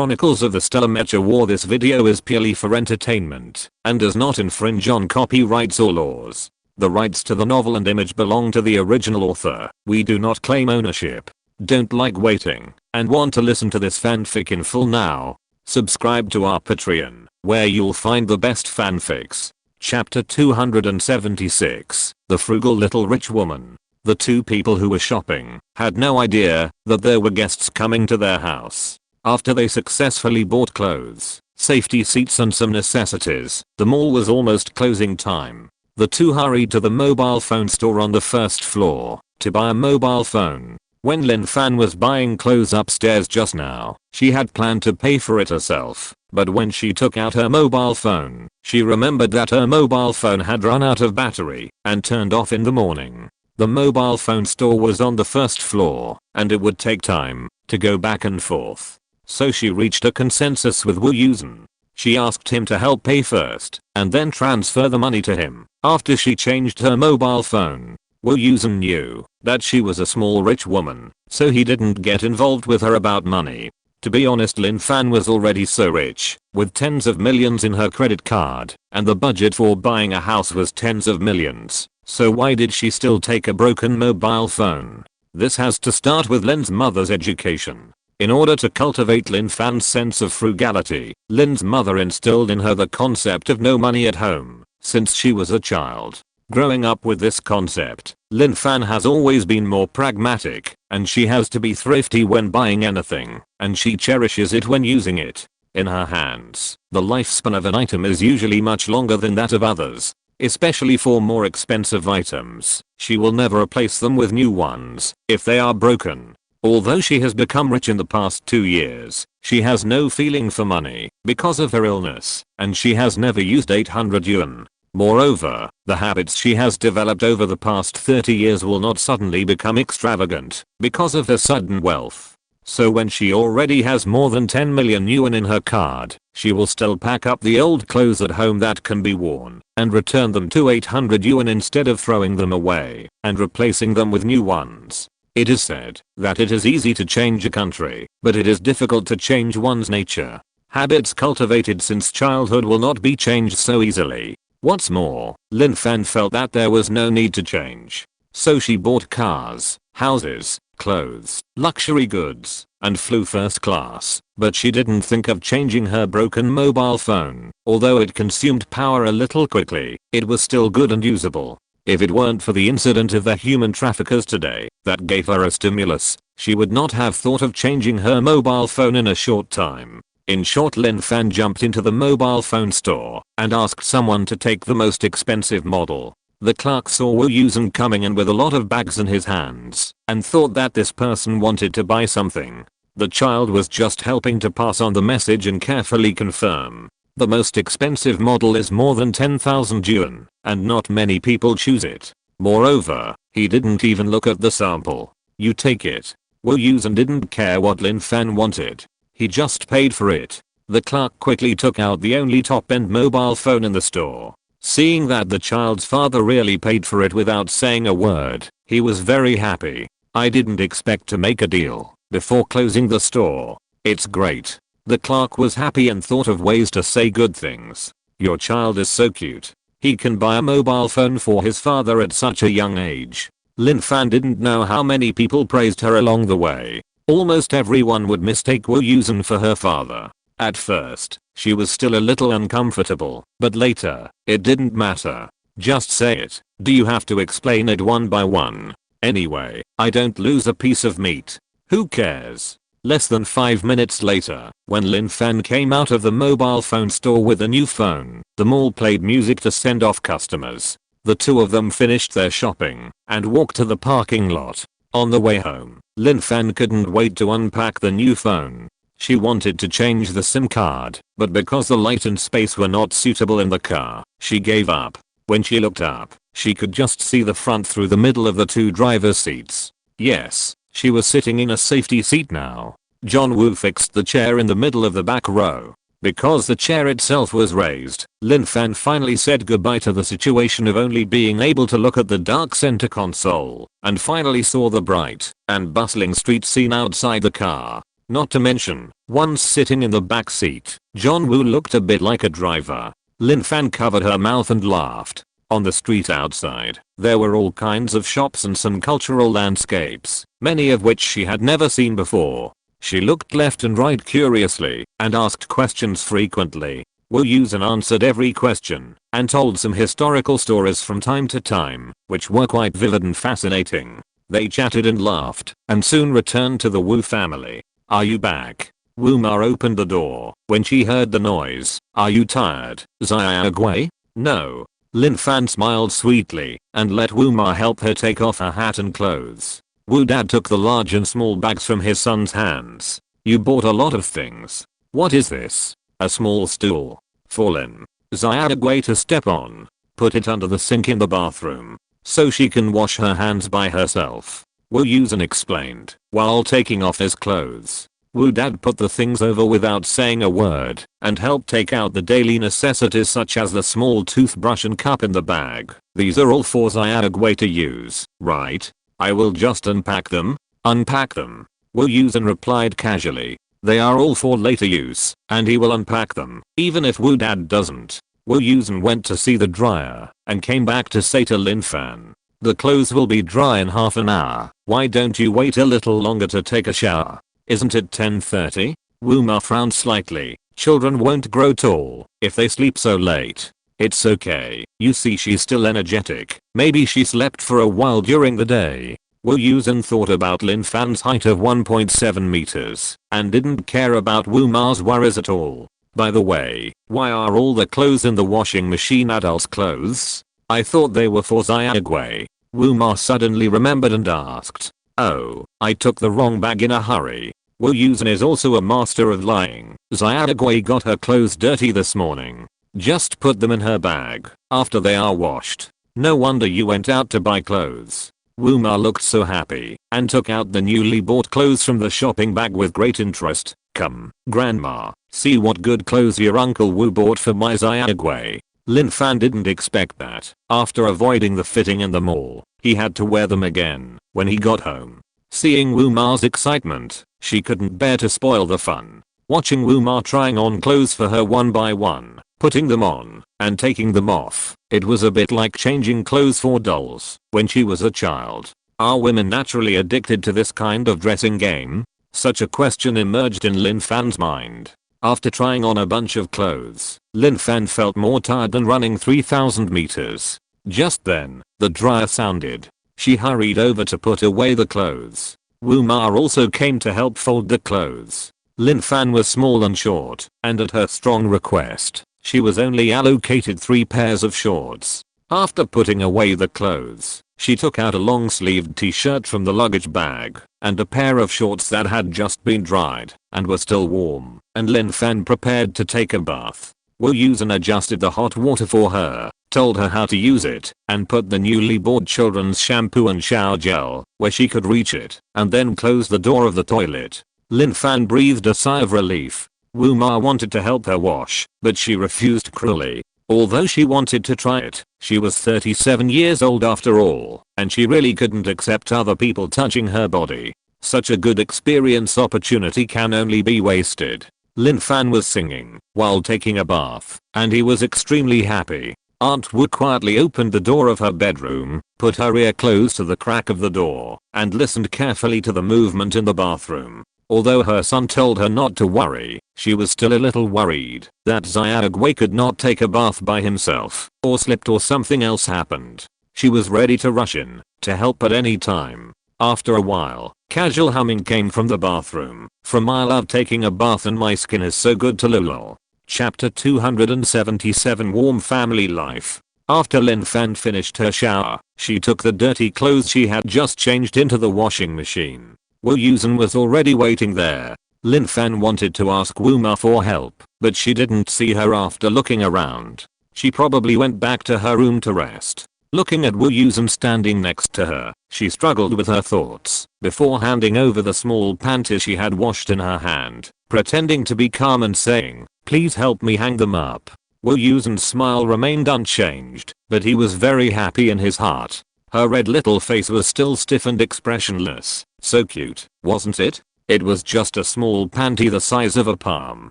Chronicles of the Stellar Mecha War. This video is purely for entertainment and does not infringe on copyrights or laws. The rights to the novel and image belong to the original author. We do not claim ownership. Don't like waiting and want to listen to this fanfic in full now? Subscribe to our Patreon, where you'll find the best fanfics. Chapter 276, The Frugal Little Rich Woman. The two people who were shopping had no idea that there were guests coming to their house. After they successfully bought clothes, safety seats and some necessities, the mall was almost closing time. The two hurried to the mobile phone store on the first floor to buy a mobile phone. When Lin Fan was buying clothes upstairs just now, she had planned to pay for it herself. But when she took out her mobile phone, she remembered that her mobile phone had run out of battery and turned off in the morning. The mobile phone store was on the first floor, and it would take time to go back and forth. So she reached a consensus with Wu Yusen. She asked him to help pay first, and then transfer the money to him after she changed her mobile phone. Wu Yusen knew that she was a small rich woman, so he didn't get involved with her about money. To be honest, Lin Fan was already so rich, with tens of millions in her credit card, and the budget for buying a house was tens of millions. So why did she still take a broken mobile phone? This has to start with Lin's mother's education. In order to cultivate Lin Fan's sense of frugality, Lin's mother instilled in her the concept of no money at home since she was a child. Growing up with this concept, Lin Fan has always been more pragmatic, and she has to be thrifty when buying anything, and she cherishes it when using it. In her hands, the lifespan of an item is usually much longer than that of others. Especially for more expensive items, she will never replace them with new ones if they are broken. Although she has become rich in the past 2 years, she has no feeling for money because of her illness, and she has never used 800 yuan. Moreover, the habits she has developed over the past 30 years will not suddenly become extravagant because of her sudden wealth. So when she already has more than 10 million yuan in her card, she will still pack up the old clothes at home that can be worn and return them to 800 yuan instead of throwing them away and replacing them with new ones. It is said that it is easy to change a country, but it is difficult to change one's nature. Habits cultivated since childhood will not be changed so easily. What's more, Lin Fan felt that there was no need to change. So she bought cars, houses, clothes, luxury goods, and flew first class, but she didn't think of changing her broken mobile phone. Although it consumed power a little quickly, it was still good and usable. If it weren't for the incident of the human traffickers today that gave her a stimulus, she would not have thought of changing her mobile phone in a short time. In short, Lin Fan jumped into the mobile phone store and asked someone to take the most expensive model. The clerk saw Wu Yusen coming in with a lot of bags in his hands and thought that this person wanted to buy something. The child was just helping to pass on the message and carefully confirm. The most expensive model is more than 10,000 yuan, and not many people choose it. Moreover, he didn't even look at the sample. You take it. Wu Yusen didn't care what Lin Fan wanted. He just paid for it. The clerk quickly took out the only top-end mobile phone in the store. Seeing that the child's father really paid for it without saying a word, he was very happy. I didn't expect to make a deal before closing the store. It's great. The clerk was happy and thought of ways to say good things. Your child is so cute. He can buy a mobile phone for his father at such a young age. Lin Fan didn't know how many people praised her along the way. Almost everyone would mistake Wu Yusen for her father. At first, she was still a little uncomfortable, but later, it didn't matter. Just say it. Do you have to explain it one by one? Anyway, I don't lose a piece of meat. Who cares? Less than 5 minutes later, when Lin Fan came out of the mobile phone store with a new phone, the mall played music to send off customers. The two of them finished their shopping and walked to the parking lot. On the way home, Lin Fan couldn't wait to unpack the new phone. She wanted to change the SIM card, but because the light and space were not suitable in the car, she gave up. When she looked up, she could just see the front through the middle of the two driver's seats. Yes, she was sitting in a safety seat now. John Woo fixed the chair in the middle of the back row. Because the chair itself was raised, Lin Fan finally said goodbye to the situation of only being able to look at the dark center console, and finally saw the bright and bustling street scene outside the car. Not to mention, once sitting in the back seat, John Woo looked a bit like a driver. Lin Fan covered her mouth and laughed. On the street outside, there were all kinds of shops and some cultural landscapes, many of which she had never seen before. She looked left and right curiously and asked questions frequently. Wu Yusen answered every question and told some historical stories from time to time, which were quite vivid and fascinating. They chatted and laughed and soon returned to the Wu family. "Are you back?" Wu Ma opened the door when she heard the noise. "Are you tired, Xiaogui?" "No." Lin Fan smiled sweetly and let Wu Ma help her take off her hat and clothes. Wu Dad took the large and small bags from his son's hands. "You bought a lot of things. What is this?" "A small stool. For Lin Xiaogui to step on. Put it under the sink in the bathroom so she can wash her hands by herself," Wu Yusen explained while taking off his clothes. Wu Dad put the things over without saying a word and helped take out the daily necessities such as the small toothbrush and cup in the bag. "These are all for Xiaogui to use, right? I will just unpack them." "Unpack them?" Wu Yusen replied casually. "They are all for later use and he will unpack them even if Wu Dad doesn't." Wu Yusen went to see the dryer and came back to say to Lin Fan, "The clothes will be dry in half an hour. Why don't you wait a little longer to take a shower? Isn't it 10:30? Wu Ma frowned slightly. "Children won't grow tall if they sleep so late." "It's okay. You see she's still energetic. Maybe she slept for a while during the day." Wu Yusen thought about Lin Fan's height of 1.7 meters and didn't care about Wu Ma's worries at all. "By the way, why are all the clothes in the washing machine adults' clothes? I thought they were for Xiaogui." Wu Ma suddenly remembered and asked. "Oh, I took the wrong bag in a hurry." Wu Yusen is also a master of lying. "Xiaogui got her clothes dirty this morning. Just put them in her bag after they are washed. No wonder you went out to buy clothes." Wu Ma looked so happy and took out the newly bought clothes from the shopping bag with great interest. "Come, Grandma, see what good clothes your Uncle Wu bought for my Xiaogui." Lin Fan didn't expect that. After avoiding the fitting in the mall, he had to wear them again when he got home. Seeing Wu Ma's excitement, she couldn't bear to spoil the fun. Watching Wu Ma trying on clothes for her one by one, putting them on, and taking them off, it was a bit like changing clothes for dolls when she was a child. Are women naturally addicted to this kind of dressing game? Such a question emerged in Lin Fan's mind. After trying on a bunch of clothes, Lin Fan felt more tired than running 3,000 meters. Just then, the dryer sounded. She hurried over to put away the clothes. Wu Ma also came to help fold the clothes. Lin Fan was small and short, and at her strong request, she was only allocated 3 pairs of shorts. After putting away the clothes, she took out a long-sleeved t-shirt from the luggage bag and a pair of shorts that had just been dried and were still warm, and Lin Fan prepared to take a bath. Wu Yusen adjusted the hot water for her, told her how to use it, and put the newly bought children's shampoo and shower gel where she could reach it, and then closed the door of the toilet. Lin Fan breathed a sigh of relief. Wu Ma wanted to help her wash, but she refused cruelly. Although she wanted to try it, she was 37 years old after all, and she really couldn't accept other people touching her body. Such a good experience opportunity can only be wasted. Lin Fan was singing while taking a bath, and he was extremely happy. Aunt Wu quietly opened the door of her bedroom, put her ear close to the crack of the door, and listened carefully to the movement in the bathroom. Although her son told her not to worry, she was still a little worried that Xiaogui could not take a bath by himself, or slipped or something else happened. She was ready to rush in to help at any time. After a while, casual humming came from the bathroom. "From I love taking a bath and my skin is so good to lol." Chapter 277 Warm Family Life. After Lin Fan finished her shower, she took the dirty clothes she had just changed into the washing machine. Wu Yusen was already waiting there. Lin Fan wanted to ask Wu Ma for help, but she didn't see her after looking around. She probably went back to her room to rest. Looking at Wu Yusen standing next to her, she struggled with her thoughts before handing over the small panties she had washed in her hand, pretending to be calm and saying, "Please help me hang them up." Wu Yusen's smile remained unchanged, but he was very happy in his heart. Her red little face was still stiff and expressionless. So cute, wasn't it? It was just a small panty the size of a palm,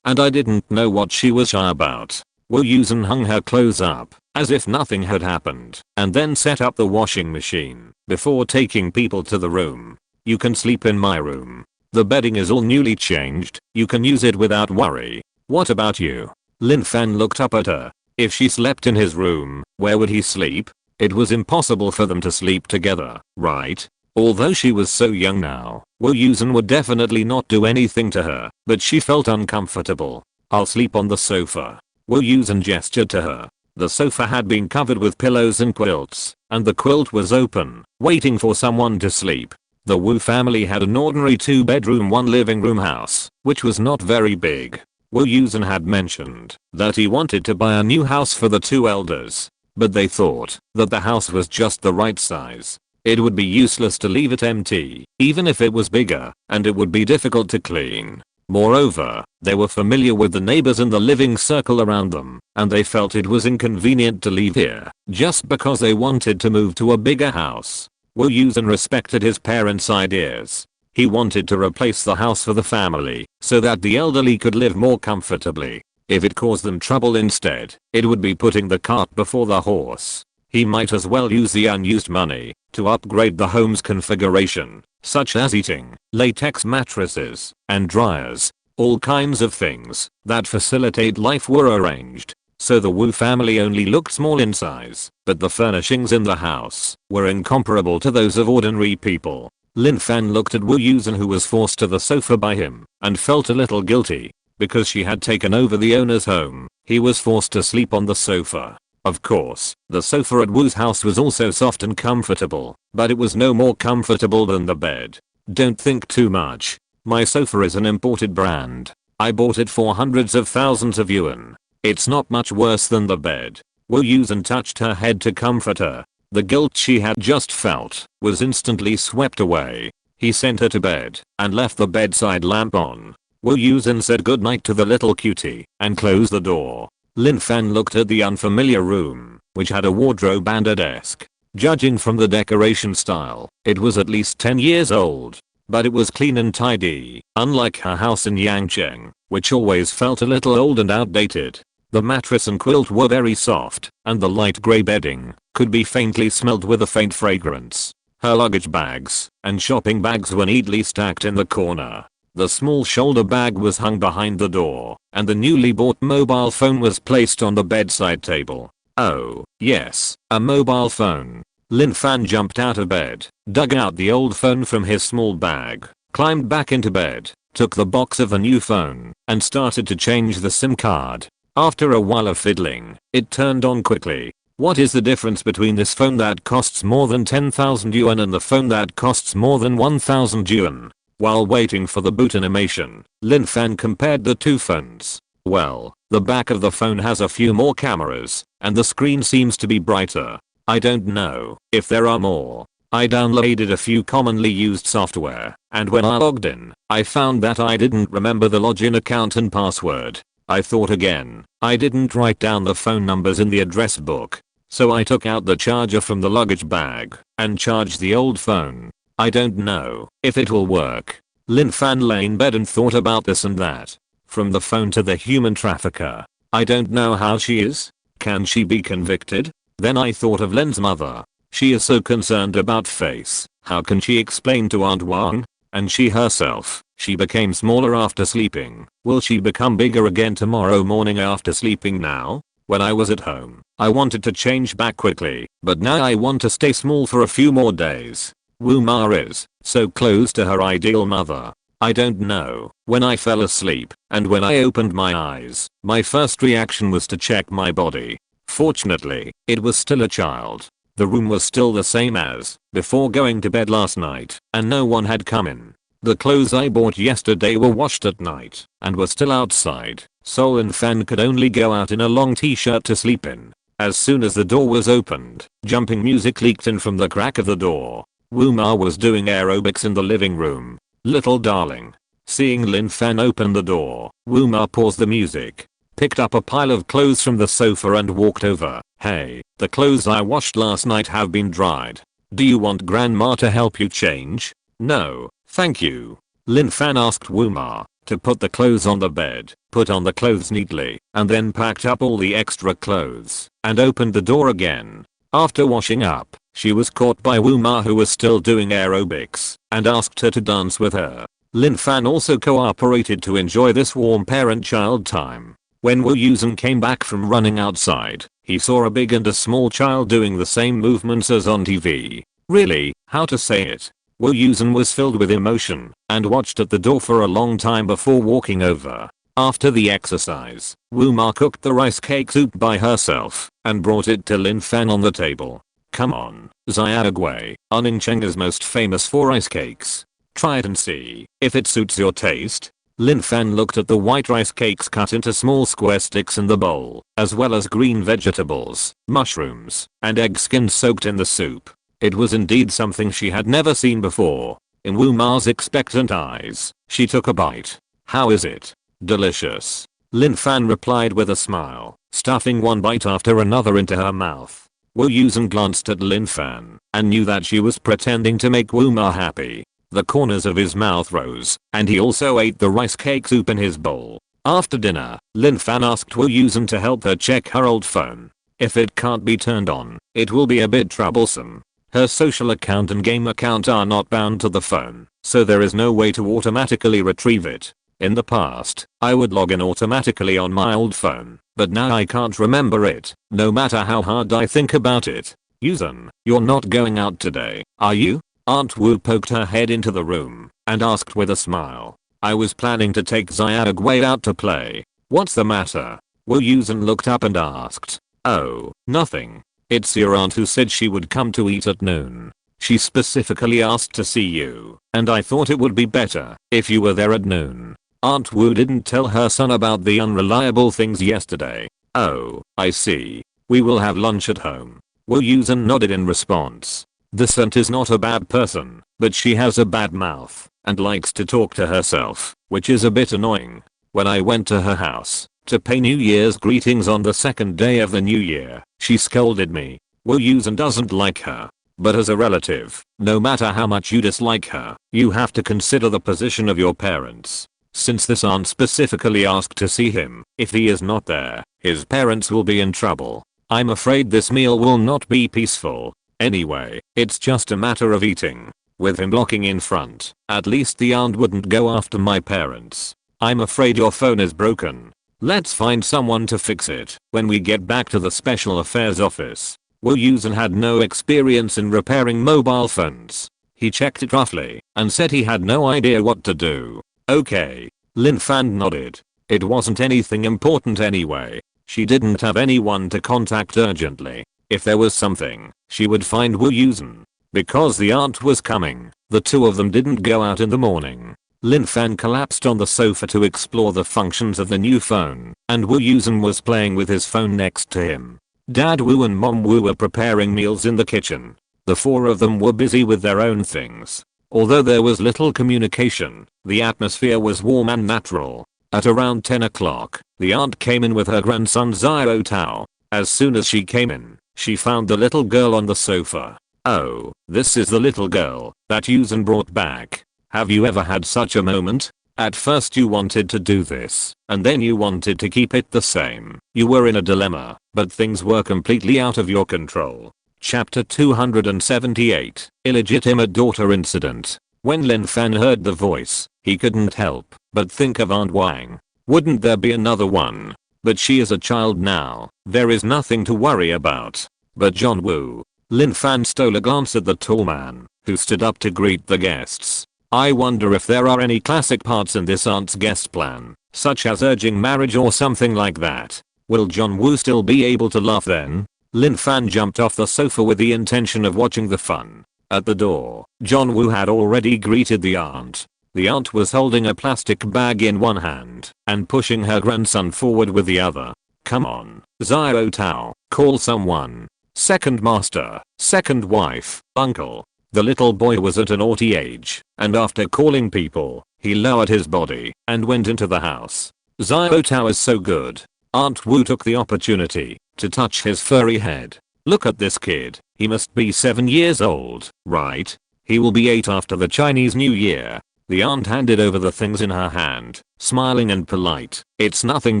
and I didn't know what she was shy about. Wu Yusen hung her clothes up, as if nothing had happened, and then set up the washing machine, before taking people to the room. You can sleep in my room. The bedding is all newly changed, you can use it without worry. What about you? Lin Fan looked up at her. If she slept in his room, where would he sleep? It was impossible for them to sleep together, right? Although she was so young now, Wu Yusen would definitely not do anything to her, but she felt uncomfortable. I'll sleep on the sofa. Wu Yusen gestured to her. The sofa had been covered with pillows and quilts, and the quilt was open, waiting for someone to sleep. The Wu family had an ordinary 2-bedroom 1 living room house, which was not very big. Wu Yusen had mentioned that he wanted to buy a new house for the 2 elders, but they thought that the house was just the right size. It would be useless to leave it empty, even if it was bigger, and it would be difficult to clean. Moreover, they were familiar with the neighbors in the living circle around them, and they felt it was inconvenient to leave here, just because they wanted to move to a bigger house. Wu Yusen respected his parents' ideas. He wanted to replace the house for the family, so that the elderly could live more comfortably. If it caused them trouble instead, it would be putting the cart before the horse. He might as well use the unused money to upgrade the home's configuration, such as heating, latex mattresses, and dryers. All kinds of things that facilitate life were arranged. So the Wu family only looked small in size, but the furnishings in the house were incomparable to those of ordinary people. Lin Fan looked at Wu Yusen, who was forced to the sofa by him, and felt a little guilty. Because she had taken over the owner's home, he was forced to sleep on the sofa. Of course, the sofa at Wu's house was also soft and comfortable, but it was no more comfortable than the bed. Don't think too much. My sofa is an imported brand. I bought it for hundreds of thousands of yuan. It's not much worse than the bed. Wu Yusen touched her head to comfort her. The guilt she had just felt was instantly swept away. He sent her to bed and left the bedside lamp on. Wu Yusen said goodnight to the little cutie and closed the door. Lin Fan looked at the unfamiliar room, which had a wardrobe and a desk. Judging from the decoration style, it was at least 10 years old. But it was clean and tidy, unlike her house in Yangcheng, which always felt a little old and outdated. The mattress and quilt were very soft, and the light grey bedding could be faintly smelled with a faint fragrance. Her luggage bags and shopping bags were neatly stacked in the corner. The small shoulder bag was hung behind the door, and the newly bought mobile phone was placed on the bedside table. Oh, yes, a mobile phone. Lin Fan jumped out of bed, dug out the old phone from his small bag, climbed back into bed, took the box of a new phone, and started to change the SIM card. After a while of fiddling, it turned on quickly. What is the difference between this phone that costs more than 10,000 yuan and the phone that costs more than 1,000 yuan? While waiting for the boot animation, Lin Fan compared the two phones. Well, the back of the phone has a few more cameras, and the screen seems to be brighter. I don't know if there are more. I downloaded a few commonly used software, and when I logged in, I found that I didn't remember the login account and password. I thought again. I didn't write down the phone numbers in the address book. So I took out the charger from the luggage bag and charged the old phone. I don't know if it will work. Lin Fan lay in bed and thought about this and that. From the phone to the human trafficker. I don't know how she is. Can she be convicted? Then I thought of Lin's mother. She is so concerned about face. How can she explain to Aunt Wang? And she herself. She became smaller after sleeping. Will she become bigger again tomorrow morning after sleeping now? When I was at home, I wanted to change back quickly, but now I want to stay small for a few more days. Wu Ma is so close to her ideal mother. I don't know. When I fell asleep, and when I opened my eyes, my first reaction was to check my body. Fortunately, it was still a child. The room was still the same as before going to bed last night, and no one had come in. The clothes I bought yesterday were washed at night and were still outside, so Lin Fan could only go out in a long t-shirt to sleep in. As soon as the door was opened, jumping music leaked in from the crack of the door. Wu Ma was doing aerobics in the living room. Little darling. Seeing Lin Fan open the door, Wu Ma paused the music, picked up a pile of clothes from the sofa and walked over. Hey, the clothes I washed last night have been dried. Do you want grandma to help you change? No, thank you. Lin Fan asked Wu Ma to put the clothes on the bed, put on the clothes neatly, and then packed up all the extra clothes and opened the door again. After washing up, she was caught by Wu Ma, who was still doing aerobics, and asked her to dance with her. Lin Fan also cooperated to enjoy this warm parent-child time. When Wu Yusen came back from running outside, he saw a big and a small child doing the same movements as on TV. Really, how to say it? Wu Yusen was filled with emotion and watched at the door for a long time before walking over. After the exercise, Wu Ma cooked the rice cake soup by herself and brought it to Lin Fan on the table. Come on, Xiaogui, Anincheng is most famous for rice cakes. Try it and see if it suits your taste. Lin Fan looked at the white rice cakes cut into small square sticks in the bowl, as well as green vegetables, mushrooms, and egg skins soaked in the soup. It was indeed something she had never seen before. In Wu Ma's expectant eyes, she took a bite. How is it? Delicious. Lin Fan replied with a smile, stuffing one bite after another into her mouth. Wu Yusen glanced at Lin Fan and knew that she was pretending to make Wu Ma happy. The corners of his mouth rose, and he also ate the rice cake soup in his bowl. After dinner, Lin Fan asked Wu Yusen to help her check her old phone. If it can't be turned on, it will be a bit troublesome. Her social account and game account are not bound to the phone, so there is no way to automatically retrieve it. In the past, I would log in automatically on my old phone, but now I can't remember it, no matter how hard I think about it. Yusen, you're not going out today, are you? Aunt Wu poked her head into the room and asked with a smile. I was planning to take Xiaogui out to play. What's the matter? Wu Yusen looked up and asked. Oh, nothing. It's your aunt who said she would come to eat at noon. She specifically asked to see you, and I thought it would be better if you were there at noon. Aunt Wu didn't tell her son about the unreliable things yesterday. Oh, I see. We will have lunch at home. Wu Yusen nodded in response. This aunt is not a bad person, but she has a bad mouth and likes to talk to herself, which is a bit annoying. When I went to her house to pay New Year's greetings on the second day of the new year, she scolded me. Wu Yusen doesn't like her, but as a relative, no matter how much you dislike her, you have to consider the position of your parents. Since this aunt specifically asked to see him, if he is not there, his parents will be in trouble. I'm afraid this meal will not be peaceful. Anyway, it's just a matter of eating. With him blocking in front, at least the aunt wouldn't go after my parents. I'm afraid your phone is broken. Let's find someone to fix it when we get back to the special affairs office. Wu Yusen had no experience in repairing mobile phones. He checked it roughly and said he had no idea what to do. Okay. Lin Fan nodded. It wasn't anything important anyway. She didn't have anyone to contact urgently. If there was something, she would find Wu Yusen. Because the aunt was coming, the two of them didn't go out in the morning. Lin Fan collapsed on the sofa to explore the functions of the new phone, and Wu Yusen was playing with his phone next to him. Dad Wu and Mom Wu were preparing meals in the kitchen. The four of them were busy with their own things. Although there was little communication, the atmosphere was warm and natural. At around 10 o'clock, the aunt came in with her grandson Xiao Tao. As soon as she came in, she found the little girl on the sofa. Oh, this is the little girl that Yusen brought back. Have you ever had such a moment? At first you wanted to do this, and then you wanted to keep it the same. You were in a dilemma, but things were completely out of your control. Chapter 278, Illegitimate Daughter Incident. When Lin Fan heard the voice, he couldn't help but think of Aunt Wang. Wouldn't there be another one? But she is a child now, there is nothing to worry about. But John Woo. Lin Fan stole a glance at the tall man, who stood up to greet the guests. I wonder if there are any classic parts in this aunt's guest plan, such as urging marriage or something like that. Will John Woo still be able to laugh then? Lin Fan jumped off the sofa with the intention of watching the fun. At the door, John Woo had already greeted the aunt. The aunt was holding a plastic bag in one hand and pushing her grandson forward with the other. Come on, Xiao Tao, call someone. Second master, second wife, uncle. The little boy was at a naughty age, and after calling people, he lowered his body and went into the house. Xiao Tao is so good. Aunt Wu took the opportunity to touch his furry head. Look at this kid, he must be 7 years old, right? He will be 8 after the Chinese New Year. The aunt handed over the things in her hand, smiling and polite. It's nothing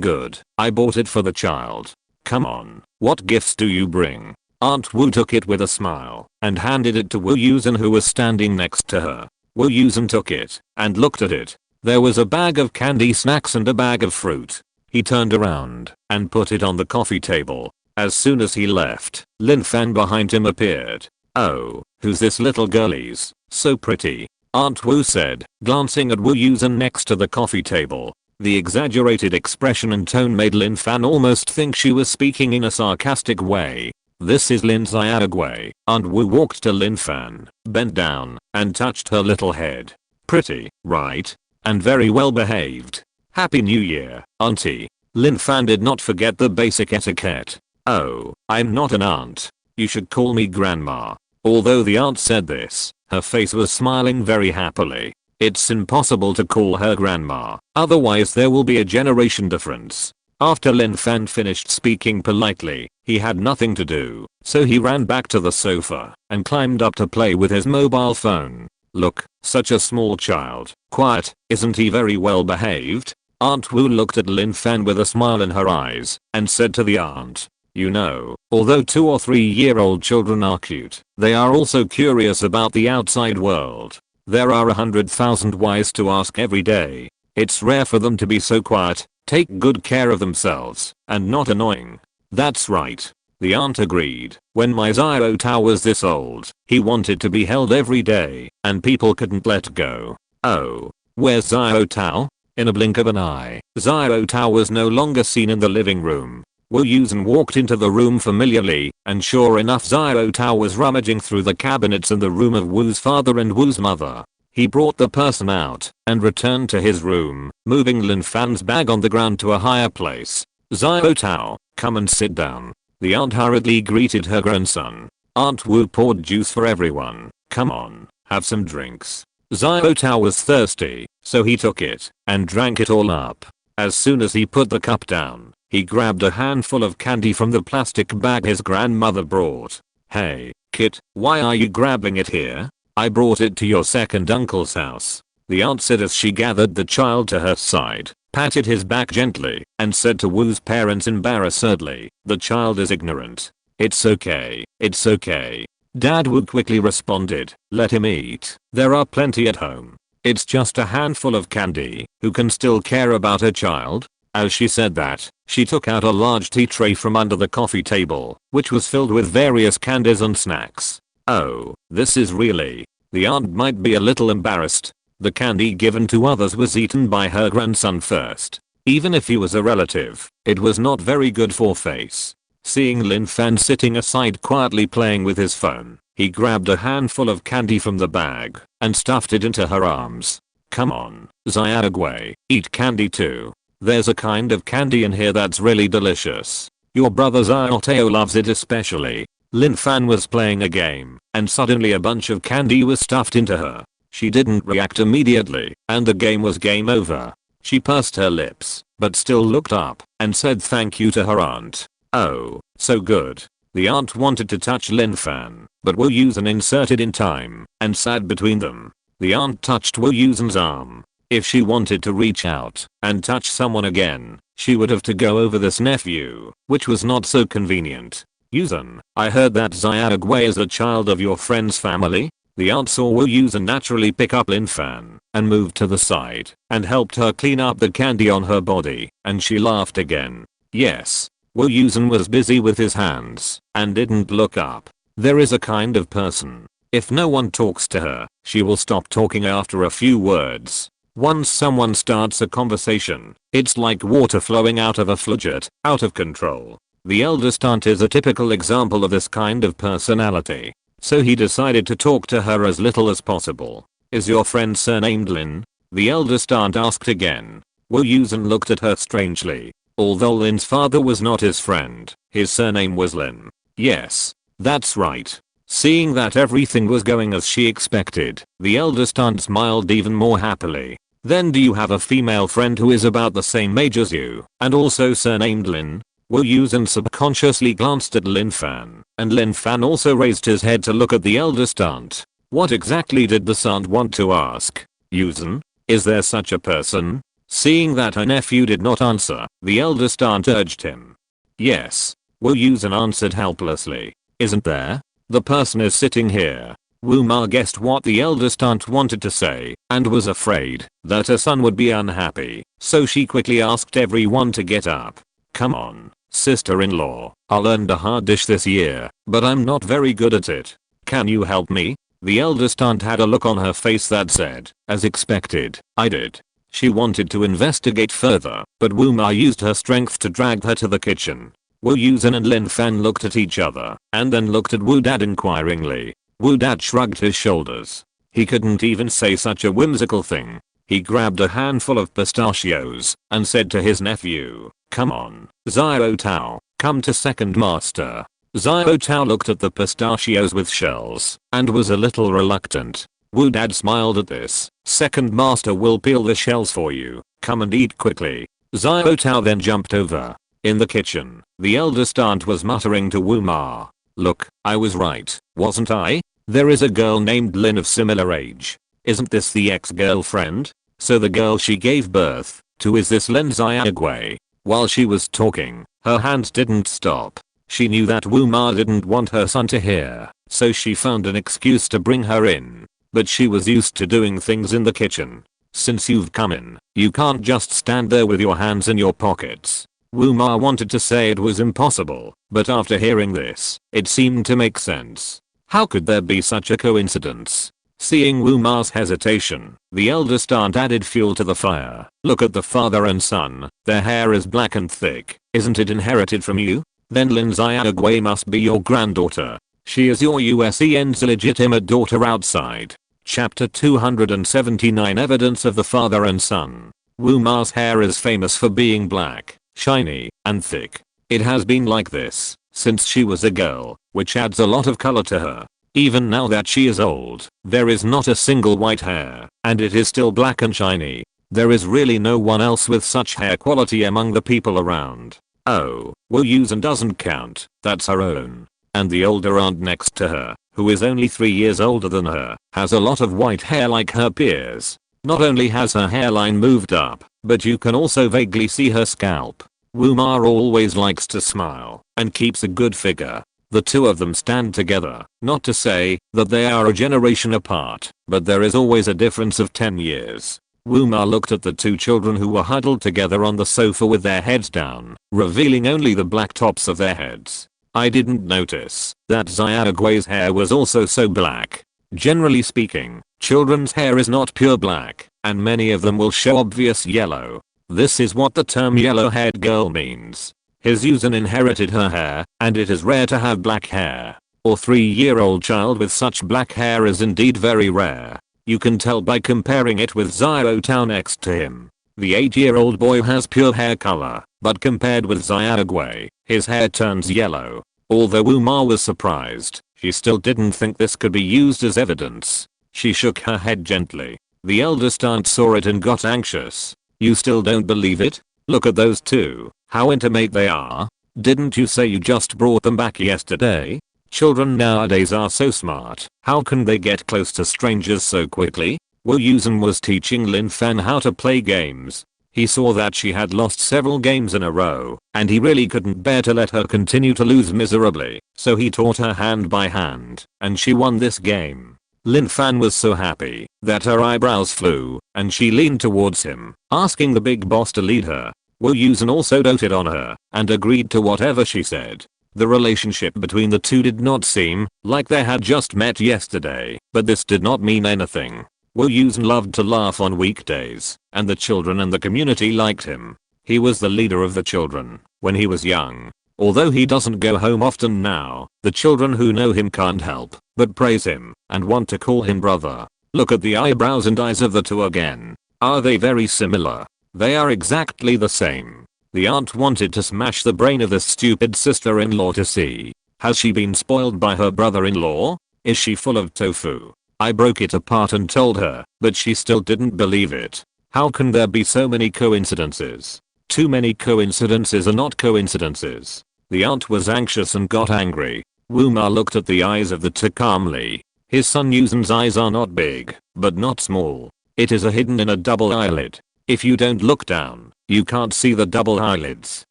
good. I bought it for the child. Come on, what gifts do you bring? Aunt Wu took it with a smile and handed it to Wu Yusen, who was standing next to her. Wu Yusen took it and looked at it. There was a bag of candy snacks and a bag of fruit. He turned around and put it on the coffee table. As soon as he left, Lin Fan behind him appeared. Oh, who's this little girlies? So pretty, Aunt Wu said, glancing at Wu Yusen next to the coffee table. The exaggerated expression and tone made Lin Fan almost think she was speaking in a sarcastic way. This is Lin Xiaogui. Aunt Wu walked to Lin Fan, bent down, and touched her little head. Pretty, right? And very well behaved. Happy New Year, Auntie. Lin Fan did not forget the basic etiquette. Oh, I'm not an aunt. You should call me grandma. Although the aunt said this, her face was smiling very happily. It's impossible to call her grandma, otherwise there will be a generation difference. After Lin Fan finished speaking politely, he had nothing to do, so he ran back to the sofa and climbed up to play with his mobile phone. Look, such a small child. Quiet, isn't he very well behaved? Aunt Wu looked at Lin Fan with a smile in her eyes and said to the aunt, you know, although 2 or 3-year-old children are cute, they are also curious about the outside world. There are 100,000 whys to ask every day. It's rare for them to be so quiet, take good care of themselves, and not annoying. That's right. The aunt agreed. When my Xiao Tao was this old, he wanted to be held every day, and people couldn't let go. Oh, where's Xiao Tao? In a blink of an eye, Xiao Tao was no longer seen in the living room. Wu Yusen walked into the room familiarly, and sure enough Xiao Tao was rummaging through the cabinets in the room of Wu's father and Wu's mother. He brought the person out and returned to his room, moving Lin Fan's bag on the ground to a higher place. Xiao Tao, come and sit down. The aunt hurriedly greeted her grandson. Aunt Wu poured juice for everyone. Come on, have some drinks. Xiao Tao was thirsty, so he took it and drank it all up. As soon as he put the cup down, he grabbed a handful of candy from the plastic bag his grandmother brought. Hey, kid, why are you grabbing it here? I brought it to your second uncle's house. The aunt said as she gathered the child to her side, patted his back gently, and said to Wu's parents embarrassedly, the child is ignorant. It's okay, it's okay. Dad Wu quickly responded, let him eat. There are plenty at home. It's just a handful of candy. Who can still care about a child? As she said that, she took out a large tea tray from under the coffee table, which was filled with various candies and snacks. Oh, this is really. The aunt might be a little embarrassed. The candy given to others was eaten by her grandson first. Even if he was a relative, it was not very good for face. Seeing Lin Fan sitting aside quietly playing with his phone, he grabbed a handful of candy from the bag and stuffed it into her arms. Come on, Xiaogui, eat candy too. There's a kind of candy in here that's really delicious. Your brother Xiao Tao loves it especially. Lin Fan was playing a game, and suddenly a bunch of candy was stuffed into her. She didn't react immediately, and the game was game over. She pursed her lips, but still looked up, and said thank you to her aunt. Oh, so good. The aunt wanted to touch Lin Fan, but Wu Yusen inserted in time, and sat between them. The aunt touched Wu Yusen's arm. If she wanted to reach out and touch someone again, she would have to go over this nephew, which was not so convenient. Yusen, I heard that Xiaogui is a child of your friend's family? The aunt saw Wu Yusen naturally pick up Lin Fan and moved to the side and helped her clean up the candy on her body, and she laughed again. Yes. Wu Yusen was busy with his hands and didn't look up. There is a kind of person. If no one talks to her, she will stop talking after a few words. Once someone starts a conversation, it's like water flowing out of a faucet, out of control. The eldest aunt is a typical example of this kind of personality. So he decided to talk to her as little as possible. Is your friend surnamed Lin? The eldest aunt asked again. Wu Yusen looked at her strangely. Although Lin's father was not his friend, his surname was Lin. Yes, that's right. Seeing that everything was going as she expected, the eldest aunt smiled even more happily. Then do you have a female friend who is about the same age as you, and also surnamed Lin? Wu Yusen subconsciously glanced at Lin Fan, and Lin Fan also raised his head to look at the eldest aunt. What exactly did this aunt want to ask? Yusen? Is there such a person? Seeing that her nephew did not answer, the eldest aunt urged him. Yes. Wu Yusen answered helplessly. Isn't there? The person is sitting here. Wu Ma guessed what the eldest aunt wanted to say and was afraid that her son would be unhappy, so she quickly asked everyone to get up. Come on, sister-in-law, I learned a hard dish this year, but I'm not very good at it. Can you help me? The eldest aunt had a look on her face that said, as expected, I did. She wanted to investigate further, but Wu Ma used her strength to drag her to the kitchen. Wu Yusen and Lin Fan looked at each other and then looked at Wu Dad inquiringly. Wu Dad shrugged his shoulders. He couldn't even say such a whimsical thing. He grabbed a handful of pistachios and said to his nephew, come on, Xiao Tao, come to second master. Xiao Tao looked at the pistachios with shells and was a little reluctant. Wu Dad smiled at this. Second master will peel the shells for you. Come and eat quickly. Xiao Tao then jumped over. In the kitchen, the eldest aunt was muttering to Wu Ma. Look, I was right, wasn't I? There is a girl named Lin of similar age. Isn't this the ex-girlfriend? So the girl she gave birth to is this Lin Xiaogui. While she was talking, her hands didn't stop. She knew that Wu Ma didn't want her son to hear, so she found an excuse to bring her in. But she was used to doing things in the kitchen. Since you've come in, you can't just stand there with your hands in your pockets. Wu Ma wanted to say it was impossible, but after hearing this, it seemed to make sense. How could there be such a coincidence? Seeing Wu Ma's hesitation, the eldest aunt added fuel to the fire. Look at the father and son, their hair is black and thick. Isn't it inherited from you? Then Lin Xiaogui must be your granddaughter. She is your USEN's illegitimate daughter outside. Chapter 279 Evidence of the father and son. Wu Ma's hair is famous for being black, shiny, and thick. It has been like this since she was a girl, which adds a lot of color to her. Even now that she is old, there is not a single white hair, and it is still black and shiny. There is really no one else with such hair quality among the people around. Oh, Wu Yusen doesn't count, that's her own. And the older aunt next to her, who is only 3 years older than her, has a lot of white hair like her peers. Not only has her hairline moved up, but you can also vaguely see her scalp. Wu Ma always likes to smile and keeps a good figure. The two of them stand together, not to say that they are a generation apart, but there is always a difference of 10 years. Wu Ma looked at the two children who were huddled together on the sofa with their heads down, revealing only the black tops of their heads. I didn't notice that Xiaogui's hair was also so black. Generally speaking, children's hair is not pure black, and many of them will show obvious yellow. This is what the term yellow-haired girl means. His Yusen inherited her hair, and it is rare to have black hair. A 3-year-old child with such black hair is indeed very rare. You can tell by comparing it with Xiao Tao next to him. The 8-year-old boy has pure hair color, but compared with Xiaogui, his hair turns yellow. Although Wu Ma was surprised, she still didn't think this could be used as evidence. She shook her head gently. The eldest aunt saw it and got anxious. You still don't believe it? Look at those two, how intimate they are. Didn't you say you just brought them back yesterday? Children nowadays are so smart, how can they get close to strangers so quickly? Wu Yusen was teaching Lin Fan how to play games. He saw that she had lost several games in a row, and he really couldn't bear to let her continue to lose miserably, so he taught her hand by hand, and she won this game. Lin Fan was so happy that her eyebrows flew, and she leaned towards him, asking the big boss to lead her. Wu Yusen also doted on her, and agreed to whatever she said. The relationship between the two did not seem like they had just met yesterday, but this did not mean anything. Wu Yusen loved to laugh on weekdays, and the children and the community liked him. He was the leader of the children when he was young. Although he doesn't go home often now, the children who know him can't help but praise him and want to call him brother. Look at the eyebrows and eyes of the two again. Are they very similar? They are exactly the same. The aunt wanted to smash the brain of this stupid sister-in-law to see. Has she been spoiled by her brother-in-law? Is she full of tofu? I broke it apart and told her, but she still didn't believe it. How can there be so many coincidences? Too many coincidences are not coincidences. The aunt was anxious and got angry. Wu Ma looked at the eyes of the two calmly. His son Yusen's eyes are not big, but not small. It is hidden in a double eyelid. If you don't look down, you can't see the double eyelids.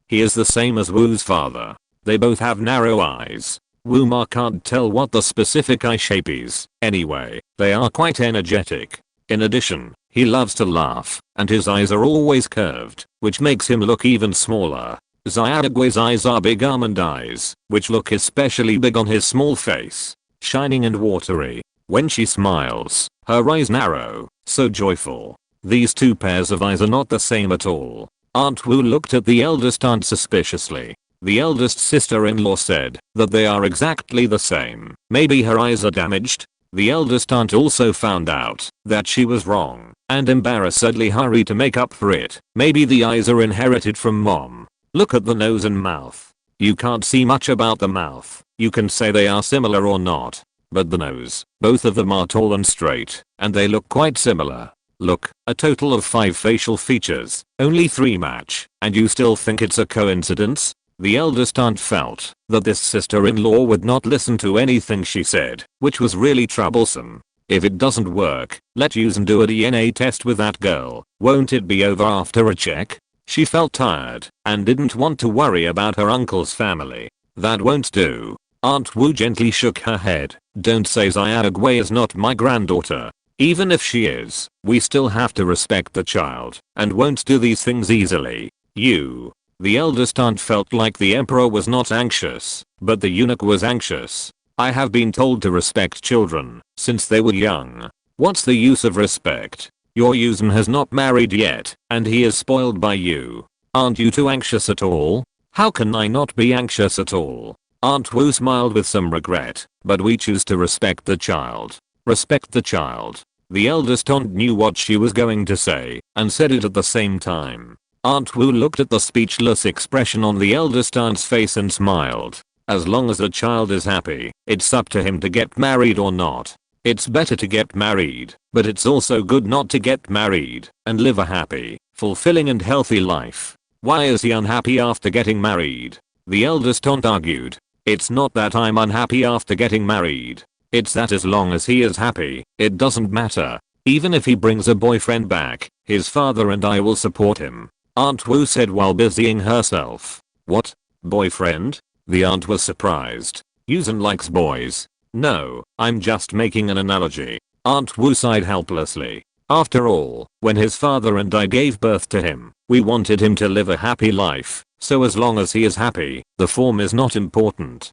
He is the same as Wu's father. They both have narrow eyes. Wu Ma can't tell what the specific eye shape is. Anyway, they are quite energetic. In addition, he loves to laugh, and his eyes are always curved, which makes him look even smaller. Xiaogui's eyes are big almond eyes, which look especially big on his small face. Shining and watery. When she smiles, her eyes narrow, so joyful. These two pairs of eyes are not the same at all. Aunt Wu looked at the eldest aunt suspiciously. The eldest sister-in-law said that they are exactly the same. Maybe her eyes are damaged? The eldest aunt also found out that she was wrong and embarrassedly hurried to make up for it. Maybe the eyes are inherited from mom. Look at the nose and mouth. You can't see much about the mouth. You can say they are similar or not. But the nose, both of them are tall and straight, and they look quite similar. Look, a total of 5 facial features, only 3 match, and you still think it's a coincidence? The eldest aunt felt that this sister-in-law would not listen to anything she said, which was really troublesome. If it doesn't work, let Yusen do a DNA test with that girl. Won't it be over after a check? She felt tired and didn't want to worry about her uncle's family. That won't do. Aunt Wu gently shook her head. Don't say Xiaogui is not my granddaughter. Even if she is, we still have to respect the child and won't do these things easily. The eldest aunt felt like the emperor was not anxious, but the eunuch was anxious. I have been told to respect children since they were young. What's the use of respect? Your Yusen has not married yet, and he is spoiled by you. Aren't you too anxious at all? How can I not be anxious at all? Aunt Wu smiled with some regret, but we choose to respect the child. Respect the child. The eldest aunt knew what she was going to say, and said it at the same time. Aunt Wu looked at the speechless expression on the eldest aunt's face and smiled. As long as the child is happy, it's up to him to get married or not. It's better to get married, but it's also good not to get married and live a happy, fulfilling and healthy life. Why is he unhappy after getting married? The eldest aunt argued. It's not that I'm unhappy after getting married. It's that as long as he is happy, it doesn't matter. Even if he brings a boyfriend back, his father and I will support him. Aunt Wu said while busying herself. What? Boyfriend? The aunt was surprised. Yusen likes boys. No, I'm just making an analogy. Aunt Wu sighed helplessly. After all, when his father and I gave birth to him, we wanted him to live a happy life, so as long as he is happy, the form is not important.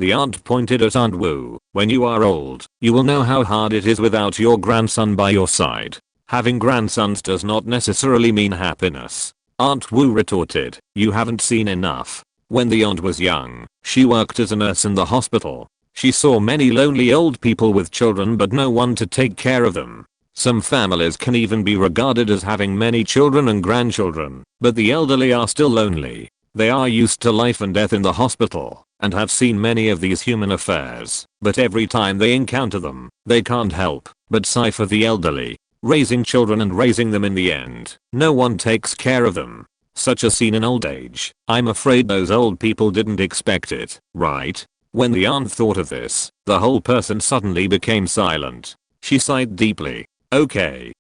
The aunt pointed at Aunt Wu. When you are old, you will know how hard it is without your grandson by your side. Having grandsons does not necessarily mean happiness. Aunt Wu retorted. You haven't seen enough. When the aunt was young, she worked as a nurse in the hospital. She saw many lonely old people with children but no one to take care of them. Some families can even be regarded as having many children and grandchildren, but the elderly are still lonely. They are used to life and death in the hospital and have seen many of these human affairs, but every time they encounter them, they can't help but sigh for the elderly. Raising children and raising them in the end, no one takes care of them. Such a scene in old age. I'm afraid those old people didn't expect it, right? When the aunt thought of this, the whole person suddenly became silent. She sighed deeply. Okay,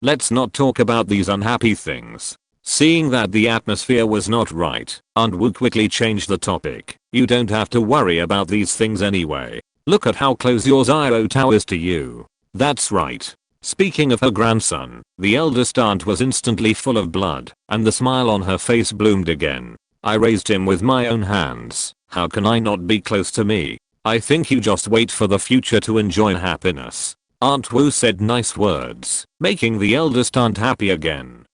let's not talk about these unhappy things. Seeing that the atmosphere was not right, Aunt Wu quickly changed the topic. You don't have to worry about these things anyway. Look at how close your Xiaotao is to you. That's right. Speaking of her grandson, the eldest aunt was instantly full of blood, and the smile on her face bloomed again. I raised him with my own hands. How can I not be close to me? I think you just wait for the future to enjoy happiness. Aunt Wu said nice words, making the eldest aunt happy again.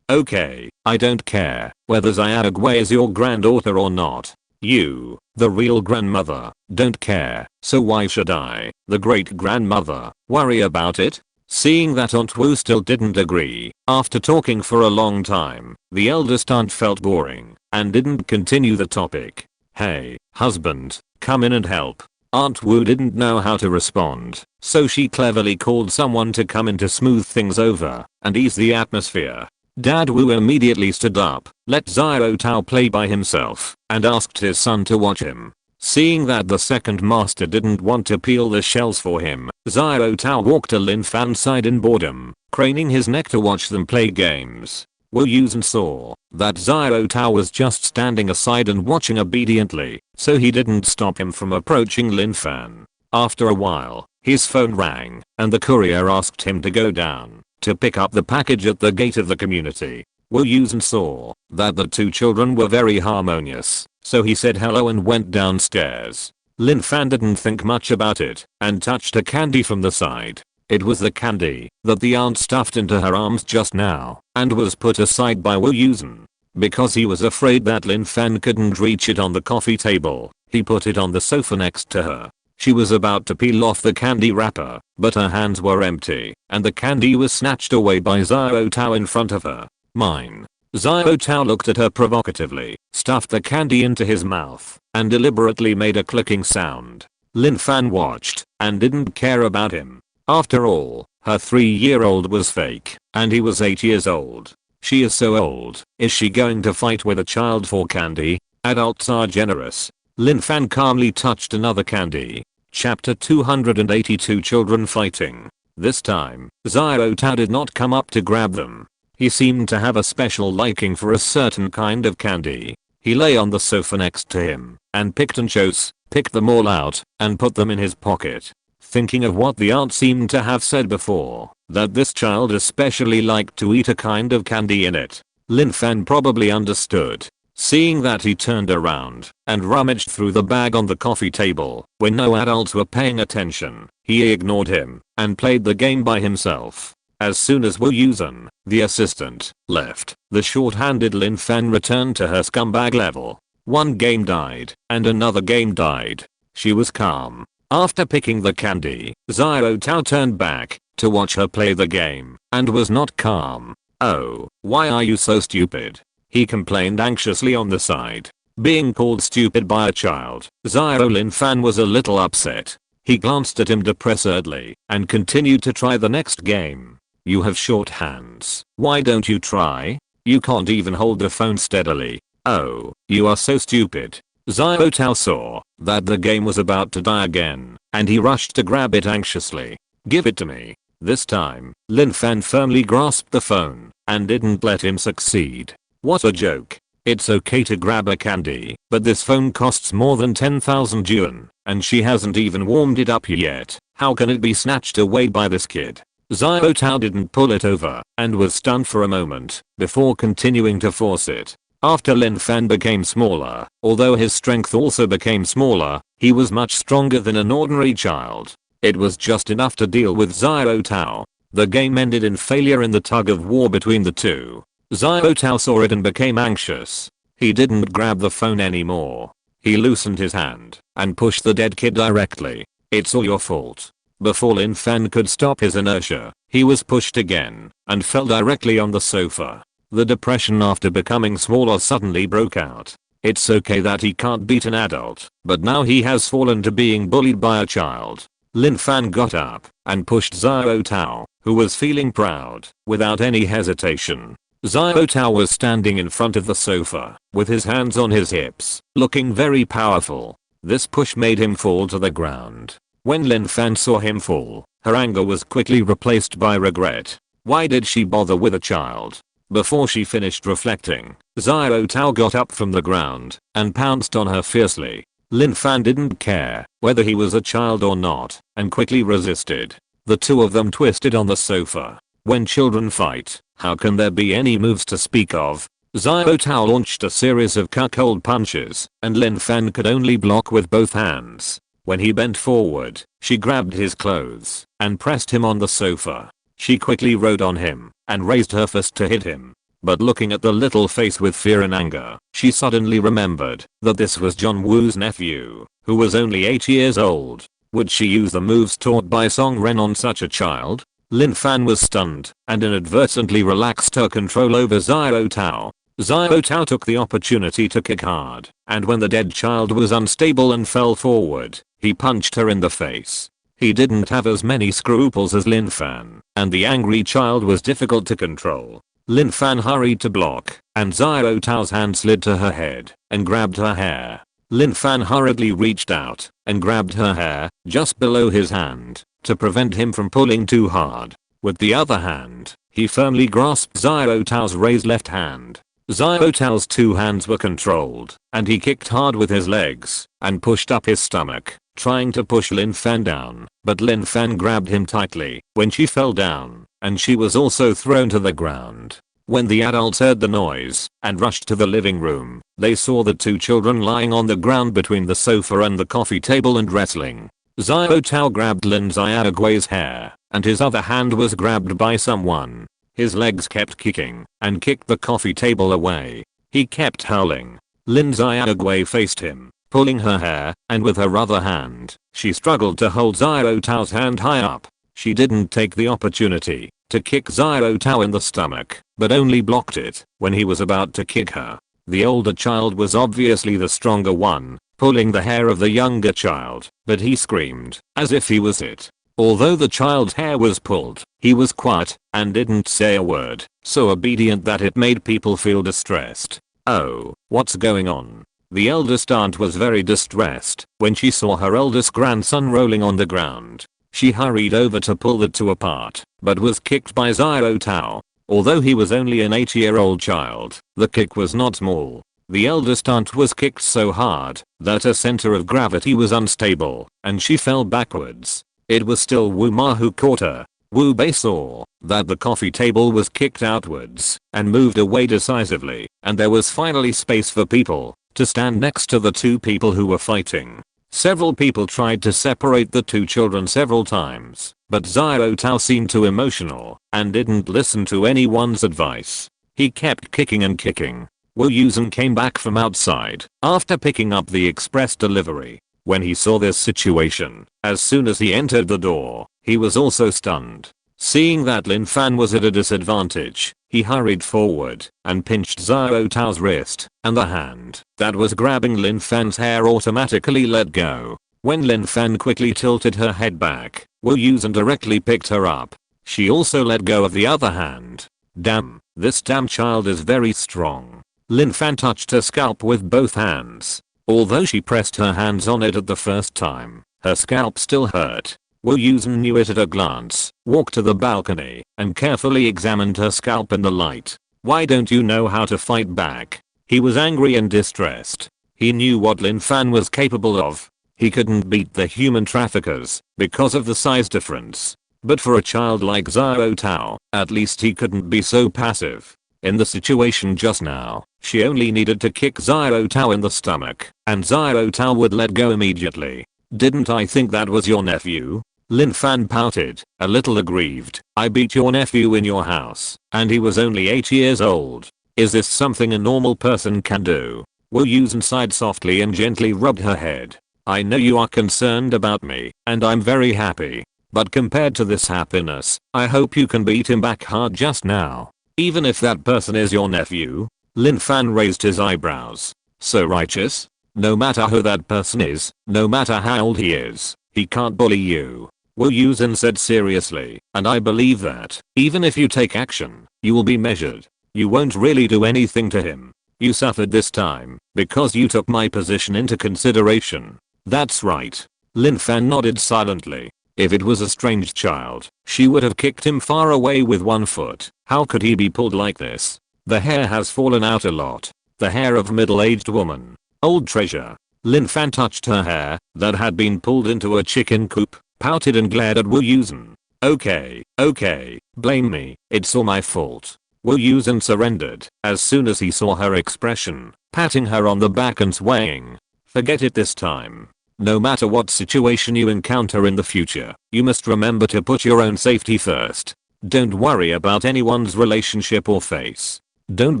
Okay, I don't care whether Xiaogui is your granddaughter or not. You, the real grandmother, don't care, so why should I, the great grandmother, worry about it? Seeing that Aunt Wu still didn't agree, after talking for a long time, the eldest aunt felt boring and didn't continue the topic. Hey, husband, come in and help. Aunt Wu didn't know how to respond, so she cleverly called someone to come in to smooth things over and ease the atmosphere. Dad Wu immediately stood up, let Xiaotao play by himself, and asked his son to watch him. Seeing that the second master didn't want to peel the shells for him, Xiao Tao walked to Lin Fan's side in boredom, craning his neck to watch them play games. Wu Yusen saw that Xiao Tao was just standing aside and watching obediently, so he didn't stop him from approaching Lin Fan. After a while, his phone rang, and the courier asked him to go down to pick up the package at the gate of the community. Wu Yusen saw that the two children were very harmonious, so he said hello and went downstairs. Lin Fan didn't think much about it and touched a candy from the side. It was the candy that the aunt stuffed into her arms just now and was put aside by Wu Yusen. Because he was afraid that Lin Fan couldn't reach it on the coffee table, he put it on the sofa next to her. She was about to peel off the candy wrapper, but her hands were empty and the candy was snatched away by Xiao Tao in front of her. Mine. Xiao Tao looked at her provocatively, stuffed the candy into his mouth, and deliberately made a clicking sound. Lin Fan watched and didn't care about him. After all, her 3-year-old was fake, and he was 8 years old. She is so old. Is she going to fight with a child for candy? Adults are generous. Lin Fan calmly touched another candy. Chapter 282 Children Fighting. This time, Xiao Tao did not come up to grab them. He seemed to have a special liking for a certain kind of candy. He lay on the sofa next to him and picked and chose, picked them all out, and put them in his pocket. Thinking of what the aunt seemed to have said before, that this child especially liked to eat a kind of candy in it, Lin Fan probably understood. Seeing that, he turned around and rummaged through the bag on the coffee table. When no adults were paying attention, he ignored him and played the game by himself. As soon as Wu Yusen, the assistant, left, the short-handed Lin Fan returned to her scumbag level. One game died, and another game died. She was calm. After picking the candy, Xiao Tao turned back to watch her play the game, and was not calm. "Oh, why are you so stupid?" he complained anxiously on the side. Being called stupid by a child, Lin Fan was a little upset. He glanced at him depressedly and continued to try the next game. "You have short hands. Why don't you try? You can't even hold the phone steadily. Oh, you are so stupid." Xiao Tao saw that the game was about to die again, and he rushed to grab it anxiously. "Give it to me." This time, Lin Fan firmly grasped the phone and didn't let him succeed. What a joke. It's okay to grab a candy, but this phone costs more than 10,000 yuan, and she hasn't even warmed it up yet. How can it be snatched away by this kid? Xiao Tao didn't pull it over and was stunned for a moment before continuing to force it. After Lin Fan became smaller, although his strength also became smaller, he was much stronger than an ordinary child. It was just enough to deal with Xiao Tao. The game ended in failure in the tug of war between the two. Xiao Tao saw it and became anxious. He didn't grab the phone anymore. He loosened his hand and pushed the dead kid directly. "It's all your fault." Before Lin Fan could stop his inertia, he was pushed again and fell directly on the sofa. The depression after becoming smaller suddenly broke out. It's okay that he can't beat an adult, but now he has fallen to being bullied by a child. Lin Fan got up and pushed Xiao Tao, who was feeling proud, without any hesitation. Xiao Tao was standing in front of the sofa, with his hands on his hips, looking very powerful. This push made him fall to the ground. When Lin Fan saw him fall, her anger was quickly replaced by regret. Why did she bother with a child? Before she finished reflecting, Xiao Tao got up from the ground and pounced on her fiercely. Lin Fan didn't care whether he was a child or not and quickly resisted. The two of them twisted on the sofa. When children fight, how can there be any moves to speak of? Xiao Tao launched a series of cuckold punches, and Lin Fan could only block with both hands. When he bent forward, she grabbed his clothes and pressed him on the sofa. She quickly rode on him and raised her fist to hit him. But looking at the little face with fear and anger, she suddenly remembered that this was John Woo's nephew, who was only 8 years old. Would she use the moves taught by Song Ren on such a child? Lin Fan was stunned and inadvertently relaxed her control over Xiao Tao. Xiao Tao took the opportunity to kick hard, and when the dead child was unstable and fell forward, he punched her in the face. He didn't have as many scruples as Lin Fan, and the angry child was difficult to control. Lin Fan hurried to block, and Xiao Tao's hand slid to her head and grabbed her hair. Lin Fan hurriedly reached out and grabbed her hair just below his hand to prevent him from pulling too hard. With the other hand, he firmly grasped Xiao Tao's raised left hand. Xiao Tao's two hands were controlled, and he kicked hard with his legs and pushed up his stomach, trying to push Lin Fan down, but Lin Fan grabbed him tightly when she fell down, and she was also thrown to the ground. When the adults heard the noise and rushed to the living room, they saw the two children lying on the ground between the sofa and the coffee table and wrestling. Xiao Tao grabbed Lin Xiaogui's hair, and his other hand was grabbed by someone. His legs kept kicking and kicked the coffee table away. He kept howling. Lin Xiaogui faced him, pulling her hair, and with her other hand, she struggled to hold Xiao Tao's hand high up. She didn't take the opportunity to kick Xiao Tao in the stomach, but only blocked it when he was about to kick her. The older child was obviously the stronger one, pulling the hair of the younger child, but he screamed as if he was it. Although the child's hair was pulled, he was quiet and didn't say a word, so obedient that it made people feel distressed. Oh, what's going on? The eldest aunt was very distressed when she saw her eldest grandson rolling on the ground. She hurried over to pull the two apart, but was kicked by Xiao Tao. Although he was only an 8-year-old child, the kick was not small. The eldest aunt was kicked so hard that her center of gravity was unstable, and she fell backwards. It was still Wu Ma who caught her. Wu Bei saw that the coffee table was kicked outwards and moved away decisively, and there was finally space for people to stand next to the two people who were fighting. Several people tried to separate the two children several times, but Xiao Tao seemed too emotional and didn't listen to anyone's advice. He kept kicking and kicking. Wu Yusen came back from outside after picking up the express delivery. When he saw this situation, as soon as he entered the door, he was also stunned. Seeing that Lin Fan was at a disadvantage, he hurried forward and pinched Xiao Tao's wrist, and the hand that was grabbing Lin Fan's hair automatically let go. When Lin Fan quickly tilted her head back, Wu Yusen directly picked her up. She also let go of the other hand. Damn, this damn child is very strong. Lin Fan touched her scalp with both hands. Although she pressed her hands on it at the first time, her scalp still hurt. Wu Yusen knew it at a glance, walked to the balcony, and carefully examined her scalp in the light. Why don't you know how to fight back? He was angry and distressed. He knew what Lin Fan was capable of. He couldn't beat the human traffickers because of the size difference. But for a child like Xiao Tao, at least he couldn't be so passive. In the situation just now, she only needed to kick Xiao Tao in the stomach, and Xiao Tao would let go immediately. Didn't I think that was your nephew? Lin Fan pouted, a little aggrieved. I beat your nephew in your house, and he was only 8 years old. Is this something a normal person can do? Wu Yusen sighed softly and gently rubbed her head. I know you are concerned about me, and I'm very happy. But compared to this happiness, I hope you can beat him back hard just now. Even if that person is your nephew? Lin Fan raised his eyebrows. So righteous? No matter who that person is, no matter how old he is, he can't bully you. Wu Yusen said seriously, and I believe that, even if you take action, you will be measured. You won't really do anything to him. You suffered this time, because you took my position into consideration. That's right. Lin Fan nodded silently. If it was a strange child, she would have kicked him far away with one foot. How could he be pulled like this? The hair has fallen out a lot. The hair of a middle-aged woman. Old treasure. Lin Fan touched her hair, that had been pulled into a chicken coop, pouted and glared at Wu Yusen. Okay, blame me, it's all my fault. Wu Yusen surrendered as soon as he saw her expression, patting her on the back and swaying. Forget it this time. No matter what situation you encounter in the future, you must remember to put your own safety first. Don't worry about anyone's relationship or face. Don't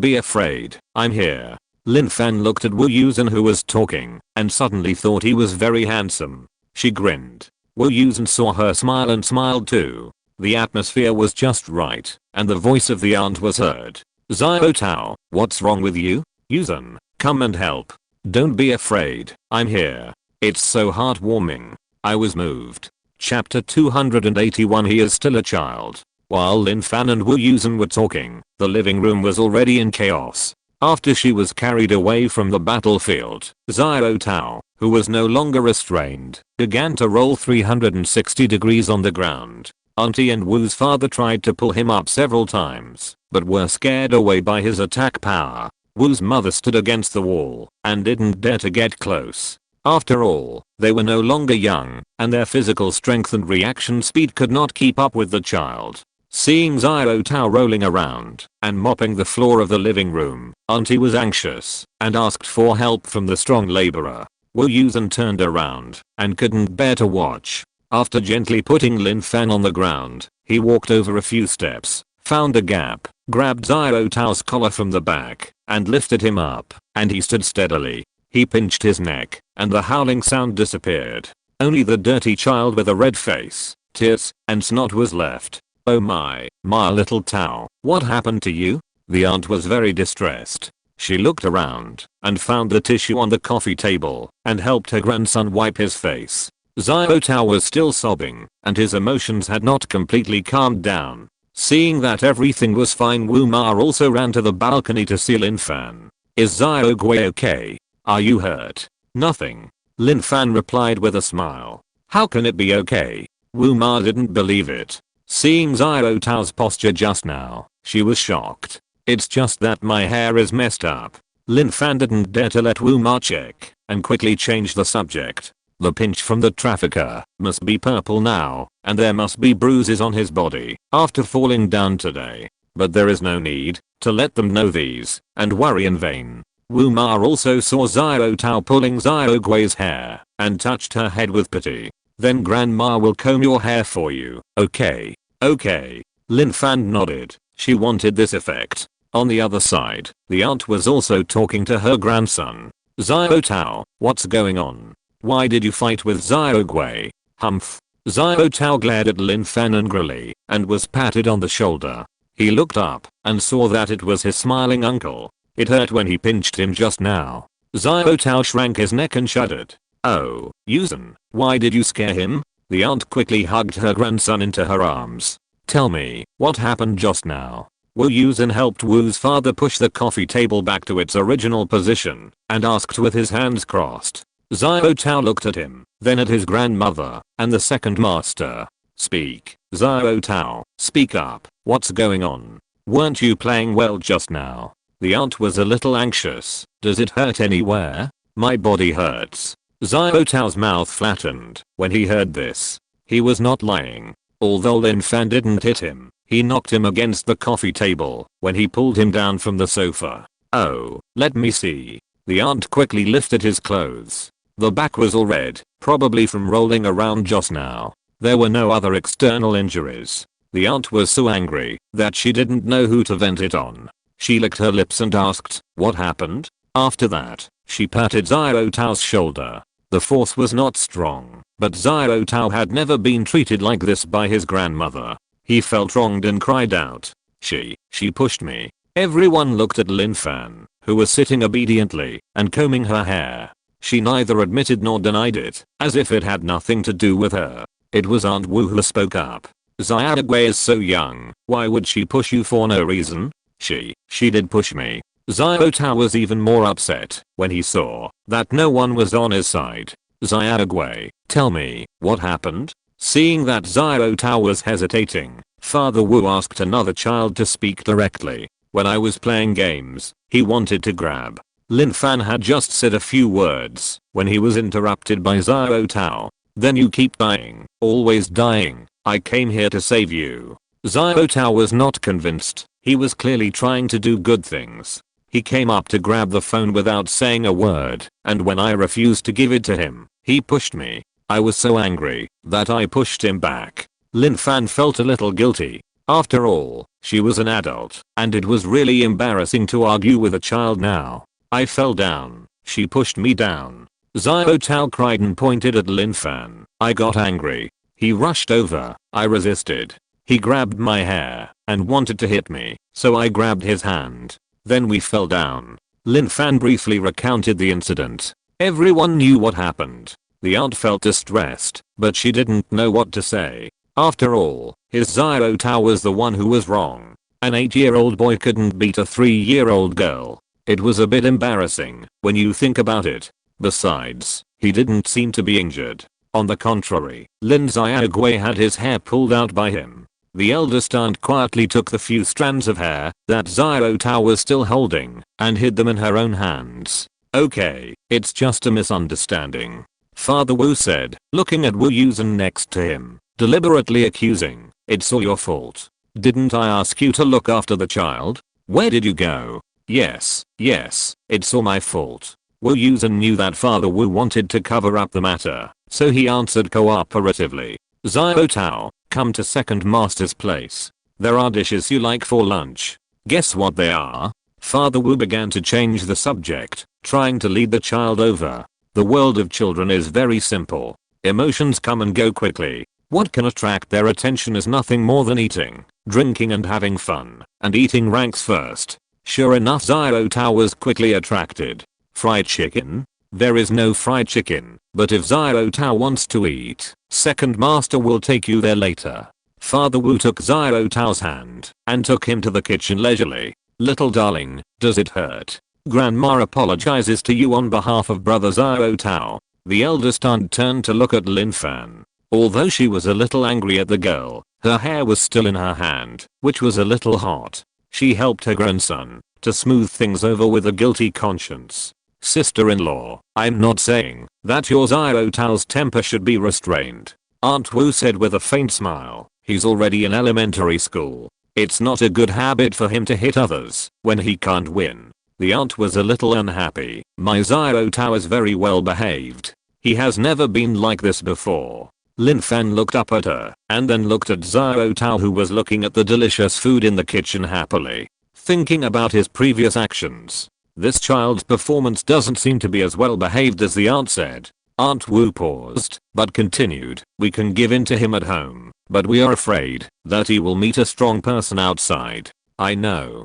be afraid, I'm here. Lin Fan looked at Wu Yusen who was talking, and suddenly thought he was very handsome. She grinned. Wu Yusen saw her smile and smiled too. The atmosphere was just right, and the voice of the aunt was heard. Xiao Tao, what's wrong with you? Yusen, come and help. Don't be afraid, I'm here. It's so heartwarming. I was moved. Chapter 281. He is still a child. While Lin Fan and Wu Yusen were talking, the living room was already in chaos. After she was carried away from the battlefield, Xiao Tao, who was no longer restrained, began to roll 360 degrees on the ground. Auntie and Wu's father tried to pull him up several times, but were scared away by his attack power. Wu's mother stood against the wall and didn't dare to get close. After all, they were no longer young, and their physical strength and reaction speed could not keep up with the child. Seeing Xiao Tao rolling around and mopping the floor of the living room, Auntie was anxious and asked for help from the strong laborer. Wu Yusen turned around and couldn't bear to watch. After gently putting Lin Fan on the ground, he walked over a few steps, found a gap, grabbed Xiao Tao's collar from the back, and lifted him up, and he stood steadily. He pinched his neck, and the howling sound disappeared. Only the dirty child with a red face, tears, and snot was left. Oh my little Tao, what happened to you? The aunt was very distressed. She looked around and found the tissue on the coffee table and helped her grandson wipe his face. Xiao Tao was still sobbing and his emotions had not completely calmed down. Seeing that everything was fine, Wu Ma also ran to the balcony to see Lin Fan. Is Xiao Gui okay? Are you hurt? Nothing. Lin Fan replied with a smile. How can it be okay? Wu Ma didn't believe it. Seeing Xiao Tao's posture just now, she was shocked. It's just that my hair is messed up. Lin Fan didn't dare to let Wu Ma check and quickly changed the subject. The pinch from the trafficker must be purple now, and there must be bruises on his body after falling down today. But there is no need to let them know these and worry in vain. Wu Ma also saw Xiao Tao pulling Xiao Gui's hair and touched her head with pity. Then grandma will comb your hair for you, okay? Okay. Lin Fan nodded. She wanted this effect. On the other side, the aunt was also talking to her grandson. Xiao Tao, what's going on? Why did you fight with Xiao Gui? Humph. Xiao Tao glared at Lin Fan angrily and was patted on the shoulder. He looked up and saw that it was his smiling uncle. It hurt when he pinched him just now. Xiao Tao shrank his neck and shuddered. Oh, Yusen, why did you scare him? The aunt quickly hugged her grandson into her arms. Tell me, what happened just now? Wu Yusen helped Wu's father push the coffee table back to its original position and asked with his hands crossed. Xiao Tao looked at him, then at his grandmother, and the second master. Speak, Xiao Tao, speak up, what's going on? Weren't you playing well just now? The aunt was a little anxious. Does it hurt anywhere? My body hurts. Xiao Tao's mouth flattened when he heard this. He was not lying. Although Lin Fan didn't hit him, he knocked him against the coffee table when he pulled him down from the sofa. Oh, let me see. The aunt quickly lifted his clothes. The back was all red, probably from rolling around just now. There were no other external injuries. The aunt was so angry that she didn't know who to vent it on. She licked her lips and asked, what happened? After that, she patted Xiao Tao's shoulder. The force was not strong, but Xiao Tao had never been treated like this by his grandmother. He felt wronged and cried out. She pushed me. Everyone looked at Lin Fan, who was sitting obediently and combing her hair. She neither admitted nor denied it, as if it had nothing to do with her. It was Aunt Wu who spoke up. Xiao Gui is so young, why would she push you for no reason? She did push me. Xiao Tao was even more upset when he saw that no one was on his side. Xiao Gui, tell me, what happened? Seeing that Xiao Tao was hesitating, Father Wu asked another child to speak directly. When I was playing games, he wanted to grab. Lin Fan had just said a few words when he was interrupted by Xiao Tao. Then you keep dying, always dying. I came here to save you. Xiao Tao was not convinced. He was clearly trying to do good things. He came up to grab the phone without saying a word, and when I refused to give it to him, he pushed me. I was so angry that I pushed him back. Lin Fan felt a little guilty. After all, she was an adult, and it was really embarrassing to argue with a child now. I fell down. She pushed me down. Xiao Tao cried and pointed at Lin Fan. I got angry. He rushed over. I resisted. He grabbed my hair and wanted to hit me, so I grabbed his hand. Then we fell down. Lin Fan briefly recounted the incident. Everyone knew what happened. The aunt felt distressed, but she didn't know what to say. After all, his Xiao Tao was the one who was wrong. An 8-year-old boy couldn't beat a 3-year-old girl. It was a bit embarrassing when you think about it. Besides, he didn't seem to be injured. On the contrary, Lin Xiaogui had his hair pulled out by him. The eldest aunt quietly took the few strands of hair that Xiao Tao was still holding and hid them in her own hands. Okay, it's just a misunderstanding, Father Wu said, looking at Wu Yusen next to him, deliberately accusing. It's all your fault. Didn't I ask you to look after the child? Where did you go? Yes, it's all my fault. Wu Yusen knew that Father Wu wanted to cover up the matter, so he answered cooperatively. Xiao Tao, come to second master's place. There are dishes you like for lunch. Guess what they are? Father Wu began to change the subject, trying to lead the child over. The world of children is very simple. Emotions come and go quickly. What can attract their attention is nothing more than eating, drinking and having fun, and eating ranks first. Sure enough, Xiao Tao was quickly attracted. Fried chicken? There is no fried chicken, but if Xiao Tao wants to eat, second master will take you there later. Father Wu took Xiao Tao's hand and took him to the kitchen leisurely. Little darling, does it hurt? Grandma apologizes to you on behalf of brother Xiao Tao. The eldest aunt turned to look at Lin Fan. Although she was a little angry at the girl, her hair was still in her hand, which was a little hot. She helped her grandson to smooth things over with a guilty conscience. Sister-in-law, I'm not saying that your Xiao Tao's temper should be restrained, Aunt Wu said with a faint smile. He's already in elementary school. It's not a good habit for him to hit others when he can't win. The aunt was a little unhappy. My Xiao Tao is very well behaved. He has never been like this before. Lin Fan looked up at her and then looked at Xiao Tao, who was looking at the delicious food in the kitchen happily, thinking about his previous actions. This child's performance doesn't seem to be as well behaved as the aunt said. Aunt Wu paused, but continued. We can give in to him at home, but we are afraid that he will meet a strong person outside. I know.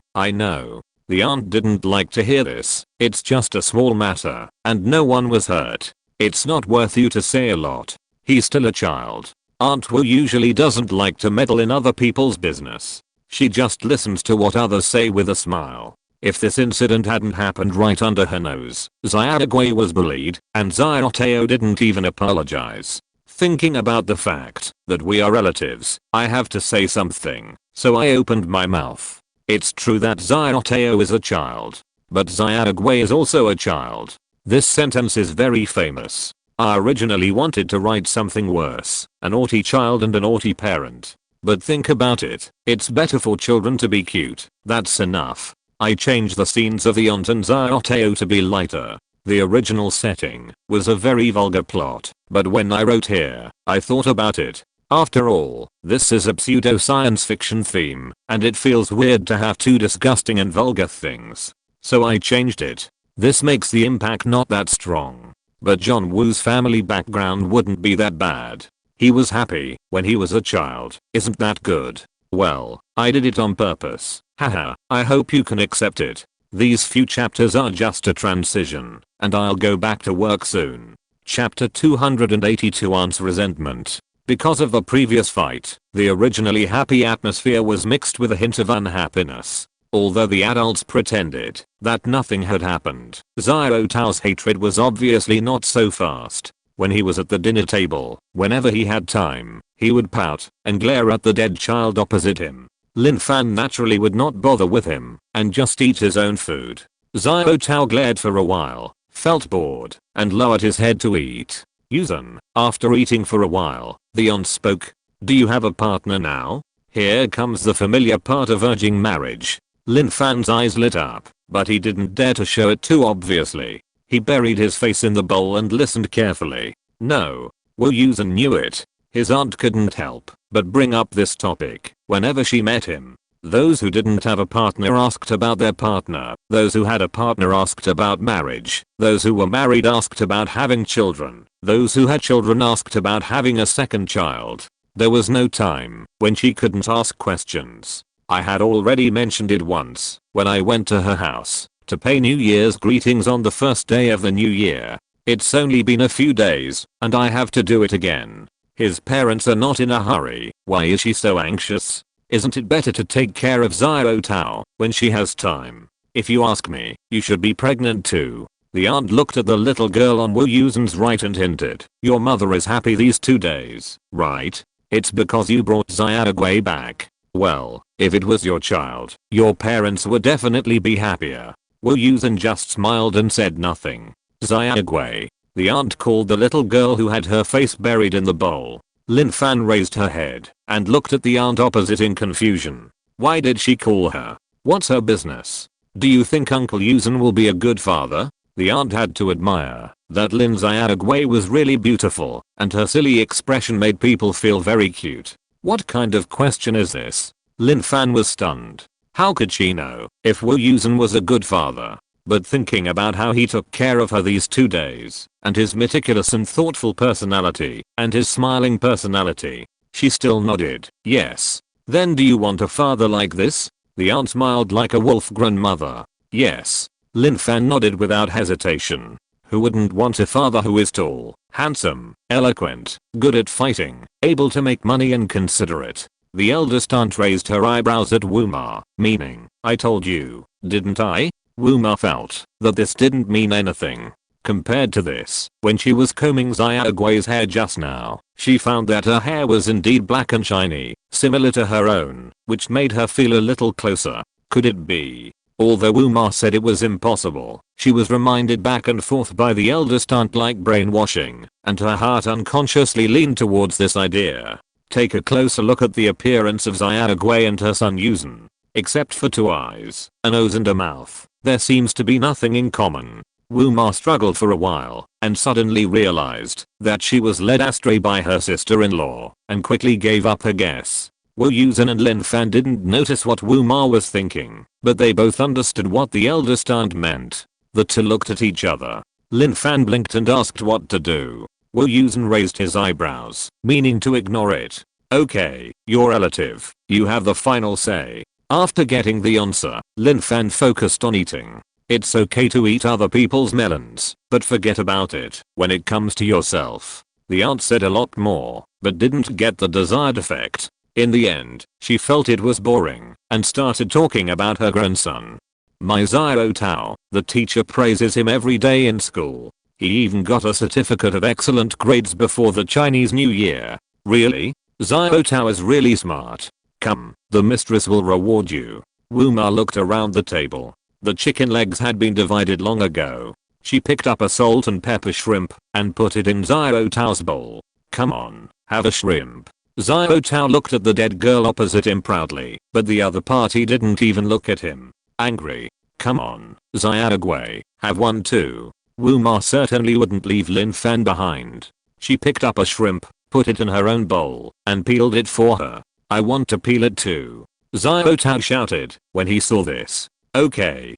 The aunt didn't like to hear this. It's just a small matter, and no one was hurt. It's not worth you to say a lot. He's still a child. Aunt Wu usually doesn't like to meddle in other people's business. She just listens to what others say with a smile. If this incident hadn't happened right under her nose, Xiaogui was bullied, and Xiao Tao didn't even apologize. Thinking about the fact that we are relatives, I have to say something, so I opened my mouth. It's true that Xiao Tao is a child, but Xiaogui is also a child. This sentence is very famous. I originally wanted to write something worse, a naughty child and a naughty parent. But think about it, it's better for children to be cute. That's enough. I changed the scenes of the aunt and Xiao Tao to be lighter. The original setting was a very vulgar plot, but when I wrote here, I thought about it. After all, this is a pseudo-science fiction theme, and it feels weird to have two disgusting and vulgar things. So I changed it. This makes the impact not that strong. But John Woo's family background wouldn't be that bad. He was happy when he was a child. Isn't that good? Well, I did it on purpose. Haha, I hope you can accept it. These few chapters are just a transition, and I'll go back to work soon. Chapter 282, Aunt's Resentment. Because of the previous fight, the originally happy atmosphere was mixed with a hint of unhappiness. Although the adults pretended that nothing had happened, Xiao Tao's hatred was obviously not so fast. When he was at the dinner table, whenever he had time, he would pout and glare at the dead child opposite him. Lin Fan naturally would not bother with him and just eat his own food. Xiao Tao glared for a while, felt bored, and lowered his head to eat. Yusen, after eating for a while, the aunt spoke. Do you have a partner now? Here comes the familiar part of urging marriage. Lin Fan's eyes lit up, but he didn't dare to show it too obviously. He buried his face in the bowl and listened carefully. No. Wu Yusen knew it. His aunt couldn't help but bring up this topic whenever she met him. Those who didn't have a partner asked about their partner. Those who had a partner asked about marriage. Those who were married asked about having children. Those who had children asked about having a second child. There was no time when she couldn't ask questions. I had already mentioned it once when I went to her house to pay New Year's greetings on the first day of the new year. It's only been a few days and I have to do it again. His parents are not in a hurry. Why is she so anxious? Isn't it better to take care of Xiao Tao when she has time? If you ask me, you should be pregnant too. The aunt looked at the little girl on Wu Yusen's right and hinted, your mother is happy these 2 days, right? It's because you brought Xiaogui back. Well, if it was your child, your parents would definitely be happier. Wu Yusen just smiled and said nothing. Xiaogui. The aunt called the little girl who had her face buried in the bowl. Lin Fan raised her head and looked at the aunt opposite in confusion. Why did she call her? What's her business? Do you think Uncle Yusen will be a good father? The aunt had to admire that Lin Xiaogui was really beautiful, and her silly expression made people feel very cute. What kind of question is this? Lin Fan was stunned. How could she know if Wu Yusen was a good father? But thinking about how he took care of her these 2 days, and his meticulous and thoughtful personality, and his smiling personality, she still nodded, yes. Then do you want a father like this? The aunt smiled like a wolf grandmother. Yes. Lin Fan nodded without hesitation. Who wouldn't want a father who is tall, handsome, eloquent, good at fighting, able to make money and considerate? The eldest aunt raised her eyebrows at Wu Ma, meaning, I told you, didn't I? Wu Ma felt that this didn't mean anything. Compared to this, when she was combing Xiaogui's hair just now, she found that her hair was indeed black and shiny, similar to her own, which made her feel a little closer. Could it be? Although Wu Ma said it was impossible, she was reminded back and forth by the eldest aunt like brainwashing, and her heart unconsciously leaned towards this idea. Take a closer look at the appearance of Xiaogui and her son Yusen. Except for 2 eyes, a nose and a mouth, there seems to be nothing in common. Wu Ma struggled for a while, and suddenly realized that she was led astray by her sister-in-law, and quickly gave up her guess. Wu Yusen and Lin Fan didn't notice what Wu Ma was thinking, but they both understood what the eldest aunt meant. The two looked at each other. Lin Fan blinked and asked what to do. Wu Yusen raised his eyebrows, meaning to ignore it. Okay, your relative, you have the final say. After getting the answer, Lin Fan focused on eating. It's okay to eat other people's melons, but forget about it when it comes to yourself. The aunt said a lot more, but didn't get the desired effect. In the end, she felt it was boring, and started talking about her grandson. My Xiao Tao, the teacher praises him every day in school. He even got a certificate of excellent grades before the Chinese New Year. Really? Xiao Tao is really smart. Come, the mistress will reward you. Wu Ma looked around the table. The chicken legs had been divided long ago. She picked up a salt and pepper shrimp, and put it in Xiao Tao's bowl. Come on, have a shrimp. Xiao Tao looked at the dead girl opposite him proudly, but the other party didn't even look at him. Angry. Come on, Xiaogui, have one too. Wu Ma certainly wouldn't leave Lin Fan behind. She picked up a shrimp, put it in her own bowl, and peeled it for her. I want to peel it too. Xiao Tao shouted when he saw this. Okay,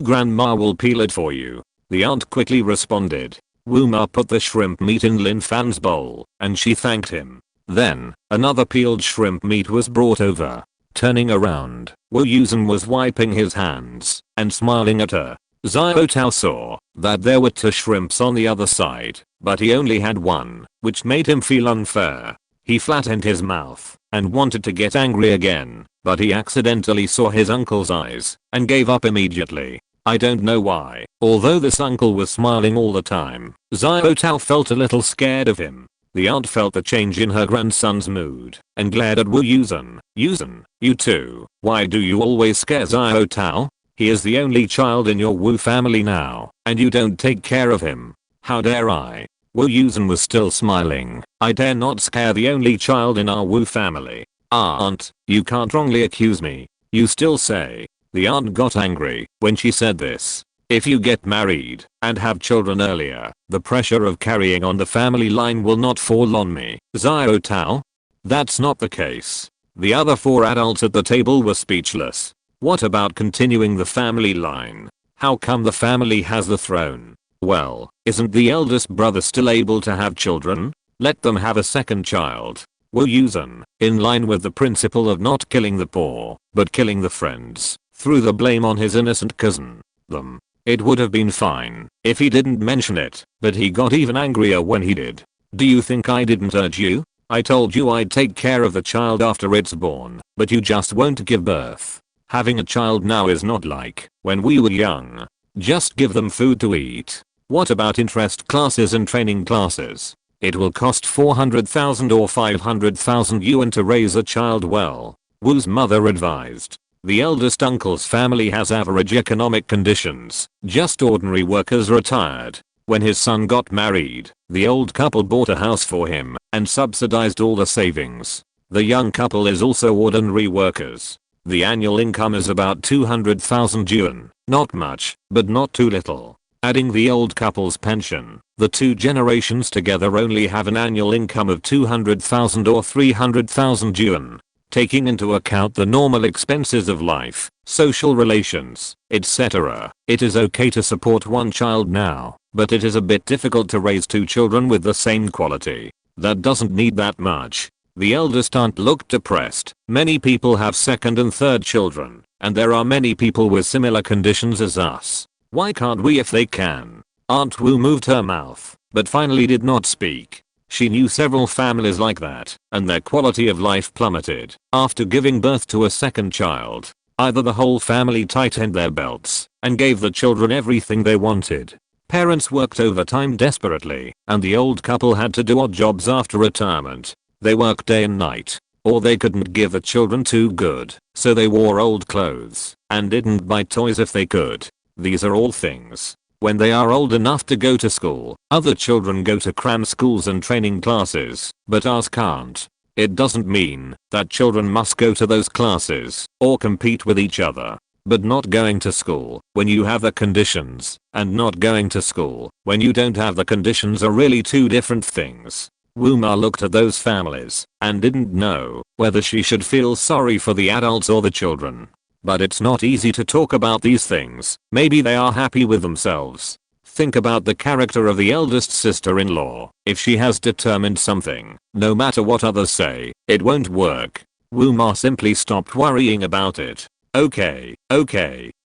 grandma will peel it for you. The aunt quickly responded. Wu Ma put the shrimp meat in Lin Fan's bowl, and she thanked him. Then, another peeled shrimp meat was brought over. Turning around, Wu Yusen was wiping his hands and smiling at her. Xiao Tao saw that there were 2 shrimps on the other side, but he only had 1, which made him feel unfair. He flattened his mouth and wanted to get angry again, but he accidentally saw his uncle's eyes and gave up immediately. I don't know why, although this uncle was smiling all the time, Xiao Tao felt a little scared of him. The aunt felt the change in her grandson's mood and glared at Wu Yusen. Yusen, you too, why do you always scare Xiao Tao? He is the only child in your Wu family now, and you don't take care of him. How dare I? Wu Yusen was still smiling. I dare not scare the only child in our Wu family. Aunt, you can't wrongly accuse me. You still say. The aunt got angry when she said this. If you get married and have children earlier, the pressure of carrying on the family line will not fall on me. Xiao Tao? That's not the case. The other 4 adults at the table were speechless. What about continuing the family line? How come the family has the throne? Well, isn't the eldest brother still able to have children? Let them have a second child. Wu Yusen, in line with the principle of not killing the poor, but killing the friends, threw the blame on his innocent cousin. It would have been fine if he didn't mention it, but he got even angrier when he did. Do you think I didn't urge you? I told you I'd take care of the child after it's born, but you just won't give birth. Having a child now is not like when we were young. Just give them food to eat. What about interest classes and training classes? It will cost 400,000 or 500,000 yuan to raise a child well, Wu's mother advised. The eldest uncle's family has average economic conditions, just ordinary workers retired. When his son got married, the old couple bought a house for him and subsidized all the savings. The young couple is also ordinary workers. The annual income is about 200,000 yuan, not much, but not too little. Adding the old couple's pension, the two generations together only have an annual income of 200,000 or 300,000 yuan. Taking into account the normal expenses of life, social relations, etc., it is okay to support one child now, but it is a bit difficult to raise two children with the same quality. That doesn't need that much. The eldest aunt looked depressed. Many people have second and third children, and there are many people with similar conditions as us. Why can't we if they can? Aunt Wu moved her mouth, but finally did not speak. She knew several families like that, and their quality of life plummeted after giving birth to a second child. Either the whole family tightened their belts and gave the children everything they wanted. Parents worked overtime desperately, and the old couple had to do odd jobs after retirement. They worked day and night, or they couldn't give the children too good, so they wore old clothes and didn't buy toys if they could. These are all things. When they are old enough to go to school, other children go to cram schools and training classes, but ours can't. It doesn't mean that children must go to those classes or compete with each other. But not going to school when you have the conditions and not going to school when you don't have the conditions are really two different things. Wu Ma looked at those families and didn't know whether she should feel sorry for the adults or the children. But it's not easy to talk about these things. Maybe they are happy with themselves. Think about the character of the eldest sister-in-law. If she has determined something, no matter what others say, it won't work. Wu Ma simply stopped worrying about it. Okay,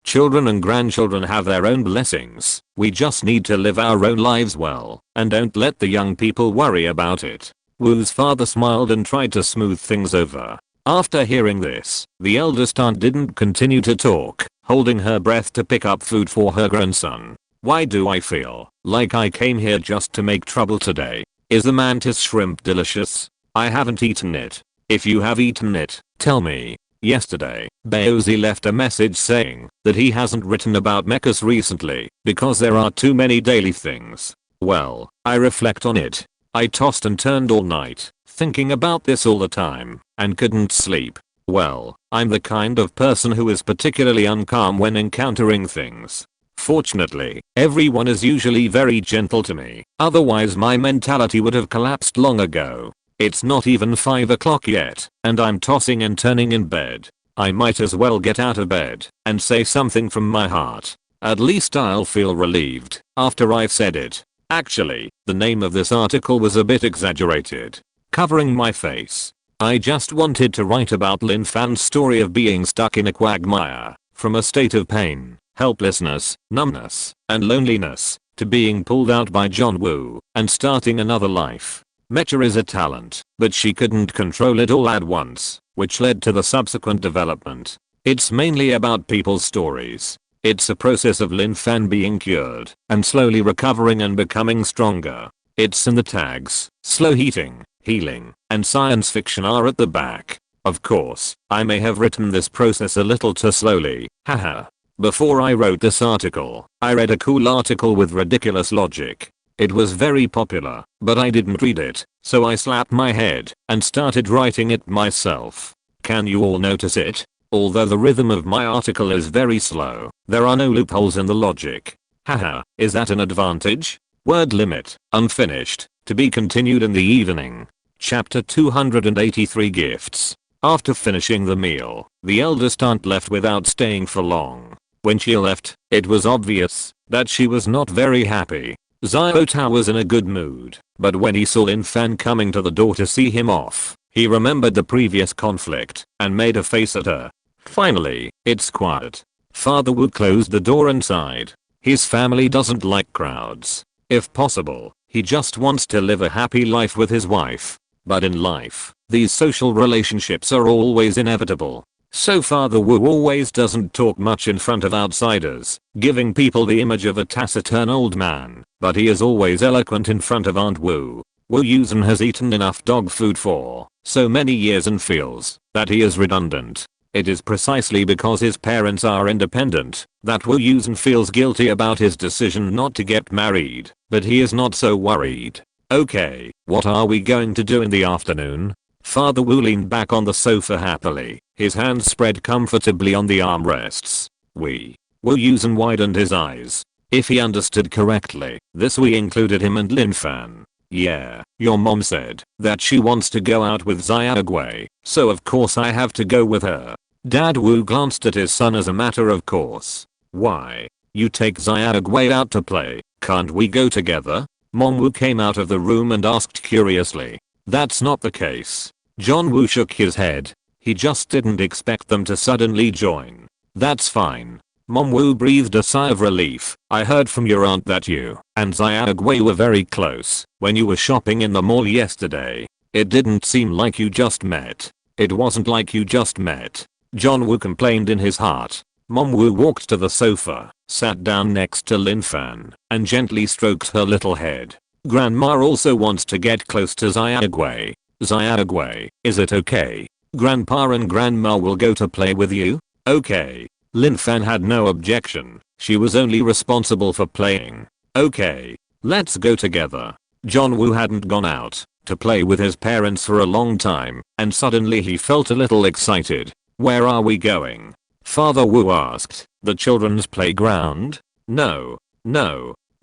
children and grandchildren have their own blessings. We just need to live our own lives well, and don't let the young people worry about it. Wu's father smiled and tried to smooth things over. After hearing this, the eldest aunt didn't continue to talk, holding her breath to pick up food for her grandson. Why do I feel like I came here just to make trouble today? Is the mantis shrimp delicious? I haven't eaten it. If you have eaten it, tell me. Yesterday, Baozi left a message saying that he hasn't written about mechas recently because there are too many daily things. Well, I reflect on it. I tossed and turned all night, thinking about this all the time, and couldn't sleep. Well, I'm the kind of person who is particularly uncalm when encountering things. Fortunately, everyone is usually very gentle to me, otherwise my mentality would have collapsed long ago. It's not even 5 o'clock yet, and I'm tossing and turning in bed. I might as well get out of bed and say something from my heart. At least I'll feel relieved after I've said it. Actually, the name of this article was a bit exaggerated. Covering my face. I just wanted to write about Lin Fan's story of being stuck in a quagmire, from a state of pain, helplessness, numbness, and loneliness, to being pulled out by John Woo and starting another life. Mecha is a talent, but she couldn't control it all at once, which led to the subsequent development. It's mainly about people's stories. It's a process of Lin Fan being cured and slowly recovering and becoming stronger. It's in the tags. Slow healing, and science fiction are at the back. Of course, I may have written this process a little too slowly, haha. Before I wrote this article, I read a cool article with ridiculous logic. It was very popular, but I didn't read it, so I slapped my head and started writing it myself. Can you all notice it? Although the rhythm of my article is very slow, there are no loopholes in the logic. Haha, is that an advantage? Word limit, unfinished, to be continued in the evening. Chapter 283 Gifts. After finishing the meal, the eldest aunt left without staying for long. When she left, it was obvious that she was not very happy. Xiao Tao was in a good mood, but when he saw Lin Fan coming to the door to see him off, he remembered the previous conflict and made a face at her. Finally, it's quiet. Father Wu closed the door and sighed. His family doesn't like crowds. If possible, he just wants to live a happy life with his wife. But in life, these social relationships are always inevitable. So Father Wu always doesn't talk much in front of outsiders, giving people the image of a taciturn old man, but he is always eloquent in front of Aunt Wu. Wu Yusen has eaten enough dog food for so many years and feels that he is redundant. It is precisely because his parents are independent that Wu Yusen feels guilty about his decision not to get married, but he is not so worried. Okay, what are we going to do in the afternoon? Father Wu leaned back on the sofa happily, his hands spread comfortably on the armrests. Wu Yusen widened his eyes. If he understood correctly, this we included him and Lin Fan. Yeah, your mom said that she wants to go out with Xiaogui, so of course I have to go with her. Dad Wu glanced at his son as a matter of course. Why? You take Xiaogui out to play, can't we go together? Mom Wu came out of the room and asked curiously. That's not the case. John Wu shook his head. He just didn't expect them to suddenly join. That's fine. Mom Wu breathed a sigh of relief. I heard from your aunt that you and Xiaogui were very close when you were shopping in the mall yesterday. It didn't seem like you just met. It wasn't like you just met. John Wu complained in his heart. Mom Wu walked to the sofa, sat down next to Lin Fan, and gently stroked her little head. Grandma also wants to get close to Xiaogui. Xiaogui, is it okay? Grandpa and Grandma will go to play with you? Okay. Lin Fan had no objection. She was only responsible for playing. Okay. Let's go together. John Wu hadn't gone out to play with his parents for a long time, and suddenly he felt a little excited. Where are we going? Father Wu asked. The children's playground? No.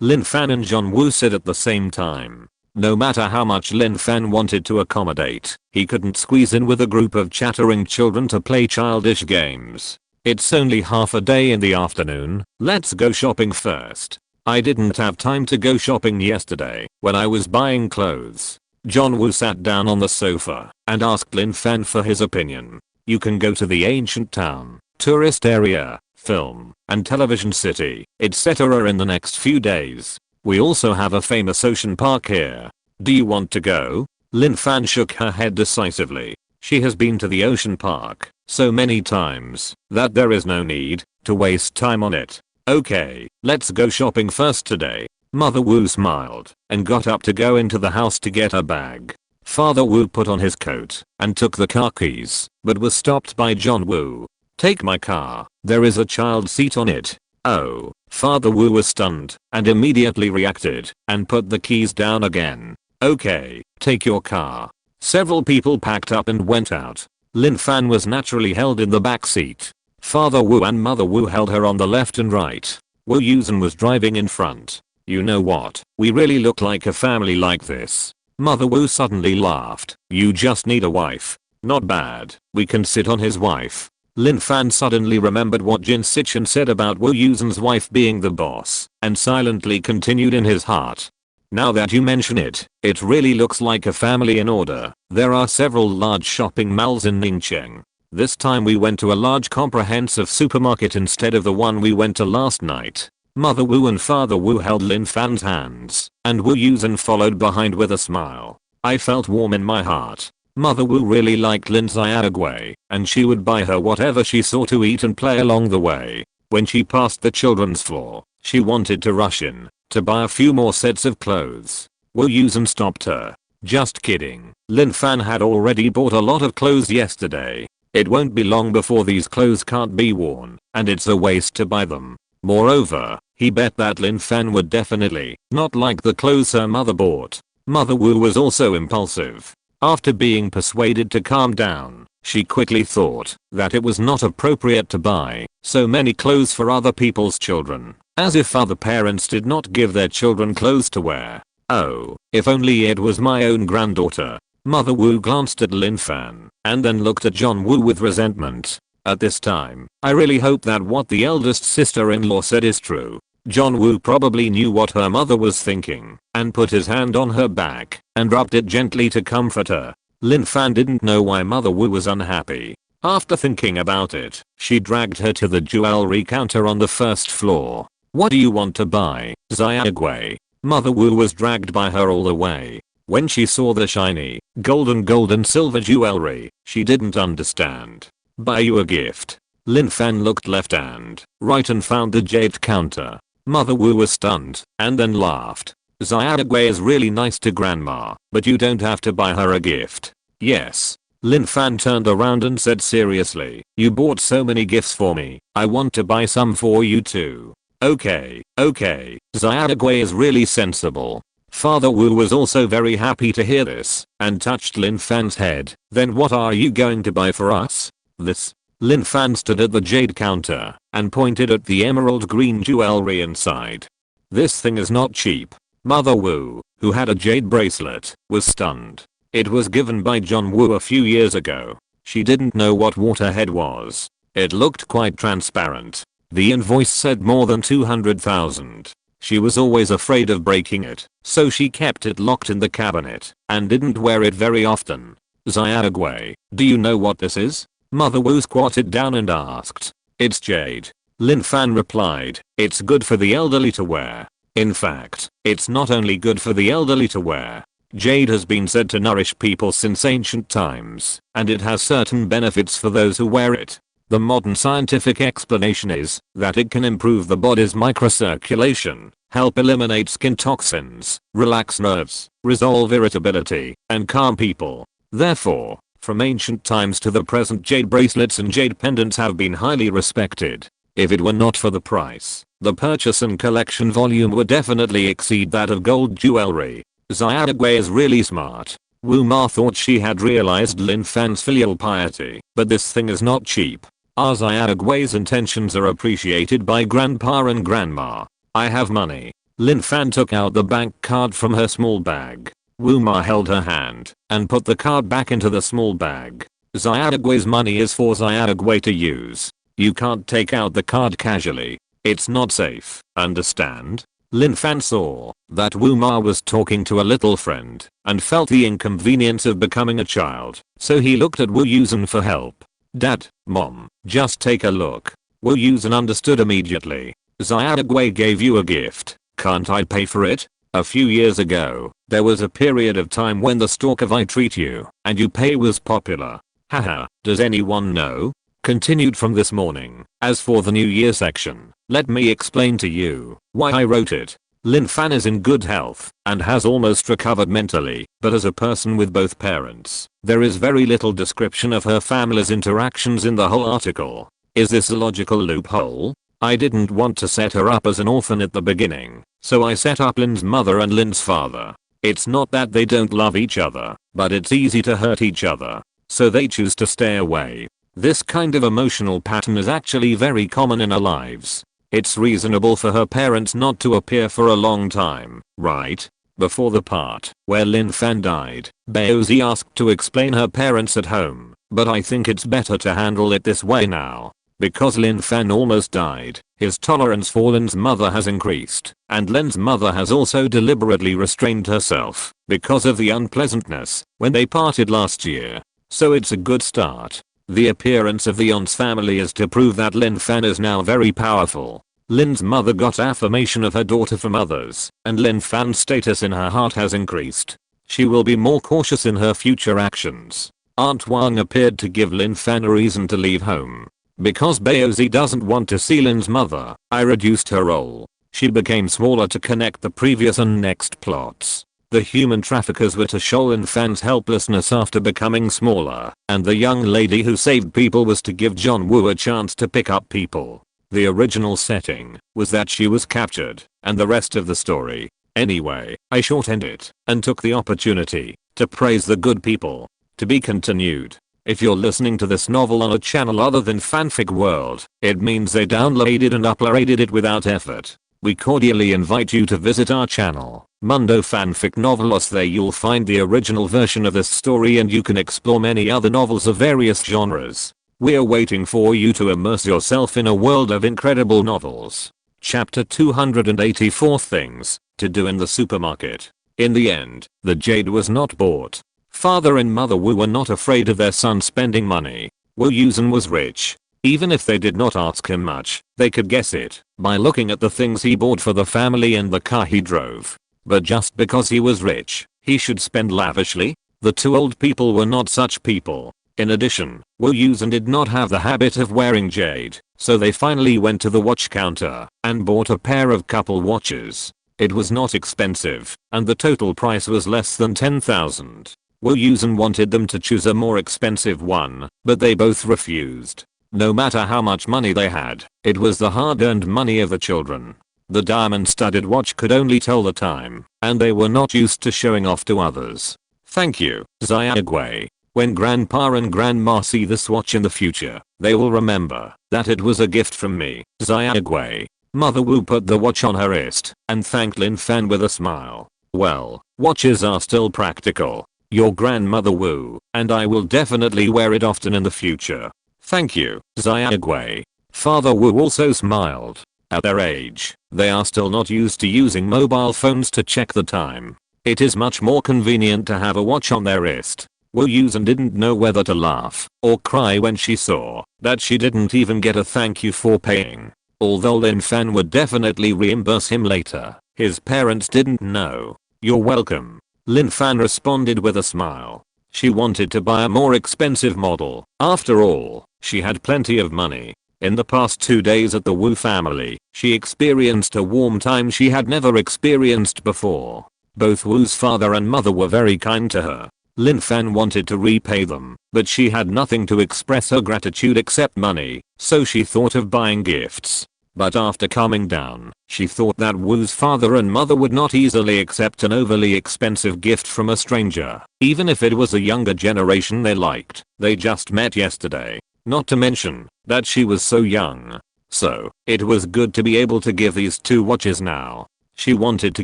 Lin Fan and John Wu said at the same time. No matter how much Lin Fan wanted to accommodate, he couldn't squeeze in with a group of chattering children to play childish games. It's only half a day in the afternoon, let's go shopping first. I didn't have time to go shopping yesterday when I was buying clothes. John Wu sat down on the sofa and asked Lin Fan for his opinion. You can go to the ancient town, tourist area, film and television city, etc. in the next few days. We also have a famous ocean park here. Do you want to go? Lin Fan shook her head decisively. She has been to the ocean park so many times that there is no need to waste time on it. Okay, let's go shopping first today. Mother Wu smiled and got up to go into the house to get her bag. Father Wu put on his coat and took the car keys, but was stopped by John Wu. Take my car, there is a child seat on it. Oh, Father Wu was stunned and immediately reacted and put the keys down again. Okay, take your car. Several people packed up and went out. Lin Fan was naturally held in the back seat. Father Wu and Mother Wu held her on the left and right. Wu Yusen was driving in front. You know what, we really look like a family like this. Mother Wu suddenly laughed. You just need a wife. Not bad, we can sit on his wife. Lin Fan suddenly remembered what Jin Sichin said about Wu Yusen's wife being the boss, and silently continued in his heart. Now that you mention it, it really looks like a family in order. There are several large shopping malls in Ningcheng. This time we went to a large comprehensive supermarket instead of the one we went to last night. Mother Wu and Father Wu held Lin Fan's hands, and Wu Yusen followed behind with a smile. I felt warm in my heart. Mother Wu really liked Lin Xiaogui, and she would buy her whatever she saw to eat and play along the way. When she passed the children's floor, she wanted to rush in to buy a few more sets of clothes. Wu Yusen stopped her. Just kidding. Lin Fan had already bought a lot of clothes yesterday. It won't be long before these clothes can't be worn, and it's a waste to buy them. Moreover, he bet that Lin Fan would definitely not like the clothes her mother bought. Mother Wu was also impulsive. After being persuaded to calm down, she quickly thought that it was not appropriate to buy so many clothes for other people's children, as if other parents did not give their children clothes to wear. Oh, if only it was my own granddaughter. Mother Wu glanced at Lin Fan and then looked at John Wu with resentment. At this time, I really hope that what the eldest sister-in-law said is true. John Wu probably knew what her mother was thinking and put his hand on her back and rubbed it gently to comfort her. Lin Fan didn't know why Mother Wu was unhappy. After thinking about it, she dragged her to the jewelry counter on the first floor. What do you want to buy, Xiaogui? Mother Wu was dragged by her all the way. When she saw the shiny, gold and silver jewelry, she didn't understand. Buy you a gift. Lin Fan looked left and right and found the jade counter. Mother Wu was stunned and then laughed. Xiaogui is really nice to grandma, but you don't have to buy her a gift. Yes. Lin Fan turned around and said seriously, you bought so many gifts for me, I want to buy some for you too. Okay. Xiaogui is really sensible. Father Wu was also very happy to hear this and touched Lin Fan's head. Then what are you going to buy for us? This. Lin Fan stood at the jade counter and pointed at the emerald green jewelry inside. This thing is not cheap. Mother Wu, who had a jade bracelet, was stunned. It was given by John Wu a few years ago. She didn't know what waterhead was. It looked quite transparent. The invoice said more than 200,000. She was always afraid of breaking it, so she kept it locked in the cabinet and didn't wear it very often. Xiaogui, do you know what this is? Mother Wu squatted down and asked. It's jade. Lin Fan replied, it's good for the elderly to wear. In fact, it's not only good for the elderly to wear. Jade has been said to nourish people since ancient times, and it has certain benefits for those who wear it. The modern scientific explanation is that it can improve the body's microcirculation, help eliminate skin toxins, relax nerves, resolve irritability, and calm people. Therefore, from ancient times to the present, jade bracelets and jade pendants have been highly respected. If it were not for the price, the purchase and collection volume would definitely exceed that of gold jewelry. Xiaogui is really smart. Wu Ma thought she had realized Lin Fan's filial piety, but this thing is not cheap. Our Xiaogui's intentions are appreciated by grandpa and grandma. I have money. Lin Fan took out the bank card from her small bag. Wu Ma held her hand and put the card back into the small bag. Xiaogui's money is for Xiaogui to use. You can't take out the card casually. It's not safe, understand? Lin Fan saw that Wu Ma was talking to a little friend and felt the inconvenience of becoming a child, so he looked at Wu Yusen for help. Dad, Mom, just take a look. Wu Yusen understood immediately. Xiaogui gave you a gift, can't I pay for it? A few years ago, there was a period of time when the stalk of I treat you and you pay was popular. Haha, does anyone know? Continued from this morning. As for the New Year section, let me explain to you why I wrote it. Lin Fan is in good health and has almost recovered mentally, but as a person with both parents, there is very little description of her family's interactions in the whole article. Is this a logical loophole? I didn't want to set her up as an orphan at the beginning, so I set up Lin's mother and Lin's father. It's not that they don't love each other, but it's easy to hurt each other, so they choose to stay away. This kind of emotional pattern is actually very common in our lives. It's reasonable for her parents not to appear for a long time, right? Before the part where Lin Fan died, Baozi asked to explain her parents at home, but I think it's better to handle it this way now. Because Lin Fan almost died, his tolerance for Lin's mother has increased, and Lin's mother has also deliberately restrained herself because of the unpleasantness when they parted last year. So it's a good start. The appearance of the On's family is to prove that Lin Fan is now very powerful. Lin's mother got affirmation of her daughter from others, and Lin Fan's status in her heart has increased. She will be more cautious in her future actions. Aunt Wang appeared to give Lin Fan a reason to leave home. Because Baozi doesn't want to see Lin's mother, I reduced her role. She became smaller to connect the previous and next plots. The human traffickers were to show Lin Fan's helplessness after becoming smaller, and the young lady who saved people was to give John Woo a chance to pick up people. The original setting was that she was captured, and the rest of the story. Anyway, I shortened it, and took the opportunity to praise the good people. To be continued. If you're listening to this novel on a channel other than Fanfic World, it means they downloaded and uploaded it without effort. We cordially invite you to visit our channel, Mundo Fanfic Novelos. There you'll find the original version of this story and you can explore many other novels of various genres. We're waiting for you to immerse yourself in a world of incredible novels. Chapter 284 Things to Do in the Supermarket. In the end, the jade was not bought. Father and Mother Wu were not afraid of their son spending money. Wu Yusen was rich. Even if they did not ask him much, they could guess it by looking at the things he bought for the family and the car he drove. But just because he was rich, he should spend lavishly? The two old people were not such people. In addition, Wu Yusen did not have the habit of wearing jade, so they finally went to the watch counter and bought a pair of couple watches. It was not expensive, and the total price was less than 10,000. Wu Yusen wanted them to choose a more expensive one, but they both refused. No matter how much money they had, it was the hard-earned money of the children. The diamond-studded watch could only tell the time, and they were not used to showing off to others. Thank you, Xiaogui. When Grandpa and Grandma see this watch in the future, they will remember that it was a gift from me, Xiaogui. Mother Wu put the watch on her wrist and thanked Lin Fan with a smile. Well, watches are still practical. Your grandmother Wu, and I will definitely wear it often in the future. Thank you, Xiaogui. Father Wu also smiled. At their age, they are still not used to using mobile phones to check the time. It is much more convenient to have a watch on their wrist. Wu Yusen didn't know whether to laugh or cry when she saw that she didn't even get a thank you for paying. Although Lin Fan would definitely reimburse him later, his parents didn't know. You're welcome. Lin Fan responded with a smile. She wanted to buy a more expensive model. After all, she had plenty of money. In the past 2 days at the Wu family, she experienced a warm time she had never experienced before. Both Wu's father and mother were very kind to her. Lin Fan wanted to repay them, but she had nothing to express her gratitude except money, so she thought of buying gifts. But after calming down, she thought that Wu's father and mother would not easily accept an overly expensive gift from a stranger, even if it was a younger generation they liked. They just met yesterday. Not to mention that she was so young. So, it was good to be able to give these two watches now. She wanted to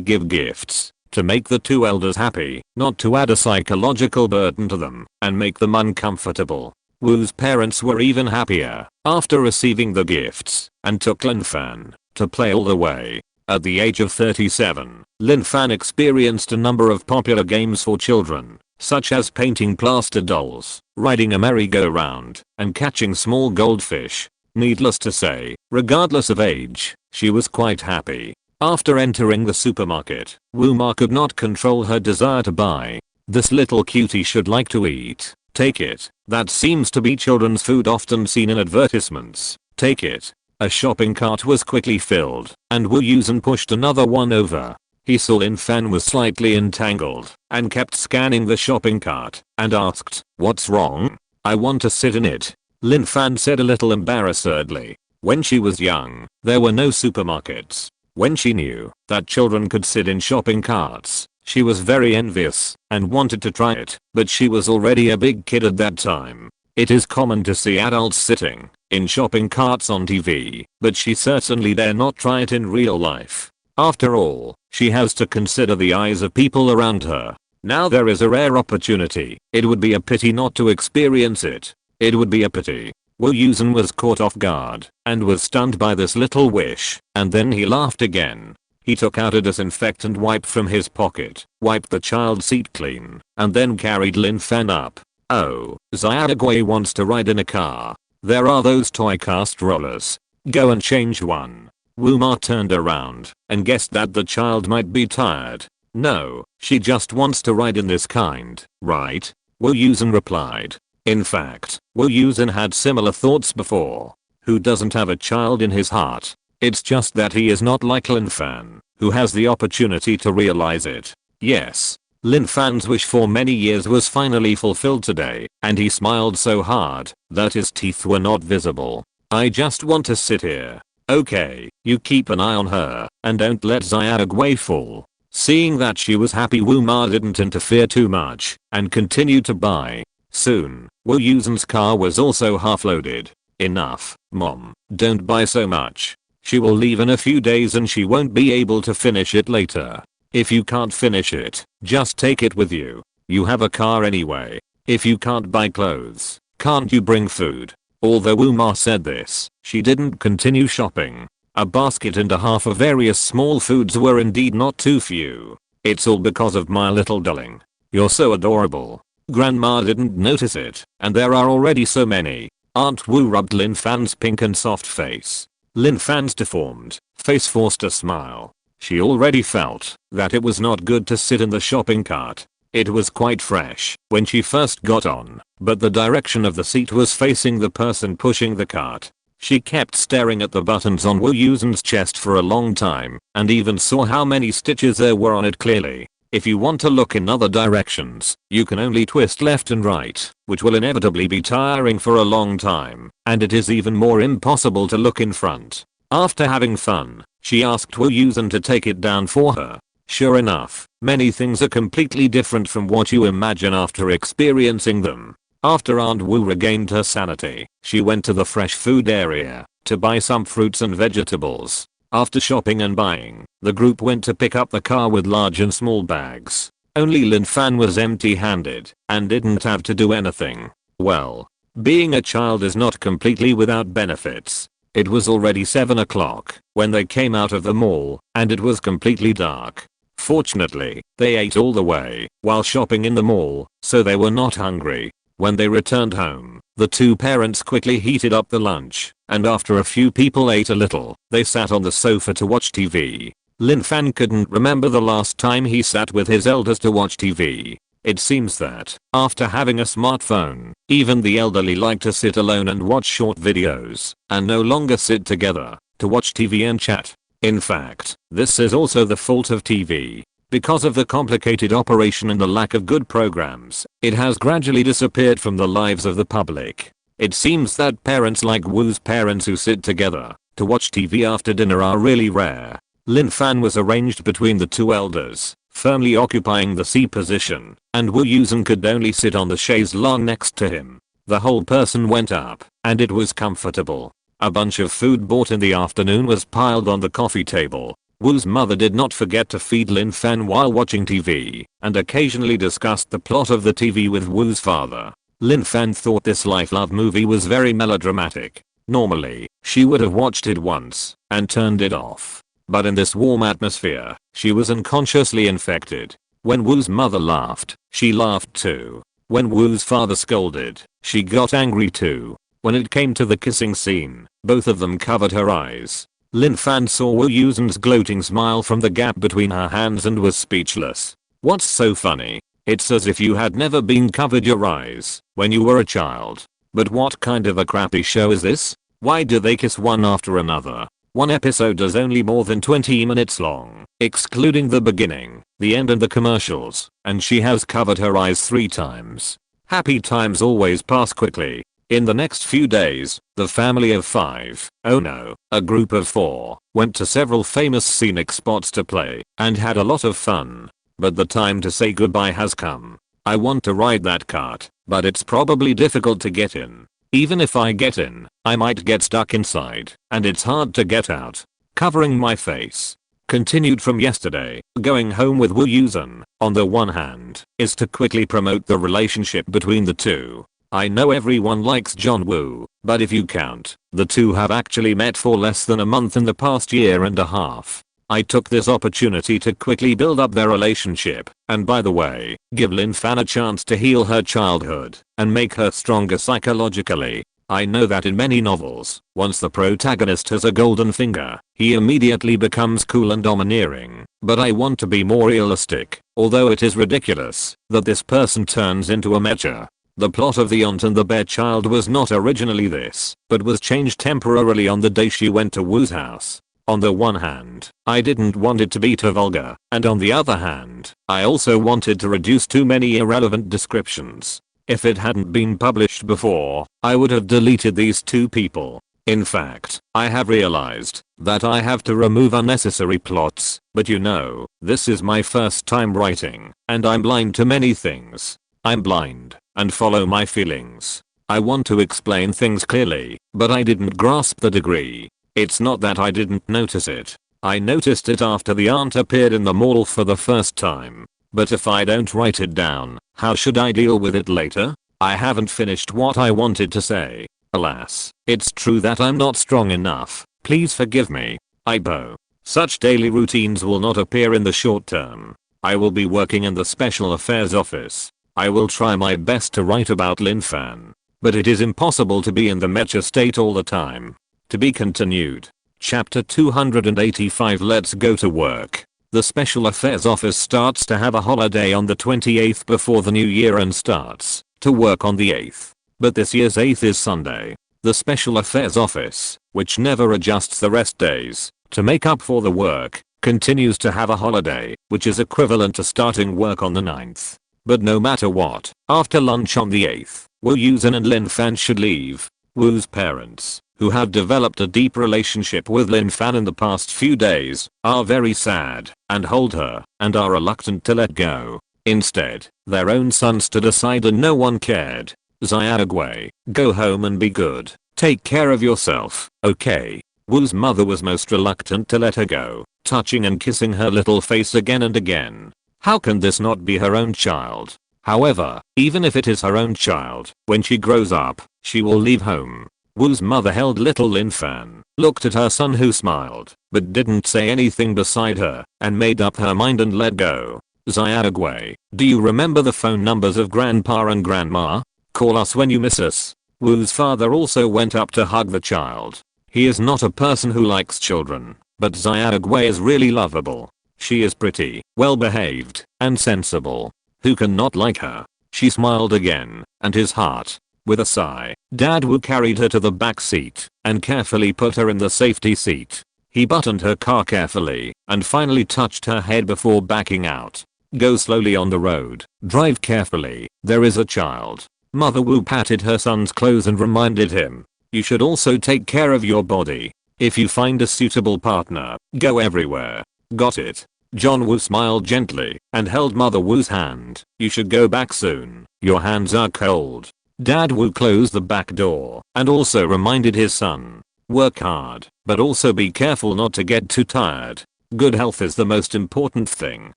give gifts to make the two elders happy, not to add a psychological burden to them and make them uncomfortable. Wu's parents were even happier after receiving the gifts and took Lin Fan to play all the way. At the age of 37, Lin Fan experienced a number of popular games for children, such as painting plaster dolls, riding a merry-go-round, and catching small goldfish. Needless to say, regardless of age, she was quite happy. After entering the supermarket, Wu Ma could not control her desire to buy. This little cutie should like to eat. Take it. That seems to be children's food often seen in advertisements. Take it. A shopping cart was quickly filled, and Wu Yusen pushed another one over. He saw Lin Fan was slightly entangled and kept scanning the shopping cart and asked, "What's wrong? I want to sit in it." Lin Fan said a little embarrassedly. When she was young, there were no supermarkets. When she knew that children could sit in shopping carts, she was very envious and wanted to try it, but she was already a big kid at that time. It is common to see adults sitting in shopping carts on TV, but she certainly dare not try it in real life. After all, she has to consider the eyes of people around her. Now there is a rare opportunity. It would be a pity not to experience it. It would be a pity. Wu Yusen was caught off guard and was stunned by this little wish, and then he laughed again. He took out a disinfectant wipe from his pocket, wiped the child's seat clean, and then carried Lin Fan up. Oh, Xiaogui wants to ride in a car. There are those toy cast rollers. Go and change one. Wu Ma turned around and guessed that the child might be tired. No, she just wants to ride in this kind, right? Wu Yusen replied. In fact, Wu Yusen had similar thoughts before. Who doesn't have a child in his heart? It's just that he is not like Lin Fan, who has the opportunity to realize it. Yes, Lin Fan's wish for many years was finally fulfilled today, and he smiled so hard that his teeth were not visible. I just want to sit here. Okay, you keep an eye on her and don't let Xiaogui fall. Seeing that she was happy, Wu Ma didn't interfere too much and continued to buy. Soon, Wu Yusen's car was also half loaded. Enough, Mom, don't buy so much. She will leave in a few days and she won't be able to finish it later. If you can't finish it, just take it with you. You have a car anyway. If you can't buy clothes, can't you bring food? Although Wu Ma said this, she didn't continue shopping. A basket and a half of various small foods were indeed not too few. It's all because of my little darling. You're so adorable. Grandma didn't notice it, and there are already so many. Aunt Wu rubbed Lin Fan's pink and soft face. Lin Fan's deformed face forced a smile. She already felt that it was not good to sit in the shopping cart. It was quite fresh when she first got on, but the direction of the seat was facing the person pushing the cart. She kept staring at the buttons on Wu Yusen's chest for a long time and even saw how many stitches there were on it clearly. If you want to look in other directions, you can only twist left and right, which will inevitably be tiring for a long time, and it is even more impossible to look in front. After having fun, she asked Wu Yusen to take it down for her. Sure enough, many things are completely different from what you imagine after experiencing them. After Aunt Wu regained her sanity, she went to the fresh food area to buy some fruits and vegetables. After shopping and buying, the group went to pick up the car with large and small bags. Only Lin Fan was empty-handed and didn't have to do anything. Well, being a child is not completely without benefits. It was already 7 o'clock when they came out of the mall and it was completely dark. Fortunately, they ate all the way while shopping in the mall, so they were not hungry. When they returned home, the two parents quickly heated up the lunch, and after a few people ate a little, they sat on the sofa to watch TV. Lin Fan couldn't remember the last time he sat with his elders to watch TV. It seems that, after having a smartphone, even the elderly like to sit alone and watch short videos, and no longer sit together to watch TV and chat. In fact, this is also the fault of TV. Because of the complicated operation and the lack of good programs, it has gradually disappeared from the lives of the public. It seems that parents like Wu's parents who sit together to watch TV after dinner are really rare. Lin Fan was arranged between the two elders, firmly occupying the C position, and Wu Yusen could only sit on the chaise longue next to him. The whole person went up, and it was comfortable. A bunch of food bought in the afternoon was piled on the coffee table. Wu's mother did not forget to feed Lin Fan while watching TV, and occasionally discussed the plot of the TV with Wu's father. Lin Fan thought this life-love movie was very melodramatic. Normally, she would have watched it once and turned it off. But in this warm atmosphere, she was unconsciously infected. When Wu's mother laughed, she laughed too. When Wu's father scolded, she got angry too. When it came to the kissing scene, both of them covered her eyes. Lin Fan saw Wu Yusen's gloating smile from the gap between her hands and was speechless. What's so funny? It's as if you had never been covered your eyes when you were a child. But what kind of a crappy show is this? Why do they kiss one after another? One episode is only more than 20 minutes long, excluding the beginning, the end and the commercials, and she has covered her eyes 3 times. Happy times always pass quickly. In the next few days, the family of 5, oh no, a group of 4, went to several famous scenic spots to play and had a lot of fun. But the time to say goodbye has come. I want to ride that cart, but it's probably difficult to get in. Even if I get in, I might get stuck inside, and it's hard to get out. Covering my face. Continued from yesterday, going home with Wu Yusen, on the one hand, is to quickly promote the relationship between the two. I know everyone likes John Woo, but if you count, the two have actually met for less than a month in the past year and a half. I took this opportunity to quickly build up their relationship, and by the way, give Lin Fan a chance to heal her childhood and make her stronger psychologically. I know that in many novels, once the protagonist has a golden finger, he immediately becomes cool and domineering, but I want to be more realistic, although it is ridiculous that this person turns into a mecha. The plot of The Aunt and the Bear Child was not originally this, but was changed temporarily on the day she went to Wu's house. On the one hand, I didn't want it to be too vulgar, and on the other hand, I also wanted to reduce too many irrelevant descriptions. If it hadn't been published before, I would have deleted these 2 people. In fact, I have realized that I have to remove unnecessary plots, but you know, this is my first time writing, and I'm blind to many things. I'm blind and follow my feelings. I want to explain things clearly, but I didn't grasp the degree. It's not that I didn't notice it. I noticed it after the aunt appeared in the mall for the first time. But if I don't write it down, how should I deal with it later? I haven't finished what I wanted to say. Alas, it's true that I'm not strong enough. Please forgive me. Ibo. Such daily routines will not appear in the short term. I will be working in the Special Affairs office. I will try my best to write about Lin Fan. But it is impossible to be in the mecha state all the time. To be continued. Chapter 285. Let's go to work. The Special Affairs office starts to have a holiday on the 28th before the new year and starts to work on the 8th. But this year's 8th is Sunday. The Special Affairs Office, which never adjusts the rest days to make up for the work, continues to have a holiday, which is equivalent to starting work on the 9th. But no matter what, after lunch on the 8th, Wu Yusen and Lin Fan should leave. Wu's parents, who had developed a deep relationship with Lin Fan in the past few days, are very sad and hold her and are reluctant to let go. Instead, their own son stood aside and no one cared. Xiaogui, go home and be good. Take care of yourself, okay? Wu's mother was most reluctant to let her go, touching and kissing her little face again and again. How can this not be her own child? However, even if it is her own child, when she grows up, she will leave home. Wu's mother held little Lin Fan, looked at her son who smiled, but didn't say anything beside her, and made up her mind and let go. Xiaogui, do you remember the phone numbers of Grandpa and Grandma? Call us when you miss us. Wu's father also went up to hug the child. He is not a person who likes children, but Xiaogui is really lovable. She is pretty, well behaved, and sensible. Who can not like her? She smiled again, and his heart. With a sigh, Dad Wu carried her to the back seat and carefully put her in the safety seat. He buttoned her car carefully and finally touched her head before backing out. Go slowly on the road, drive carefully, there is a child. Mother Wu patted her son's clothes and reminded him, you should also take care of your body. If you find a suitable partner, go everywhere. Got it? John Wu smiled gently and held Mother Wu's hand. You should go back soon. Your hands are cold. Dad Wu closed the back door and also reminded his son. Work hard, but also be careful not to get too tired. Good health is the most important thing,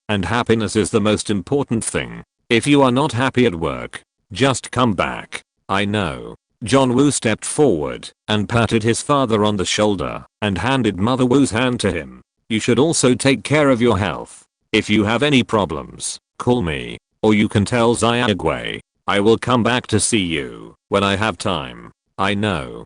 and happiness is the most important thing. If you are not happy at work, just come back. I know. John Wu stepped forward and patted his father on the shoulder and handed Mother Wu's hand to him. You should also take care of your health. If you have any problems, call me, or you can tell Xiaogui. I will come back to see you when I have time. I know.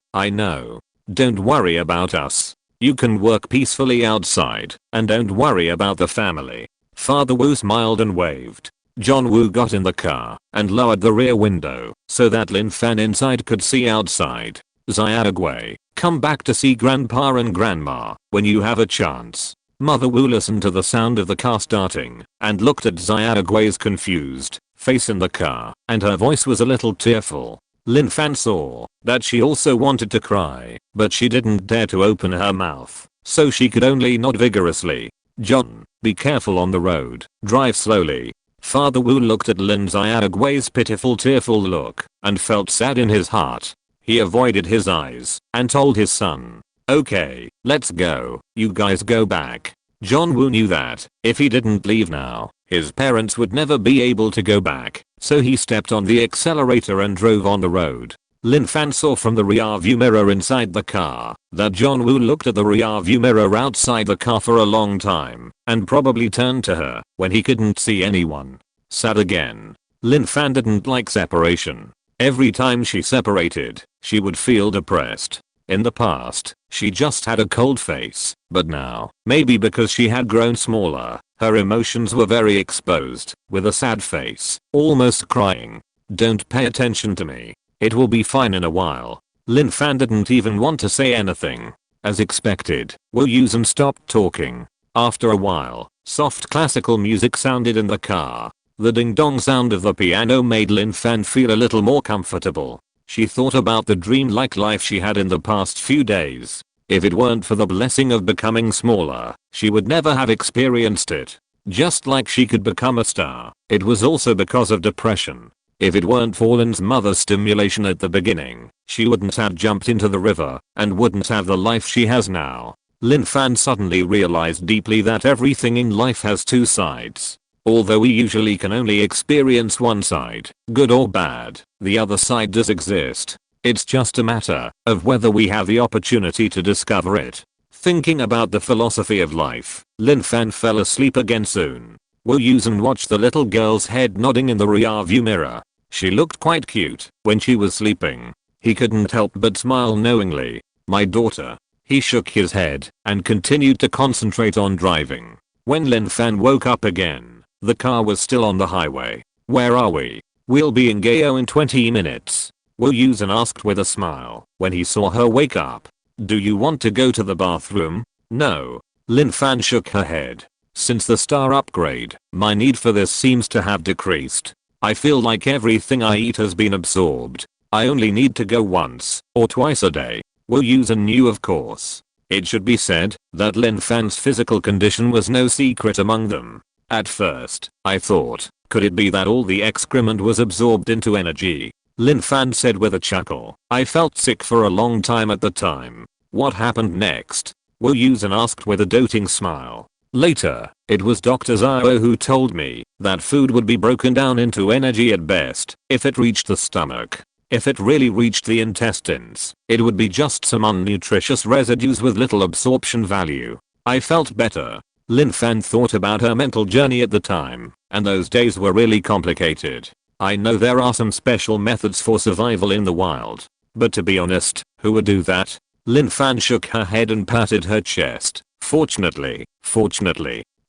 Don't worry about us. You can work peacefully outside and don't worry about the family. Father Wu smiled and waved. John Wu got in the car and lowered the rear window so that Lin Fan inside could see outside. Xiaogui, come back to see Grandpa and Grandma when you have a chance. Mother Wu listened to the sound of the car starting and looked at Xiaogui's confused face in the car, and her voice was a little tearful. Lin Fan saw that she also wanted to cry, but she didn't dare to open her mouth, so she could only nod vigorously. John, be careful on the road, drive slowly. Father Wu looked at Lin Xiaogui's pitiful tearful look and felt sad in his heart. He avoided his eyes and told his son, okay, let's go, you guys go back. John Wu knew that if he didn't leave now, his parents would never be able to go back, so he stepped on the accelerator and drove on the road. Lin Fan saw from the rear view mirror inside the car that John Wu looked at the rear view mirror outside the car for a long time and probably turned to her when he couldn't see anyone. Sad again. Lin Fan didn't like separation. Every time she separated, she would feel depressed. In the past, she just had a cold face, but now, maybe because she had grown smaller, her emotions were very exposed, with a sad face, almost crying. Don't pay attention to me. It will be fine in a while. Lin Fan didn't even want to say anything. As expected, Wu Yusen stopped talking. After a while, soft classical music sounded in the car. The ding-dong sound of the piano made Lin Fan feel a little more comfortable. She thought about the dreamlike life she had in the past few days. If it weren't for the blessing of becoming smaller, she would never have experienced it. Just like she could become a star, it was also because of depression. If it weren't for Lin's mother's stimulation at the beginning, she wouldn't have jumped into the river and wouldn't have the life she has now. Lin Fan suddenly realized deeply that everything in life has two sides. Although we usually can only experience one side, good or bad, the other side does exist. It's just a matter of whether we have the opportunity to discover it. Thinking about the philosophy of life, Lin Fan fell asleep again soon. Wu Yusen watched the little girl's head nodding in the rear view mirror. She looked quite cute when she was sleeping. He couldn't help but smile knowingly. My daughter. He shook his head and continued to concentrate on driving. When Lin Fan woke up again, the car was still on the highway. Where are we? We'll be in Gayo in 20 minutes. Wu Yusen asked with a smile when he saw her wake up. Do you want to go to the bathroom? No. Lin Fan shook her head. Since the star upgrade, my need for this seems to have decreased. I feel like everything I eat has been absorbed. I only need to go once or twice a day. Wu Yusen knew, of course. It should be said that Lin Fan's physical condition was no secret among them. At first, I thought, could it be that all the excrement was absorbed into energy? Lin Fan said with a chuckle. I felt sick for a long time at the time. What happened next? Wu Yusen asked with a doting smile. Later, it was Dr. Zhao who told me that food would be broken down into energy at best if it reached the stomach. If it really reached the intestines, it would be just some unnutritious residues with little absorption value. I felt better. Lin Fan thought about her mental journey at the time, and those days were really complicated. I know there are some special methods for survival in the wild, but to be honest, who would do that? Lin Fan shook her head and patted her chest. Fortunately.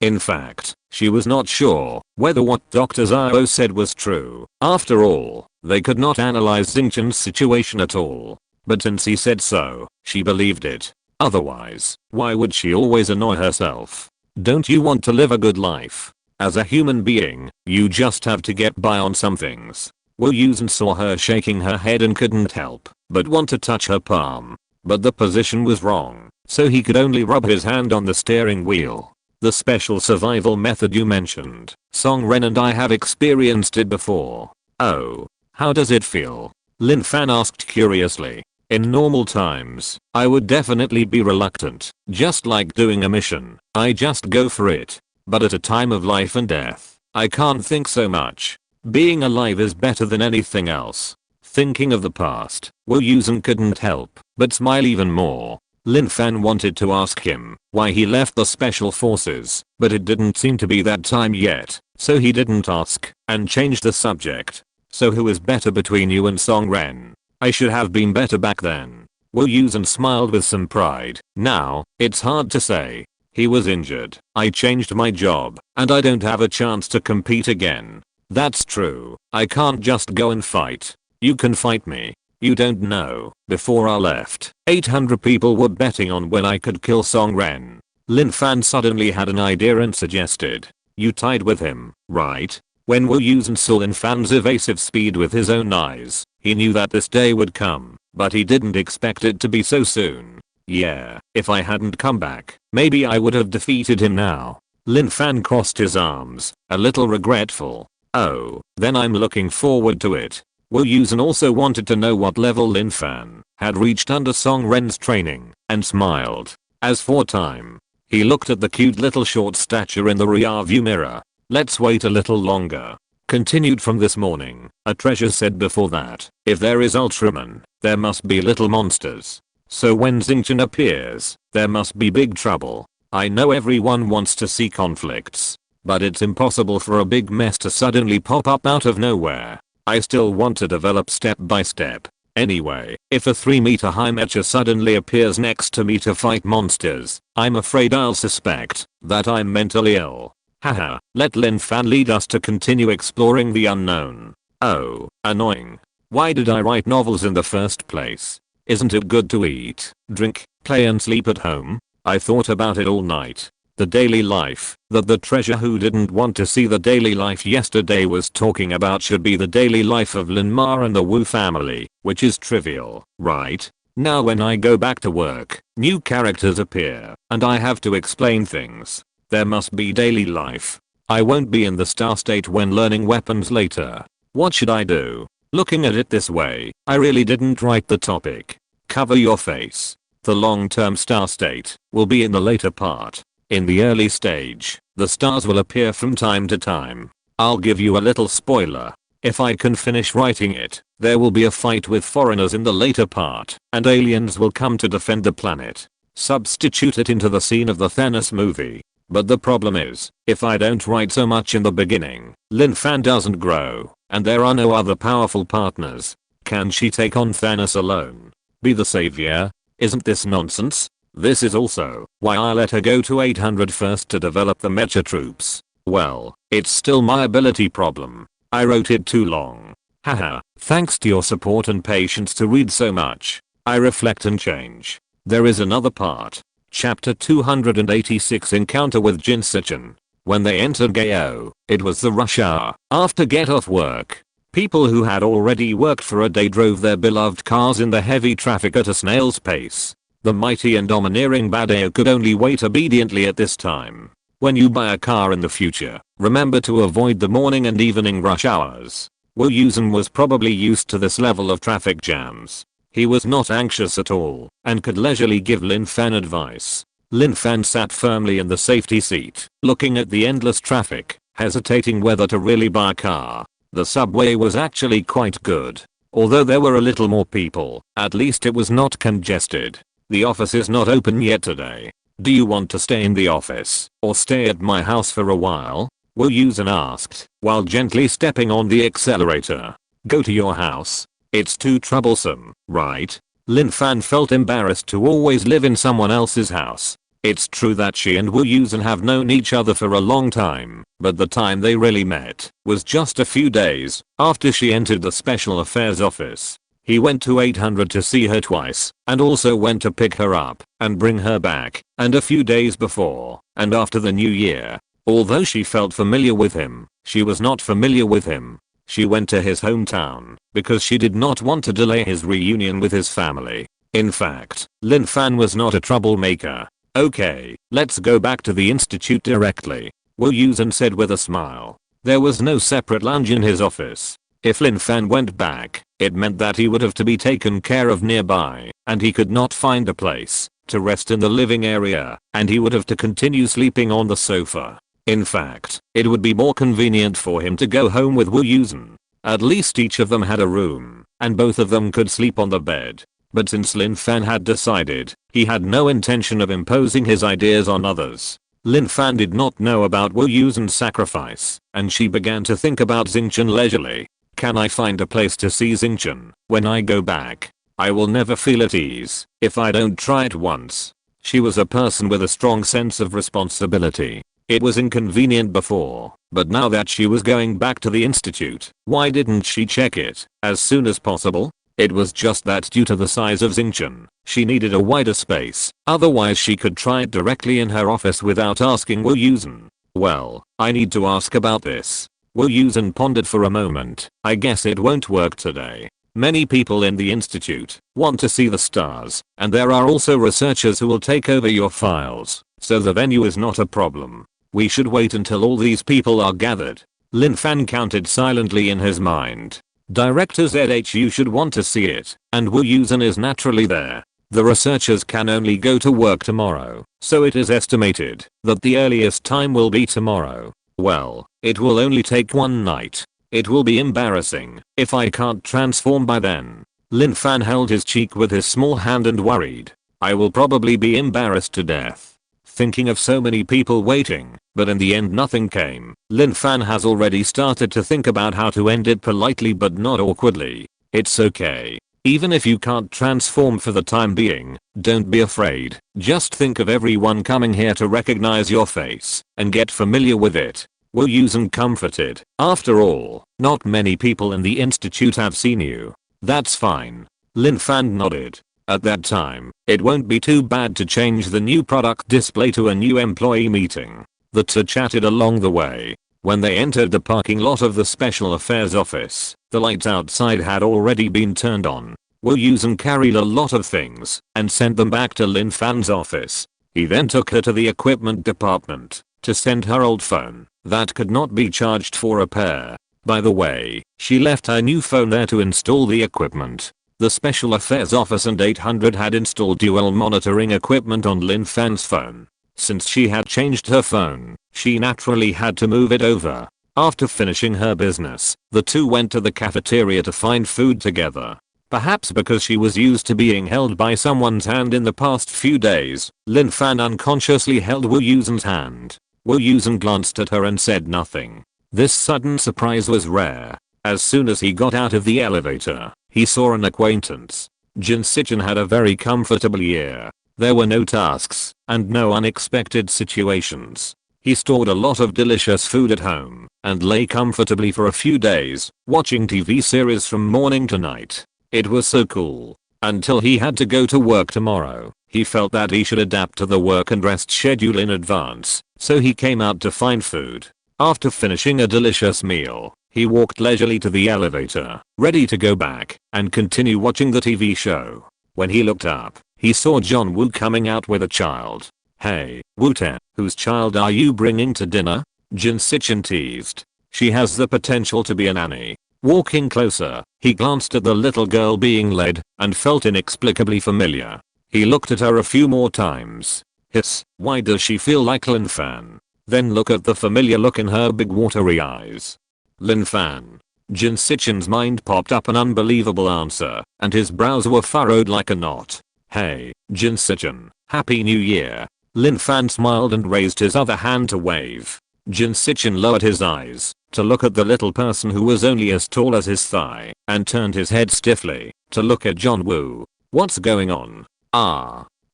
In fact, she was not sure whether what Dr. Zhao said was true. After all, they could not analyze Xingqian's situation at all. But since he said so, she believed it. Otherwise, why would she always annoy herself? Don't you want to live a good life? As a human being, you just have to get by on some things. Wu Yusen saw her shaking her head and couldn't help but want to touch her palm. But the position was wrong, so he could only rub his hand on the steering wheel. The special survival method you mentioned, Song Ren and I have experienced it before. Oh, how does it feel? Lin Fan asked curiously. In normal times, I would definitely be reluctant, just like doing a mission. I just go for it. But at a time of life and death, I can't think so much. Being alive is better than anything else. Thinking of the past, Wu Yusen couldn't help but smile even more. Lin Fan wanted to ask him why he left the special forces, but it didn't seem to be that time yet, so he didn't ask and changed the subject. So who is better between you and Song Ren? I should have been better back then. Wu Yusen smiled with some pride. Now, it's hard to say. He was injured. I changed my job, and I don't have a chance to compete again. That's true. I can't just go and fight. You can fight me. You don't know. Before I left, 800 people were betting on when I could kill Song Ren. Lin Fan suddenly had an idea and suggested. You tied with him, right? When Wu Yusen saw Lin Fan's evasive speed with his own eyes, he knew that this day would come, but he didn't expect it to be so soon. Yeah, if I hadn't come back, maybe I would have defeated him now. Lin Fan crossed his arms, a little regretful. Oh, then I'm looking forward to it. Wu Yusen also wanted to know what level Lin Fan had reached under Song Ren's training, and smiled. As for time, he looked at the cute little short stature in the rear view mirror. Let's wait a little longer. Continued from this morning, a treasure said before that, if there is Ultraman, there must be little monsters. So when Xingqian appears, there must be big trouble. I know everyone wants to see conflicts, but it's impossible for a big mess to suddenly pop up out of nowhere. I still want to develop step by step. Anyway, if a 3-meter high mecha suddenly appears next to me to fight monsters, I'm afraid I'll suspect that I'm mentally ill. Haha, let Lin Fan lead us to continue exploring the unknown. Oh, annoying. Why did I write novels in the first place? Isn't it good to eat, drink, play and sleep at home? I thought about it all night. The daily life that the treasure who didn't want to see the daily life yesterday was talking about should be the daily life of Lin Ma and the Wu family, which is trivial, right? Now when I go back to work, new characters appear, and I have to explain things. There must be daily life. I won't be in the star state when learning weapons later. What should I do? Looking at it this way, I really didn't write the topic. Cover your face. The long-term star state will be in the later part. In the early stage, the stars will appear from time to time. I'll give you a little spoiler. If I can finish writing it, there will be a fight with foreigners in the later part, and aliens will come to defend the planet. Substitute it into the scene of the Thanos movie. But the problem is, if I don't write so much in the beginning, Lin Fan doesn't grow, and there are no other powerful partners. Can she take on Thanos alone? Be the savior? Isn't this nonsense? This is also why I let her go to 800 first to develop the Mecha troops. Well, it's still my ability problem. I wrote it too long. Haha, thanks to your support and patience to read so much. I reflect and change. There is another part. Chapter 286 Encounter with Jin Sichin. When they entered Gao, it was the rush hour. After get off work, people who had already worked for a day drove their beloved cars in the heavy traffic at a snail's pace. The mighty and domineering Badao could only wait obediently at this time. When you buy a car in the future, remember to avoid the morning and evening rush hours. Wu Yusen was probably used to this level of traffic jams. He was not anxious at all and could leisurely give Lin Fan advice. Lin Fan sat firmly in the safety seat, looking at the endless traffic, hesitating whether to really buy a car. The subway was actually quite good. Although there were a little more people, at least it was not congested. The office is not open yet today. Do you want to stay in the office or stay at my house for a while? Wu Yusen asked while gently stepping on the accelerator. Go to your house. It's too troublesome, right? Lin Fan felt embarrassed to always live in someone else's house. It's true that she and Wu Yusen have known each other for a long time, but the time they really met was just a few days after she entered the special affairs office. He went to 800 to see her twice, and also went to pick her up and bring her back, and a few days before and after the new year. Although she felt familiar with him, she was not familiar with him. She went to his hometown because she did not want to delay his reunion with his family. In fact, Lin Fan was not a troublemaker. Okay, let's go back to the institute directly, Wu Yusen said with a smile. There was no separate lounge in his office. If Lin Fan went back, it meant that he would have to be taken care of nearby, and he could not find a place to rest in the living area, and he would have to continue sleeping on the sofa. In fact, it would be more convenient for him to go home with Wu Yusen. At least each of them had a room, and both of them could sleep on the bed. But since Lin Fan had decided, he had no intention of imposing his ideas on others. Lin Fan did not know about Wu Yusen's sacrifice, and she began to think about Xingchen leisurely. Can I find a place to see Xingchen when I go back? I will never feel at ease if I don't try it once. She was a person with a strong sense of responsibility. It was inconvenient before, but now that she was going back to the institute, why didn't she check it as soon as possible? It was just that due to the size of Xingchen, she needed a wider space, otherwise she could try it directly in her office without asking Wu Yusen. Well, I need to ask about this. Wu Yusen pondered for a moment. I guess it won't work today. Many people in the institute want to see the stars, and there are also researchers who will take over your files, so the venue is not a problem. We should wait until all these people are gathered. Lin Fan counted silently in his mind. Director ZHU should want to see it, and Wu Yusen is naturally there. The researchers can only go to work tomorrow, so it is estimated that the earliest time will be tomorrow. Well, it will only take one night. It will be embarrassing if I can't transform by then. Lin Fan held his cheek with his small hand and worried. I will probably be embarrassed to death. Thinking of so many people waiting, but in the end nothing came. Lin Fan has already started to think about how to end it politely but not awkwardly. It's okay. Even if you can't transform for the time being, don't be afraid. Just think of everyone coming here to recognize your face and get familiar with it. Wu Yusen comforted. After all, not many people in the institute have seen you. That's fine. Lin Fan nodded. At that time, it won't be too bad to change the new product display to a new employee meeting. The two chatted along the way. When they entered the parking lot of the special affairs office, the lights outside had already been turned on. Wu Yusen carried a lot of things and sent them back to Lin Fan's office. He then took her to the equipment department to send her old phone that could not be charged for repair. By the way, she left her new phone there to install the equipment. The Special Affairs Office and 800 had installed dual monitoring equipment on Lin Fan's phone. Since she had changed her phone, she naturally had to move it over. After finishing her business, the two went to the cafeteria to find food together. Perhaps because she was used to being held by someone's hand in the past few days, Lin Fan unconsciously held Wu Yusen's hand. Wu Yusen glanced at her and said nothing. This sudden surprise was rare. As soon as he got out of the elevator, he saw an acquaintance. Jin Sichin had a very comfortable year. There were no tasks and no unexpected situations. He stored a lot of delicious food at home and lay comfortably for a few days, watching TV series from morning to night. It was so cool. Until he had to go to work tomorrow. He felt that he should adapt to the work and rest schedule in advance, so he came out to find food. After finishing a delicious meal, he walked leisurely to the elevator, ready to go back and continue watching the TV show. When he looked up, he saw John Woo coming out with a child. "Hey, Woo-ten, whose child are you bringing to dinner?" Jin Sichin teased. "She has the potential to be a nanny." Walking closer, he glanced at the little girl being led and felt inexplicably familiar. He looked at her a few more times. Hiss, why does she feel like Lin Fan? Then look at the familiar look in her big watery eyes. Lin Fan. Jin Sichin's mind popped up an unbelievable answer, and his brows were furrowed like a knot. "Hey, Jin Sichin, Happy New Year." Lin Fan smiled and raised his other hand to wave. Jin Sichin lowered his eyes to look at the little person who was only as tall as his thigh, and turned his head stiffly to look at John Woo. "What's going on?"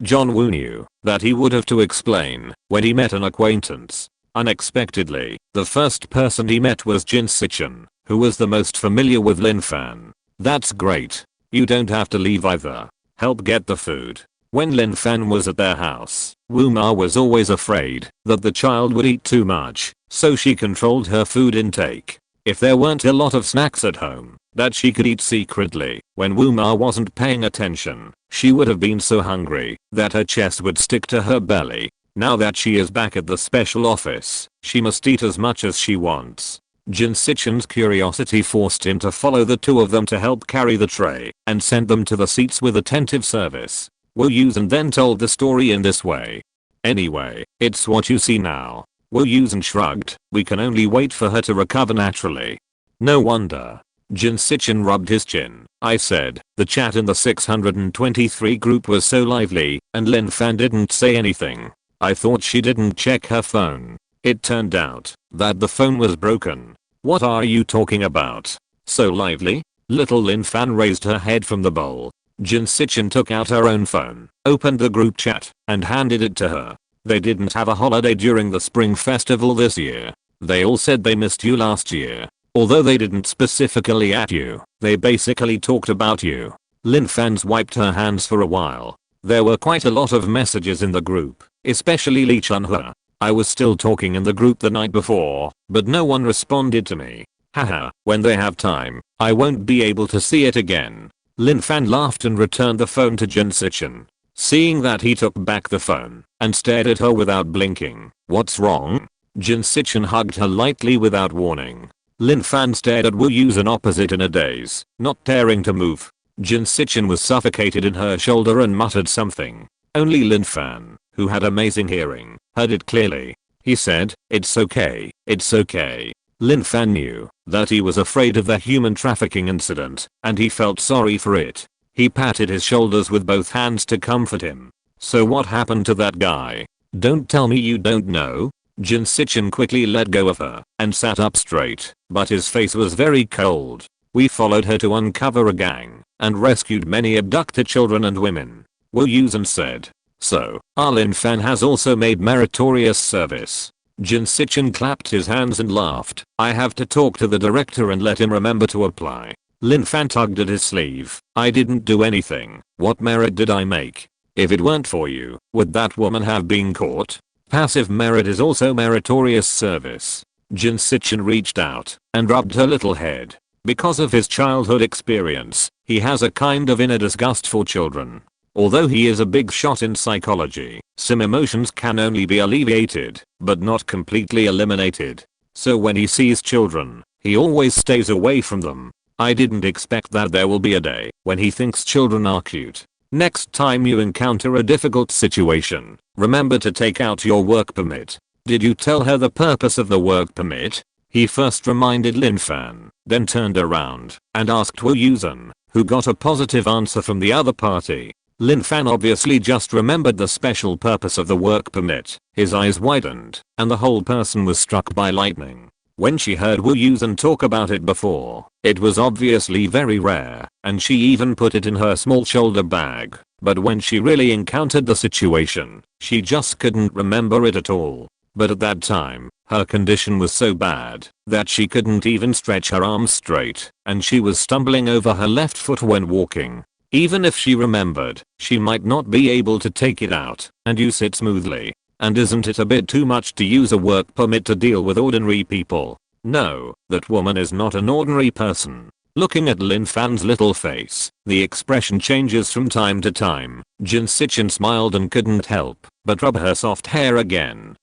John Woo knew that he would have to explain when he met an acquaintance. Unexpectedly, the first person he met was Jin Sichin, who was the most familiar with Lin Fan. "That's great. You don't have to leave either. Help get the food." When Lin Fan was at their house, Woo Ma was always afraid that the child would eat too much, so she controlled her food intake. If there weren't a lot of snacks at home that she could eat secretly when Woo Ma wasn't paying attention, she would have been so hungry that her chest would stick to her belly. Now that she is back at the special office, she must eat as much as she wants. Jin Sichin's curiosity forced him to follow the two of them to help carry the tray and send them to the seats with attentive service. Wu Yusen then told the story in this way. "Anyway, it's what you see now." Wu Yusen shrugged. "We can only wait for her to recover naturally." "No wonder." Jin Sichin rubbed his chin. "I said, the chat in the 623 group was so lively, and Lin Fan didn't say anything. I thought she didn't check her phone. It turned out that the phone was broken." "What are you talking about? So lively?" Little Lin Fan raised her head from the bowl. Jin Sichin took out her own phone, opened the group chat, and handed it to her. "They didn't have a holiday during the spring festival this year. They all said they missed you last year. Although they didn't specifically at you, they basically talked about you." Lin Fan's wiped her hands for a while. There were quite a lot of messages in the group, especially Lee Chun-hua. "I was still talking in the group the night before, but no one responded to me. Haha, when they have time, I won't be able to see it again." Lin Fan laughed and returned the phone to Jin Sichin. Seeing that, he took back the phone and stared at her without blinking. "What's wrong?" Jin Sichin hugged her lightly without warning. Lin Fan stared at Wu Yusen opposite in a daze, not daring to move. Jin Sichin was suffocated in her shoulder and muttered something. Only Lin Fan, who had amazing hearing, heard it clearly. He said, "It's okay, it's okay." Lin Fan knew that he was afraid of the human trafficking incident, and he felt sorry for it. He patted his shoulders with both hands to comfort him. "So what happened to that guy? Don't tell me you don't know." Jin Sichin quickly let go of her and sat up straight, but his face was very cold. "We followed her to uncover a gang and rescued many abducted children and women," Wu Yusen said. "So, Lin Fan has also made meritorious service." Jin Sichin clapped his hands and laughed. "I have to talk to the director and let him remember to apply." Lin Fan tugged at his sleeve. "I didn't do anything. What merit did I make? If it weren't for you, would that woman have been caught? Passive merit is also meritorious service." Jin Sichin reached out and rubbed her little head. Because of his childhood experience, he has a kind of inner disgust for children. Although he is a big shot in psychology, some emotions can only be alleviated, but not completely eliminated. So when he sees children, he always stays away from them. I didn't expect that there will be a day when he thinks children are cute. Next time you encounter a difficult situation, remember to take out your work permit. Did you tell her the purpose of the work permit? He first reminded Lin Fan, then turned around and asked Wu Yusen, who got a positive answer from the other party. Lin Fan obviously just remembered the special purpose of the work permit. His eyes widened, and the whole person was struck by lightning. When she heard Wu Yusen talk about it before, it was obviously very rare, and she even put it in her small shoulder bag. But when she really encountered the situation, she just couldn't remember it at all. but at that time, her condition was so bad that she couldn't even stretch her arms straight, and she was stumbling over her left foot when walking. Even if she remembered, she might not be able to take it out and use it smoothly. And isn't it a bit too much to use a work permit to deal with ordinary people? No, that woman is not an ordinary person. Looking at Lin Fan's little face, the expression changes from time to time. Jin Sichin smiled and couldn't help but rub her soft hair again.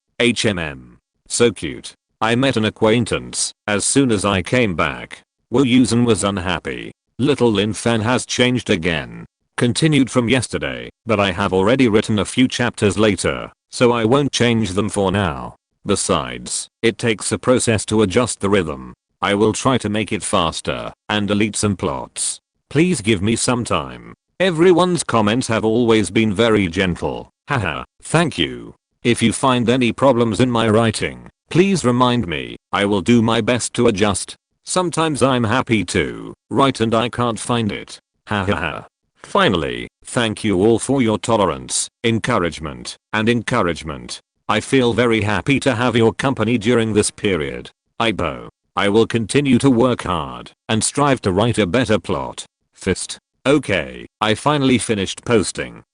So cute. I met an acquaintance as soon as I came back. Wu Yusen was unhappy. Little Lin Fan has changed again. Continued from yesterday, but I have already written a few chapters later, so I won't change them for now. Besides, it takes a process to adjust the rhythm. I will try to make it faster and delete some plots. Please give me some time. Everyone's comments have always been very gentle. Haha, thank you. If you find any problems in my writing, please remind me. I will do my best to adjust. Sometimes I'm happy to write and I can't find it. Hahaha. Finally, thank you all for your tolerance, encouragement, and encouragement. I feel very happy to have your company during this period. I will continue to work hard and strive to write a better plot. Fist. Okay, I finally finished posting.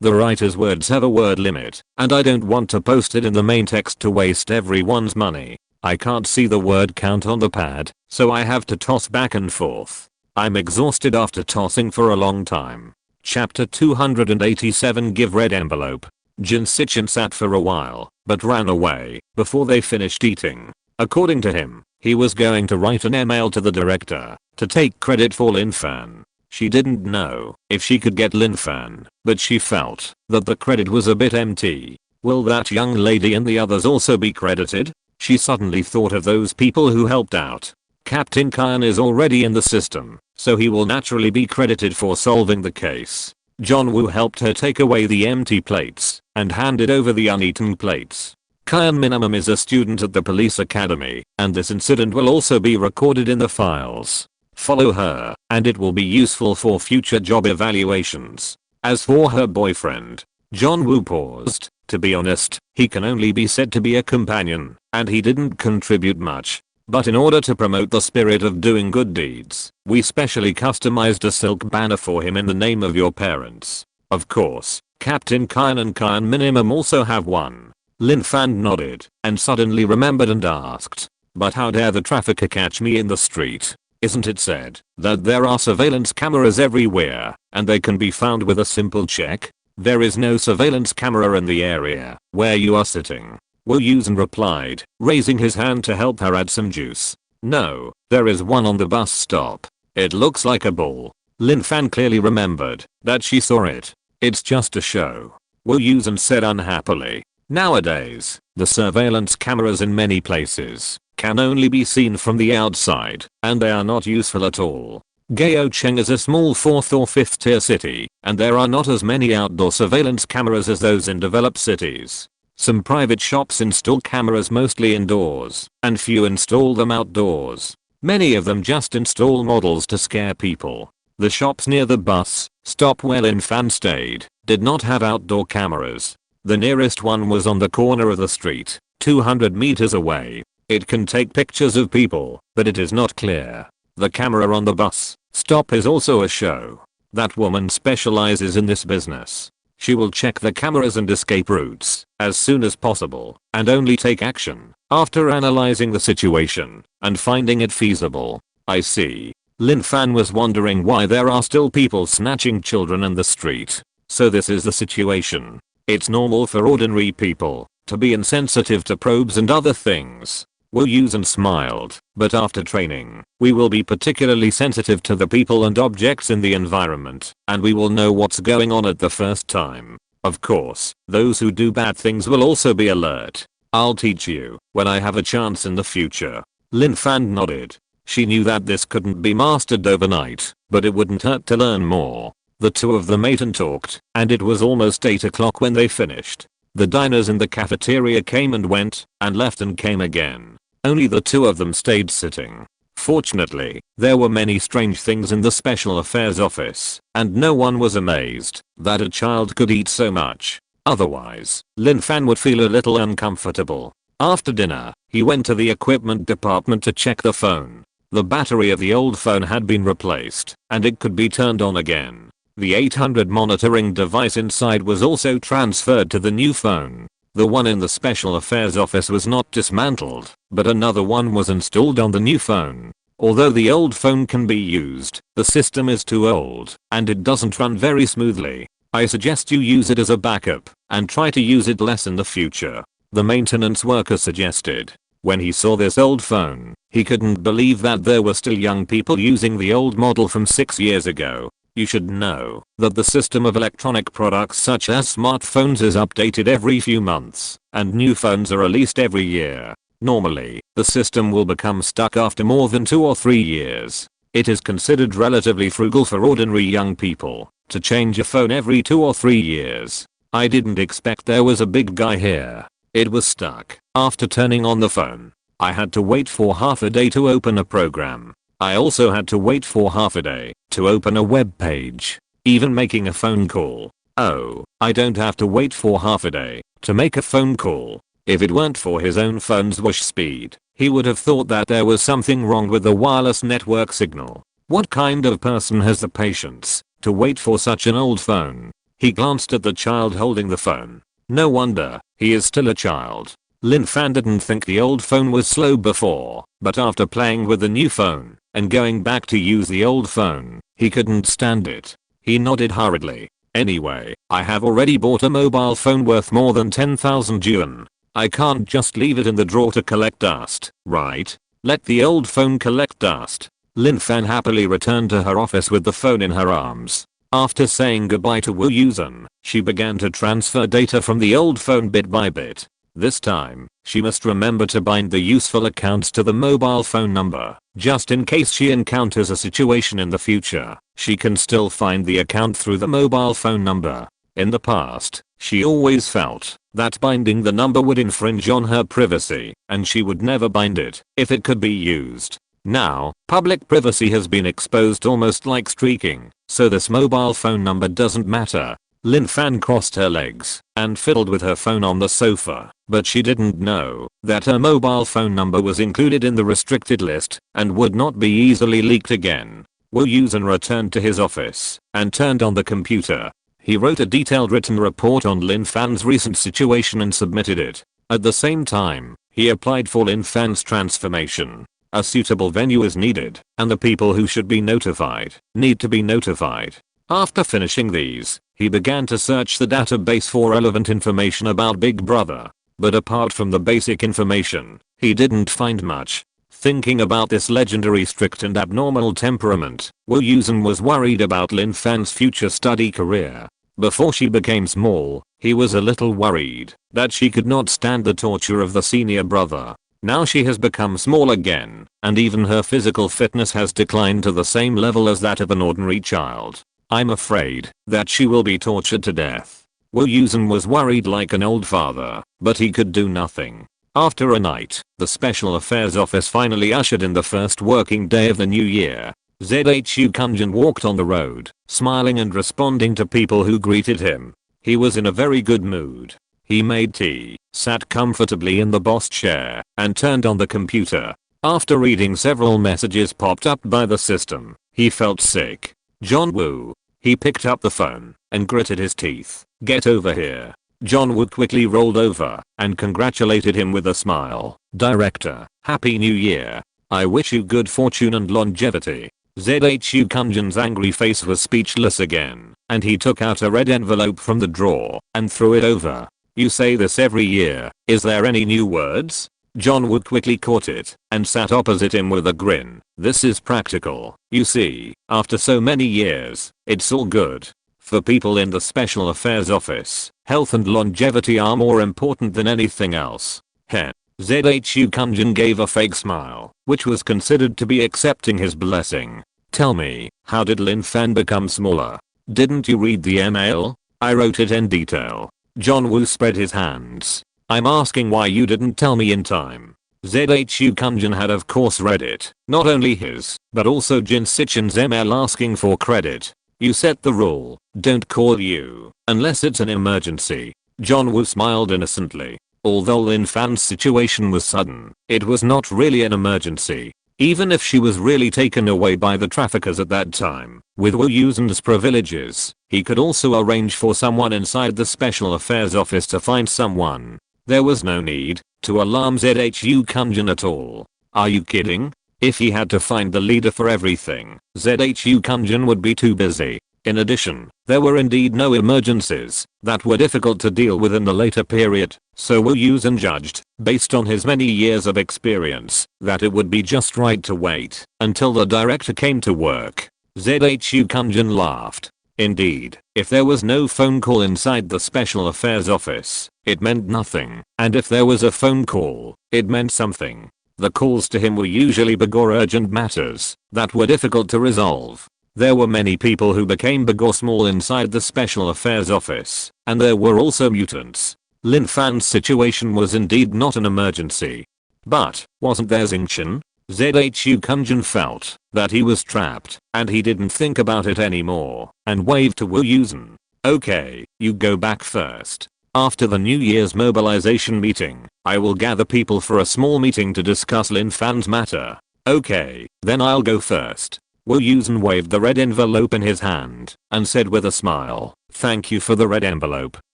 The writer's words have a word limit, and I don't want to post it in the main text to waste everyone's money. I can't see the word count on the pad, so I have to toss back and forth. I'm exhausted after tossing for a long time. Chapter 287 Give red envelope. Jin Sichin sat for a while, but ran away before they finished eating. According to him, he was going to write an email to the director to take credit for Lin Fan. She didn't know if she could get Lin Fan, but she felt that the credit was a bit empty. Will that young lady and the others also be credited? She suddenly thought of those people who helped out. Captain Kyan is already in the system, so he will naturally be credited for solving the case. John Woo helped her take away the empty plates and handed over the uneaten plates. Kyan Minimum is a student at the police academy, and this incident will also be recorded in the files. Follow her, and it will be useful for future job evaluations. As for her boyfriend, John Woo paused. To be honest, he can only be said to be a companion, and he didn't contribute much. But in order to promote the spirit of doing good deeds, we specially customized a silk banner for him in the name of your parents. Of course, Captain Kyan and Kyan Minimum also have one. Lin Fan nodded and suddenly remembered and asked, but how dare the trafficker catch me in the street? Isn't it said that there are surveillance cameras everywhere and they can be found with a simple check? There is no surveillance camera in the area where you are sitting. Wu Yusen replied, raising his hand to help her add some juice. No, there is one on the bus stop. It looks like a ball. Lin Fan clearly remembered that she saw it. It's just a show. Wu Yusen said unhappily. Nowadays, the surveillance cameras in many places can only be seen from the outside, and they are not useful at all. Gaocheng is a small 4th or 5th tier city, and there are not as many outdoor surveillance cameras as those in developed cities. Some private shops install cameras mostly indoors, and few install them outdoors. Many of them just install models to scare people. The shops near the bus stop where Lin Fan stayed did not have outdoor cameras. The nearest one was on the corner of the street, 200 meters away. It can take pictures of people, but it is not clear. The camera on the bus stop is also a show. That woman specializes in this business. She will check the cameras and escape routes as soon as possible and only take action after analyzing the situation and finding it feasible. I see. Lin Fan was wondering why there are still people snatching children in the street. So this is the situation. It's normal for ordinary people to be insensitive to probes and other things. Wu Yusen smiled, but after training, we will be particularly sensitive to the people and objects in the environment, and we will know what's going on at the first time. Of course, those who do bad things will also be alert. I'll teach you when I have a chance in the future. Lin Fan nodded. She knew that this couldn't be mastered overnight, but it wouldn't hurt to learn more. The two of them ate and talked, and it was almost 8 o'clock when they finished. The diners in the cafeteria came and went, and left and came again. Only the two of them stayed sitting. Fortunately, there were many strange things in the special affairs office, and no one was amazed that a child could eat so much. Otherwise, Lin Fan would feel a little uncomfortable. After dinner, he went to the equipment department to check the phone. The battery of the old phone had been replaced, and it could be turned on again. The 800 monitoring device inside was also transferred to the new phone. The one in the Special Affairs office was not dismantled, but another one was installed on the new phone. Although the old phone can be used, the system is too old, and it doesn't run very smoothly. I suggest you use it as a backup, and try to use it less in the future, the maintenance worker suggested. When he saw this old phone, he couldn't believe that there were still young people using the old model from 6 years ago. You should know that the system of electronic products such as smartphones is updated every few months, and new phones are released every year. Normally, the system will become stuck after more than 2 or 3 years. It is considered relatively frugal for ordinary young people to change a phone every 2 or 3 years. I didn't expect there was a big guy here. It was stuck. After turning on the phone, I had to wait for half a day to open a program. I also had to wait for half a day to open a web page. Even making a phone call. Oh, I don't have to wait for half a day to make a phone call. If it weren't for his own phone's whoosh speed, he would have thought that there was something wrong with the wireless network signal. What kind of person has the patience to wait for such an old phone? He glanced at the child holding the phone. No wonder, he is still a child. Lin Fan didn't think the old phone was slow before, but after playing with the new phone and going back to use the old phone, he couldn't stand it. He nodded hurriedly. Anyway, I have already bought a mobile phone worth more than 10,000 yuan. I can't just leave it in the drawer to collect dust, right? Let the old phone collect dust. Lin Fan happily returned to her office with the phone in her arms. After saying goodbye to Wu Yusen, she began to transfer data from the old phone bit by bit. This time, she must remember to bind the useful accounts to the mobile phone number, just in case she encounters a situation in the future. She can still find the account through the mobile phone number. In the past, she always felt that binding the number would infringe on her privacy, and she would never bind it if it could be used. Now, public privacy has been exposed almost like streaking, so this mobile phone number doesn't matter. Lin Fan crossed her legs and fiddled with her phone on the sofa, but she didn't know that her mobile phone number was included in the restricted list and would not be easily leaked again. Wu Yusen returned to his office and turned on the computer. He wrote a detailed written report on Lin Fan's recent situation and submitted it. At the same time, he applied for Lin Fan's transformation. A suitable venue is needed, and the people who should be notified need to be notified. After finishing these, he began to search the database for relevant information about Big Brother. But apart from the basic information, he didn't find much. Thinking about this legendary strict and abnormal temperament, Wu Yusen was worried about Lin Fan's future study career. Before she became small, he was a little worried that she could not stand the torture of the senior brother. Now she has become small again, and even her physical fitness has declined to the same level as that of an ordinary child. I'm afraid that she will be tortured to death. Wu Yusen was worried like an old father, but he could do nothing. After a night, the Special Affairs office finally ushered in the first working day of the new year. ZHU Kunjin walked on the road, smiling and responding to people who greeted him. He was in a very good mood. He made tea, sat comfortably in the boss chair, and turned on the computer. After reading several messages popped up by the system, he felt sick. John Woo. He picked up the phone and gritted his teeth. Get over here. John Woo quickly rolled over and congratulated him with a smile. Director, Happy New Year. I wish you good fortune and longevity. ZHU Kunjin's angry face was speechless again, and he took out a red envelope from the drawer and threw it over. You say this every year. Is there any new words? John Woo quickly caught it and sat opposite him with a grin. This is practical. You see, after so many years, it's all good. For people in the Special Affairs office, health and longevity are more important than anything else. Heh. ZHU Kunjin gave a fake smile, which was considered to be accepting his blessing. Tell me, how did Lin Fan become smaller? Didn't you read the email? I wrote it in detail. John Woo spread his hands. I'm asking why you didn't tell me in time. ZHU Kunjin had of course read it, not only his, but also Jin Sichin's email asking for credit. You set the rule, don't call you, unless it's an emergency. John Woo smiled innocently. Although Lin Fan's situation was sudden, it was not really an emergency. Even if she was really taken away by the traffickers at that time, with Wu Yusen's privileges, he could also arrange for someone inside the Special Affairs office to find someone. There was no need to alarm ZHU Kunjin at all. Are you kidding? If he had to find the leader for everything, ZHU Kunjin would be too busy. In addition, there were indeed no emergencies that were difficult to deal with in the later period, so Wu Yusen judged, based on his many years of experience, that it would be just right to wait until the director came to work. ZHU Kunjin laughed. Indeed, if there was no phone call inside the Special Affairs office, it meant nothing, and if there was a phone call, it meant something. The calls to him were usually big or urgent matters that were difficult to resolve. There were many people who became big or small inside the Special Affairs office, and there were also mutants. Lin Fan's situation was indeed not an emergency. But, wasn't there Xingqian? ZHU Kunjin felt that he was trapped, and he didn't think about it anymore, and waved to Wu Yusen. Okay, you go back first. After the New Year's mobilization meeting, I will gather people for a small meeting to discuss Lin Fan's matter. Okay, then I'll go first. Wu Yusen waved the red envelope in his hand and said with a smile, "Thank you for the red envelope,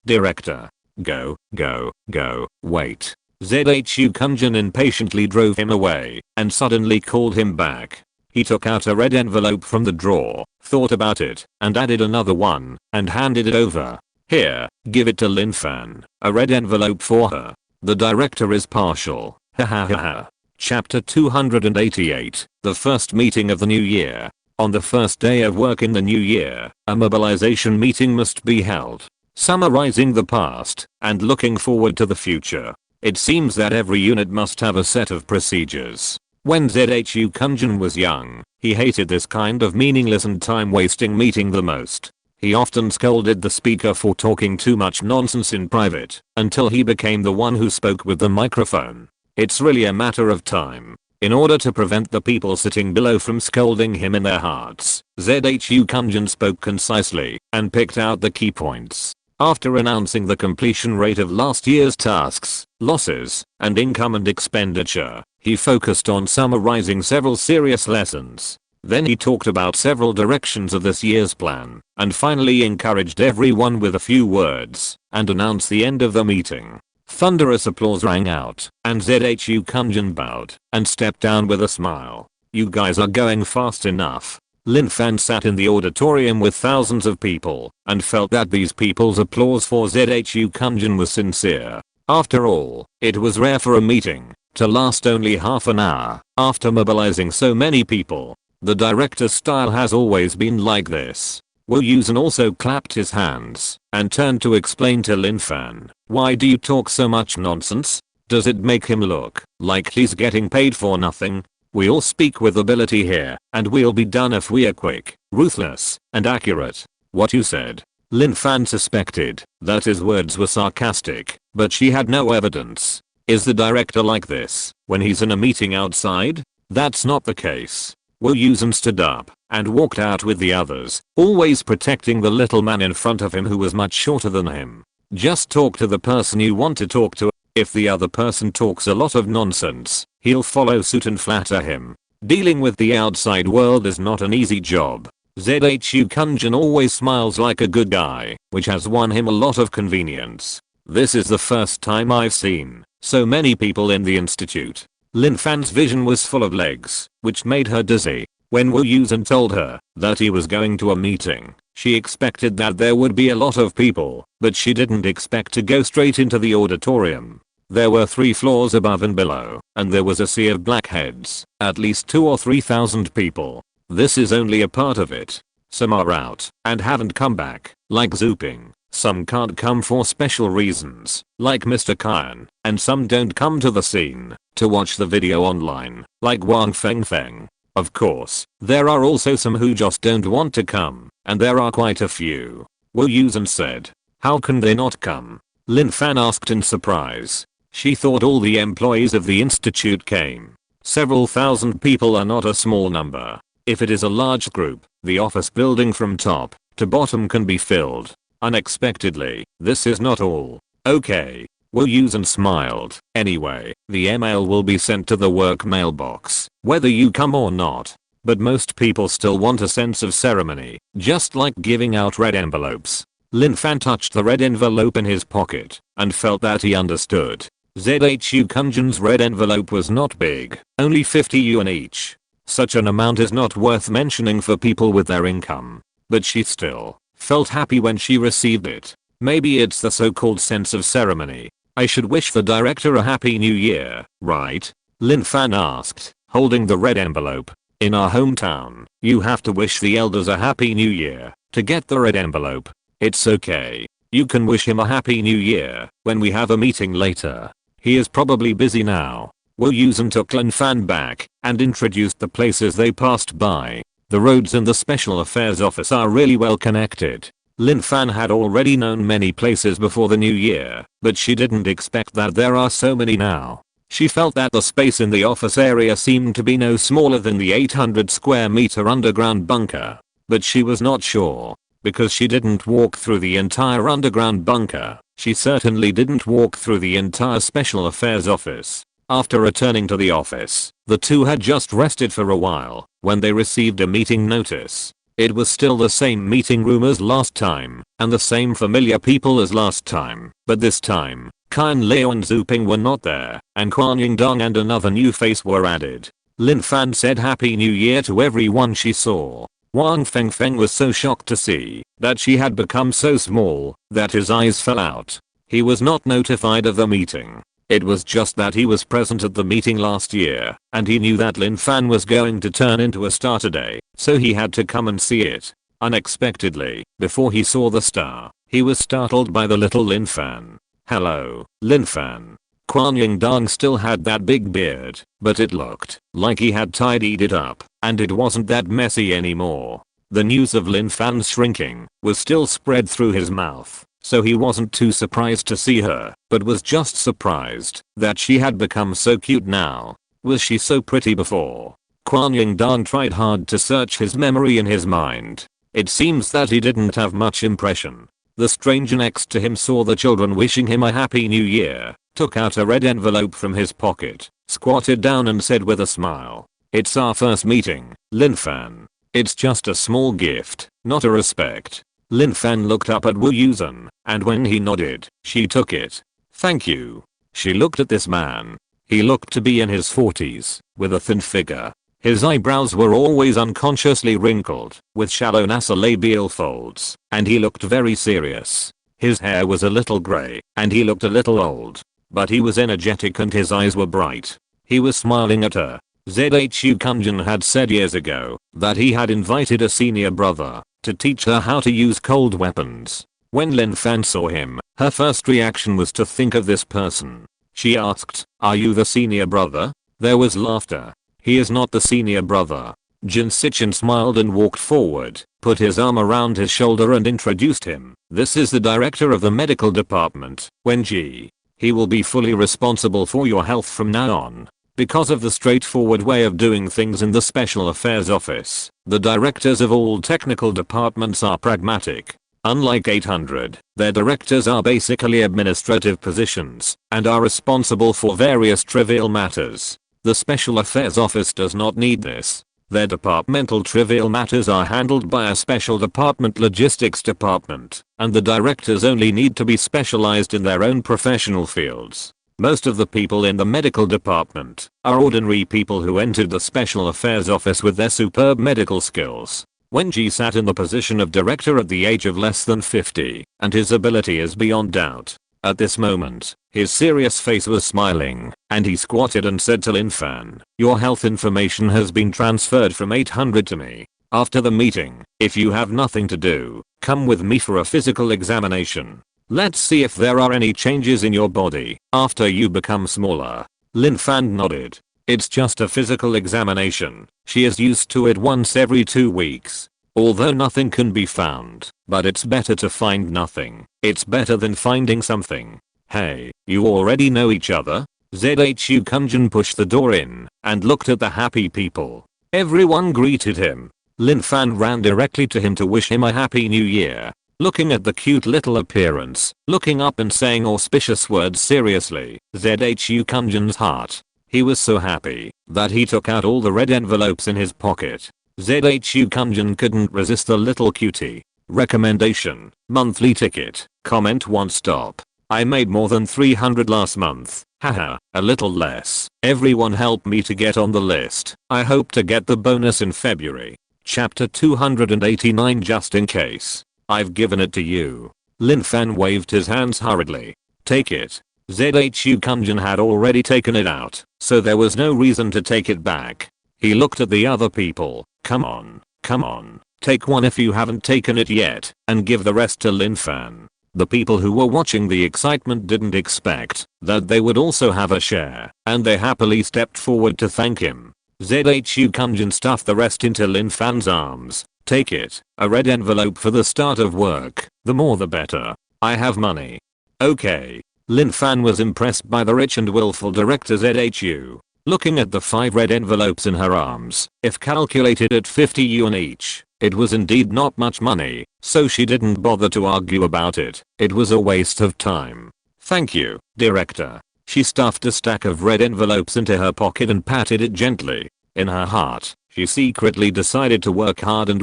Director. Go, go, go, wait." ZHU Kunjin impatiently drove him away and suddenly called him back. He took out a red envelope from the drawer, thought about it, and added another one, and handed it over. "Here, give it to Lin Fan, a red envelope for her. The director is partial. Ha ha ha ha." Chapter 288, the first meeting of the new year. On the first day of work in the new year, a mobilization meeting must be held. Summarizing the past and looking forward to the future. It seems that every unit must have a set of procedures. When ZHU Kunjin was young, he hated this kind of meaningless and time-wasting meeting the most. He often scolded the speaker for talking too much nonsense in private, until he became the one who spoke with the microphone. It's really a matter of time. In order to prevent the people sitting below from scolding him in their hearts, ZHU Kunjin spoke concisely and picked out the key points. After announcing the completion rate of last year's tasks, losses, and income and expenditure, he focused on summarizing several serious lessons. Then he talked about several directions of this year's plan, and finally encouraged everyone with a few words, and announced the end of the meeting. Thunderous applause rang out, and ZHU Kunjin bowed and stepped down with a smile. "You guys are going fast enough." Lin Fan sat in the auditorium with thousands of people and felt that these people's applause for ZHU Kunjin was sincere. After all, it was rare for a meeting to last only half an hour after mobilizing so many people. The director's style has always been like this. Wu Yusen also clapped his hands and turned to explain to Lin Fan, "Why do you talk so much nonsense? Does it make him look like he's getting paid for nothing? We all speak with ability here, and we'll be done if we are quick, ruthless, and accurate." "What you said?" Lin Fan suspected that his words were sarcastic, but she had no evidence. "Is the director like this when he's in a meeting outside?" "That's not the case." Wu Yusen stood up and walked out with the others, always protecting the little man in front of him who was much shorter than him. Just talk to the person you want to talk to. If the other person talks a lot of nonsense, he'll follow suit and flatter him. Dealing with the outside world is not an easy job. ZHU Kunjin always smiles like a good guy, which has won him a lot of convenience. This is the first time I've seen so many people in the institute. Lin Fan's vision was full of legs, which made her dizzy. When Wu Yusen told her that he was going to a meeting, she expected that there would be a lot of people, but she didn't expect to go straight into the auditorium. There were 3 floors above and below, and there was a sea of blackheads, at least 2 or 3,000 people. This is only a part of it. Some are out and haven't come back, like Zooping. Some can't come for special reasons, like Mr. Kyan, and some don't come to the scene to watch the video online, like Wang Fengfeng. Of course, there are also some who just don't want to come, and there are quite a few. Wu Yusen said. "How can they not come?" Lin Fan asked in surprise. She thought all the employees of the institute came. Several thousand people are not a small number. If it is a large group, the office building from top to bottom can be filled. Unexpectedly, this is not all. Okay. Wu Yusen smiled. Anyway, the email will be sent to the work mailbox, whether you come or not. But most people still want a sense of ceremony, just like giving out red envelopes. Lin Fan touched the red envelope in his pocket and felt that he understood. ZHU Kunjin's red envelope was not big, only 50 yuan each. Such an amount is not worth mentioning for people with their income. But she still felt happy when she received it. Maybe it's the so-called sense of ceremony. I should wish the director a happy new year, right? Lin Fan asked, holding the red envelope. In our hometown, you have to wish the elders a happy new year to get the red envelope. It's okay. You can wish him a happy new year when we have a meeting later. He is probably busy now. Wu Yusen took Lin Fan back and introduced the places they passed by. The roads in the Special Affairs Office are really well connected. Lin Fan had already known many places before the new year, but she didn't expect that there are so many now. She felt that the space in the office area seemed to be no smaller than the 800 square meter underground bunker. But she was not sure, because she didn't walk through the entire underground bunker. She certainly didn't walk through the entire Special Affairs Office. After returning to the office, the two had just rested for a while when they received a meeting notice. It was still the same meeting room as last time, and the same familiar people as last time, but this time, Qian Liu and Zhu Ping were not there, and Quan Yingdong and another new face were added. Lin Fan said Happy New Year to everyone she saw. Wang Fengfeng was so shocked to see that she had become so small that his eyes fell out. He was not notified of the meeting. It was just that he was present at the meeting last year, and he knew that Lin Fan was going to turn into a star today, so he had to come and see it. Unexpectedly, before he saw the star, he was startled by the little Lin Fan. Hello, Lin Fan. Quan Yingdong still had that big beard, but it looked like he had tidied it up, and it wasn't that messy anymore. The news of Lin Fan's shrinking was still spread through his mouth. So he wasn't too surprised to see her, but was just surprised that she had become so cute now. Was she so pretty before? Quan Yingdong tried hard to search his memory in his mind. It seems that he didn't have much impression. The stranger next to him saw the children wishing him a happy new year, took out a red envelope from his pocket, squatted down and said with a smile, "It's our first meeting, Lin Fan. It's just a small gift, not a respect." Lin Fan looked up at Wu Yusen, and when he nodded, she took it. "Thank you." She looked at this man. He looked to be in his 40s, with a thin figure. His eyebrows were always unconsciously wrinkled, with shallow nasolabial folds, and he looked very serious. His hair was a little grey, and he looked a little old. But he was energetic and his eyes were bright. He was smiling at her. ZHU Kunjin had said years ago that he had invited a senior brother to teach her how to use cold weapons. When Lin Fan saw him, her first reaction was to think of this person. She asked, "Are you the senior brother?" There was laughter. "He is not the senior brother." Jin Sichin smiled and walked forward, put his arm around his shoulder and introduced him. "This is the director of the medical department, Wenji. He will be fully responsible for your health from now on." Because of the straightforward way of doing things in the Special Affairs Office, the directors of all technical departments are pragmatic. Unlike 800, their directors are basically administrative positions and are responsible for various trivial matters. The Special Affairs Office does not need this. Their departmental trivial matters are handled by a special department logistics department, and the directors only need to be specialized in their own professional fields. Most of the people in the medical department are ordinary people who entered the Special Affairs Office with their superb medical skills. Wenji sat in the position of director at the age of less than 50, and his ability is beyond doubt. At this moment, his serious face was smiling, and he squatted and said to Lin Fan, "Your health information has been transferred from 800 to me. After the meeting, if you have nothing to do, come with me for a physical examination. Let's see if there are any changes in your body after you become smaller." Lin Fan nodded. It's just a physical examination. She is used to it once every 2 weeks. Although nothing can be found, but it's better to find nothing. It's better than finding something. "Hey, you already know each other?" ZHU Kunjin pushed the door in and looked at the happy people. Everyone greeted him. Lin Fan ran directly to him to wish him a happy new year. looking at the cute little appearance, looking up and saying auspicious words seriously. ZHU Kunjin's heart. He was so happy that he took out all the red envelopes in his pocket. ZHU Kunjin couldn't resist the little cutie. Recommendation. Monthly ticket. Comment one stop. I made more than 300 last month. Haha, a little less. Everyone help me to get on the list. I hope to get the bonus in February. Chapter 289 just in case. I've given it to you. Lin Fan waved his hands hurriedly. Take it. ZHU Kunjin had already taken it out, so there was no reason to take it back. He looked at the other people. Come on. Take one if you haven't taken it yet, and give the rest to Lin Fan. The people who were watching the excitement didn't expect that they would also have a share, and they happily stepped forward to thank him. ZHU Kunjin stuffed the rest into Lin Fan's arms. Take it, a red envelope for the start of work, the more the better. I have money. Okay. Lin Fan was impressed by the rich and willful director ZHU. Looking at the 5 red envelopes in her arms, if calculated at 50 yuan each, it was indeed not much money, so she didn't bother to argue about it. It was a waste of time. Thank you, director. She stuffed a stack of red envelopes into her pocket and patted it gently. In her heart, she secretly decided to work hard in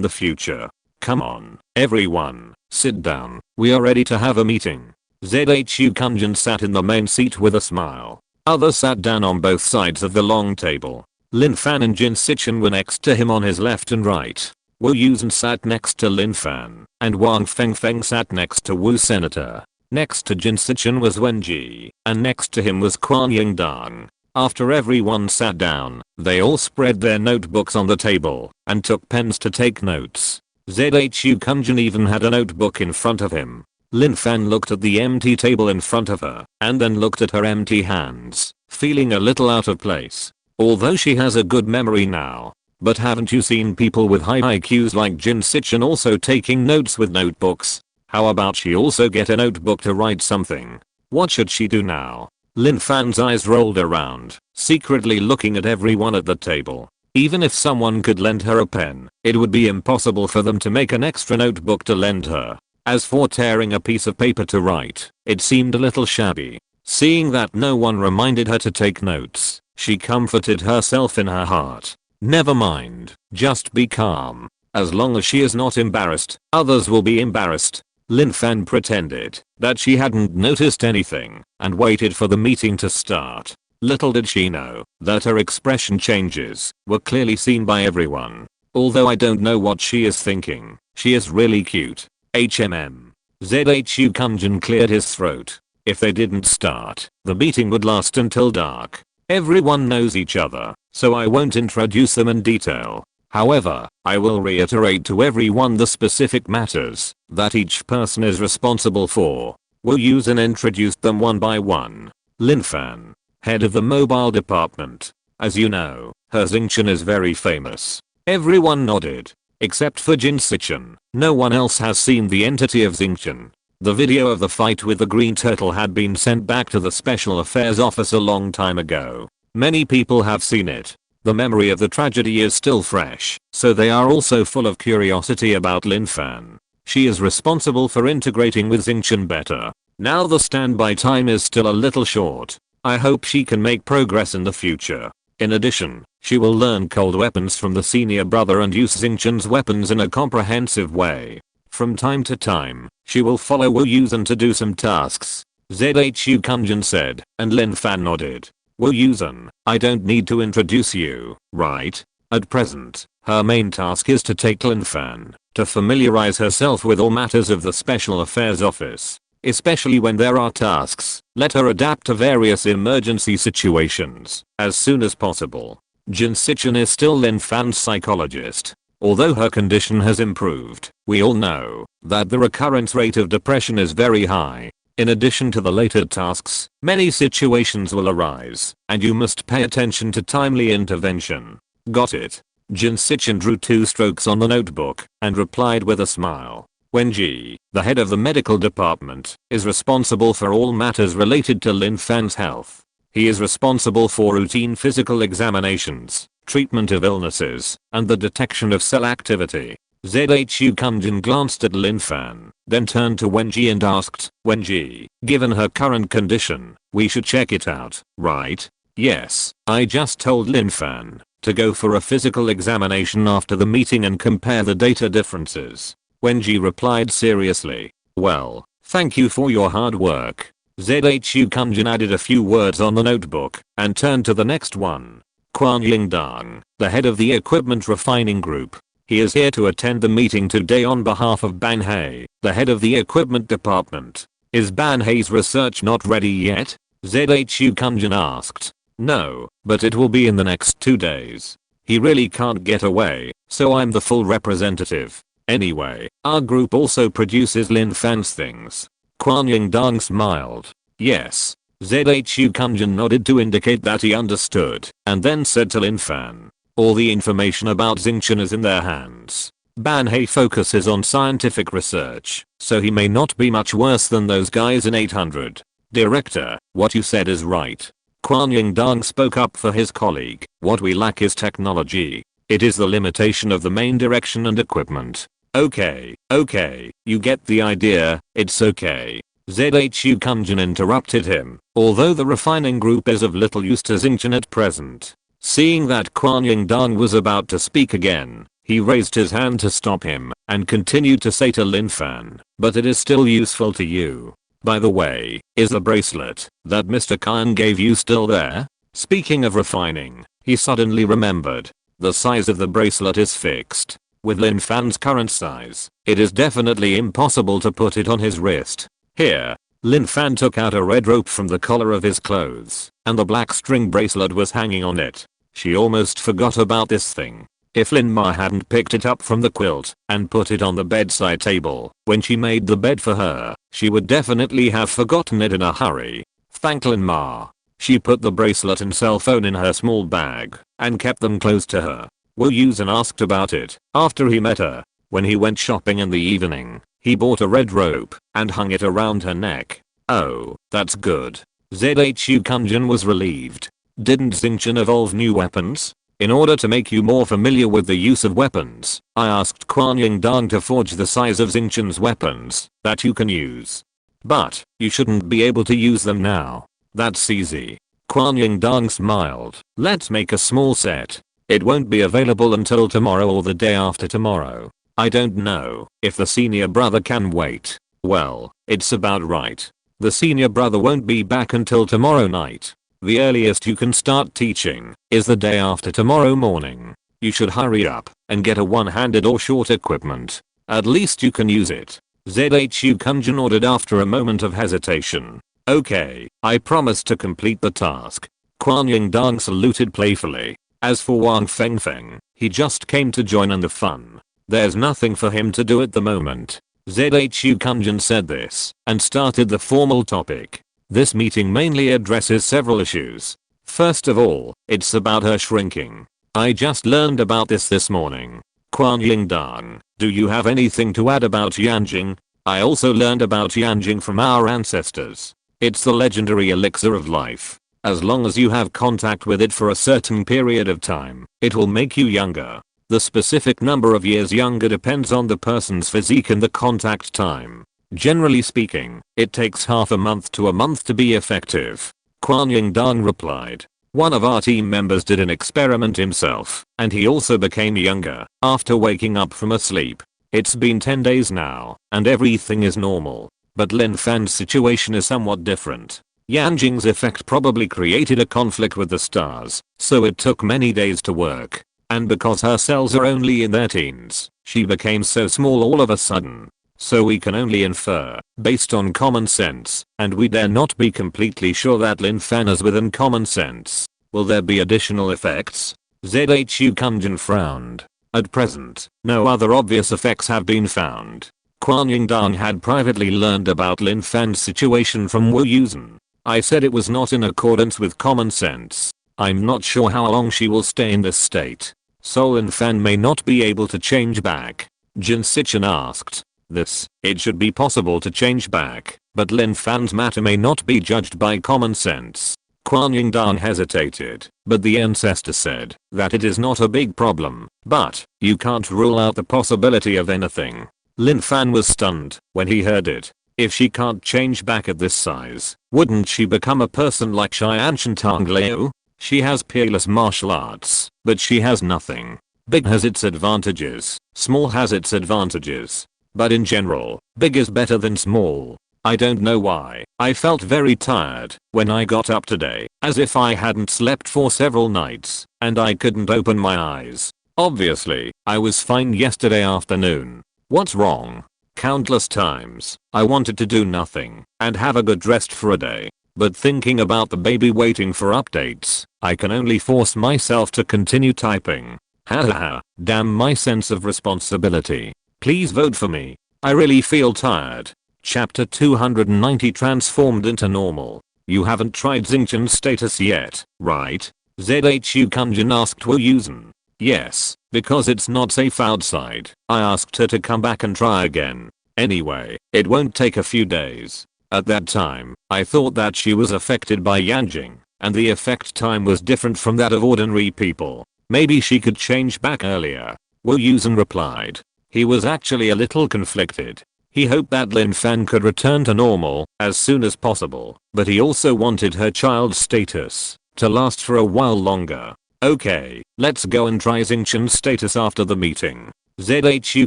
the future. Come on, everyone, sit down. We are ready to have a meeting. ZHU Kunjin sat in the main seat with a smile. Others sat down on both sides of the long table. Lin Fan and Jin Sichin were next to him on his left and right. Wu Yusen sat next to Lin Fan, and Wang Fengfeng sat next to Wu Senator. Next to Jin Sichin was Wen Ji, and next to him was Quan Yingdang. After everyone sat down, they all spread their notebooks on the table, and took pens to take notes. ZHU Kunjin even had a notebook in front of him. Lin Fan looked at the empty table in front of her, and then looked at her empty hands, feeling a little out of place. Although she has a good memory now. But haven't you seen people with high IQs like Jin Sichin also taking notes with notebooks? How about she also get a notebook to write something? What should she do now? Lin Fan's eyes rolled around, secretly looking at everyone at the table. Even if someone could lend her a pen, it would be impossible for them to make an extra notebook to lend her. As for tearing a piece of paper to write, it seemed a little shabby. Seeing that no one reminded her to take notes, she comforted herself in her heart. Never mind, just be calm. As long as she is not embarrassed, others will be embarrassed. Lin Fan pretended that she hadn't noticed anything and waited for the meeting to start. Little did she know that her expression changes were clearly seen by everyone. Although I don't know what she is thinking, she is really cute. ZHU Kunjin cleared his throat. If they didn't start, the meeting would last until dark. Everyone knows each other, so I won't introduce them in detail. However, I will reiterate to everyone the specific matters that each person is responsible for. Wu Yusen introduced them one by one. Lin Fan, head of the mobile department. As you know, her Xingqian is very famous. Everyone nodded. Except for Jin Sichin, no one else has seen the entity of Xingqian. The video of the fight with the green turtle had been sent back to the Special Affairs Office a long time ago. Many people have seen it. The memory of the tragedy is still fresh, so they are also full of curiosity about Lin Fan. She is responsible for integrating with Xingqian better. Now the standby time is still a little short. I hope she can make progress in the future. In addition, she will learn cold weapons from the senior brother and use Xingqian's weapons in a comprehensive way. From time to time, she will follow Wu Yusen to do some tasks. ZHU Kunjin said, and Lin Fan nodded. Wu Yusen, I don't need to introduce you, right? At present, her main task is to take Lin Fan to familiarize herself with all matters of the Special Affairs Office. Especially when there are tasks, let her adapt to various emergency situations as soon as possible. Jin Sichin is still Lin Fan's psychologist. Although her condition has improved, we all know that the recurrence rate of depression is very high. In addition to the later tasks, many situations will arise, and you must pay attention to timely intervention. Got it? Jin Sichin drew 2 strokes on the notebook and replied with a smile. Wen Ji, the head of the medical department, is responsible for all matters related to Lin Fan's health. He is responsible for routine physical examinations, treatment of illnesses, and the detection of cell activity. ZHU Kunjin glanced at Lin Fan, then turned to Wenji and asked, Wenji, given her current condition, we should check it out, right? Yes, I just told Lin Fan to go for a physical examination after the meeting and compare the data differences. Wenji replied seriously. Well, thank you for your hard work. ZHU Kunjin added a few words on the notebook and turned to the next one. Quan Yingdang, the head of the equipment refining group. He is here to attend the meeting today on behalf of Ban Hei, the head of the equipment department. Is Ban Hei's research not ready yet? ZHU Kunjin asked. No, but it will be in the next 2 days. He really can't get away, so I'm the full representative. Anyway, our group also produces Lin Fan's things. Quan Yingdang smiled. Yes. ZHU Kunjin nodded to indicate that he understood, and then said to Lin Fan. All the information about Xingqian is in their hands. Ban Hei focuses on scientific research, so he may not be much worse than those guys in 800. Director, what you said is right. Quan Yingdang spoke up for his colleague. What we lack is technology. It is the limitation of the main direction and equipment. Okay, you get the idea, it's okay. ZHU Kunjin interrupted him, although the refining group is of little use to Xingqian at present. Seeing that Quan Yingdang was about to speak again, he raised his hand to stop him and continued to say to Lin Fan, but it is still useful to you. By the way, is the bracelet that Mr. Khan gave you still there? Speaking of refining, he suddenly remembered. The size of the bracelet is fixed. With Lin Fan's current size, it is definitely impossible to put it on his wrist. Here, Lin Fan took out a red rope from the collar of his clothes, and the black string bracelet was hanging on it. She almost forgot about this thing. If Lin Ma hadn't picked it up from the quilt and put it on the bedside table when she made the bed for her, she would definitely have forgotten it in a hurry. Thank Lin Ma. She put the bracelet and cell phone in her small bag and kept them close to her. Wu Yusen asked about it after he met her. When he went shopping in the evening, he bought a red rope and hung it around her neck. Oh, that's good. ZHU Kunjin was relieved. Didn't Xingqian evolve new weapons? In order to make you more familiar with the use of weapons, I asked Quan Yingdang to forge the size of Xingqian's weapons that you can use. But, you shouldn't be able to use them now. That's easy. Quan Yingdang smiled. Let's make a small set. It won't be available until tomorrow or the day after tomorrow. I don't know if the senior brother can wait. Well, it's about right. The senior brother won't be back until tomorrow night. The earliest you can start teaching is the day after tomorrow morning. You should hurry up and get a one-handed or short equipment. At least you can use it. ZHU Kunjin ordered after a moment of hesitation. Okay, I promise to complete the task. Quan Yingdang saluted playfully. As for Wang Fengfeng, he just came to join in the fun. There's nothing for him to do at the moment. ZHU Kunjin said this and started the formal topic. This meeting mainly addresses several issues. First of all, it's about her shrinking. I just learned about this morning. Quan Yingdang, do you have anything to add about Yanjing? I also learned about Yanjing from our ancestors. It's the legendary elixir of life. As long as you have contact with it for a certain period of time, it will make you younger. The specific number of years younger depends on the person's physique and the contact time. Generally speaking, it takes half a month to a month to be effective. Quan Yingdang replied. One of our team members did an experiment himself, and he also became younger after waking up from a sleep. It's been 10 days now, and everything is normal. But Lin Fan's situation is somewhat different. Yanjing's effect probably created a conflict with the stars, so it took many days to work. And because her cells are only in their teens, she became so small all of a sudden. So we can only infer, based on common sense, and we dare not be completely sure that Lin Fan is within common sense. Will there be additional effects? ZHU Kunjin frowned. At present, no other obvious effects have been found. Quan Yingdang had privately learned about Lin Fan's situation from Wu Yusen. I said it was not in accordance with common sense. I'm not sure how long she will stay in this state. So Lin Fan may not be able to change back. Jin Sichin asked. It should be possible to change back, but Lin Fan's matter may not be judged by common sense. Kuan Yin Dan hesitated, but the ancestor said that it is not a big problem, but you can't rule out the possibility of anything. Lin Fan was stunned when he heard it. If she can't change back at this size, wouldn't she become a person like Xian Shantang Liu? She has peerless martial arts, but she has nothing. Big has its advantages, small has its advantages. But in general, big is better than small. I don't know why, I felt very tired when I got up today, as if I hadn't slept for several nights, and I couldn't open my eyes. Obviously, I was fine yesterday afternoon. What's wrong? Countless times, I wanted to do nothing and have a good rest for a day. But thinking about the baby waiting for updates, I can only force myself to continue typing. Hahaha, damn my sense of responsibility. Please vote for me. I really feel tired. Chapter 290 transformed into normal. You haven't tried Xingqian's status yet, right? ZHU Kunjin asked Wu Yusen. Yes, because it's not safe outside. I asked her to come back and try again. Anyway, it won't take a few days. At that time, I thought that she was affected by Yanjing, and the effect time was different from that of ordinary people. Maybe she could change back earlier. Wu Yusen replied. He was actually a little conflicted. He hoped that Lin Fan could return to normal as soon as possible, but he also wanted her child's status to last for a while longer. Okay, let's go and try Xingqian's status after the meeting. ZHU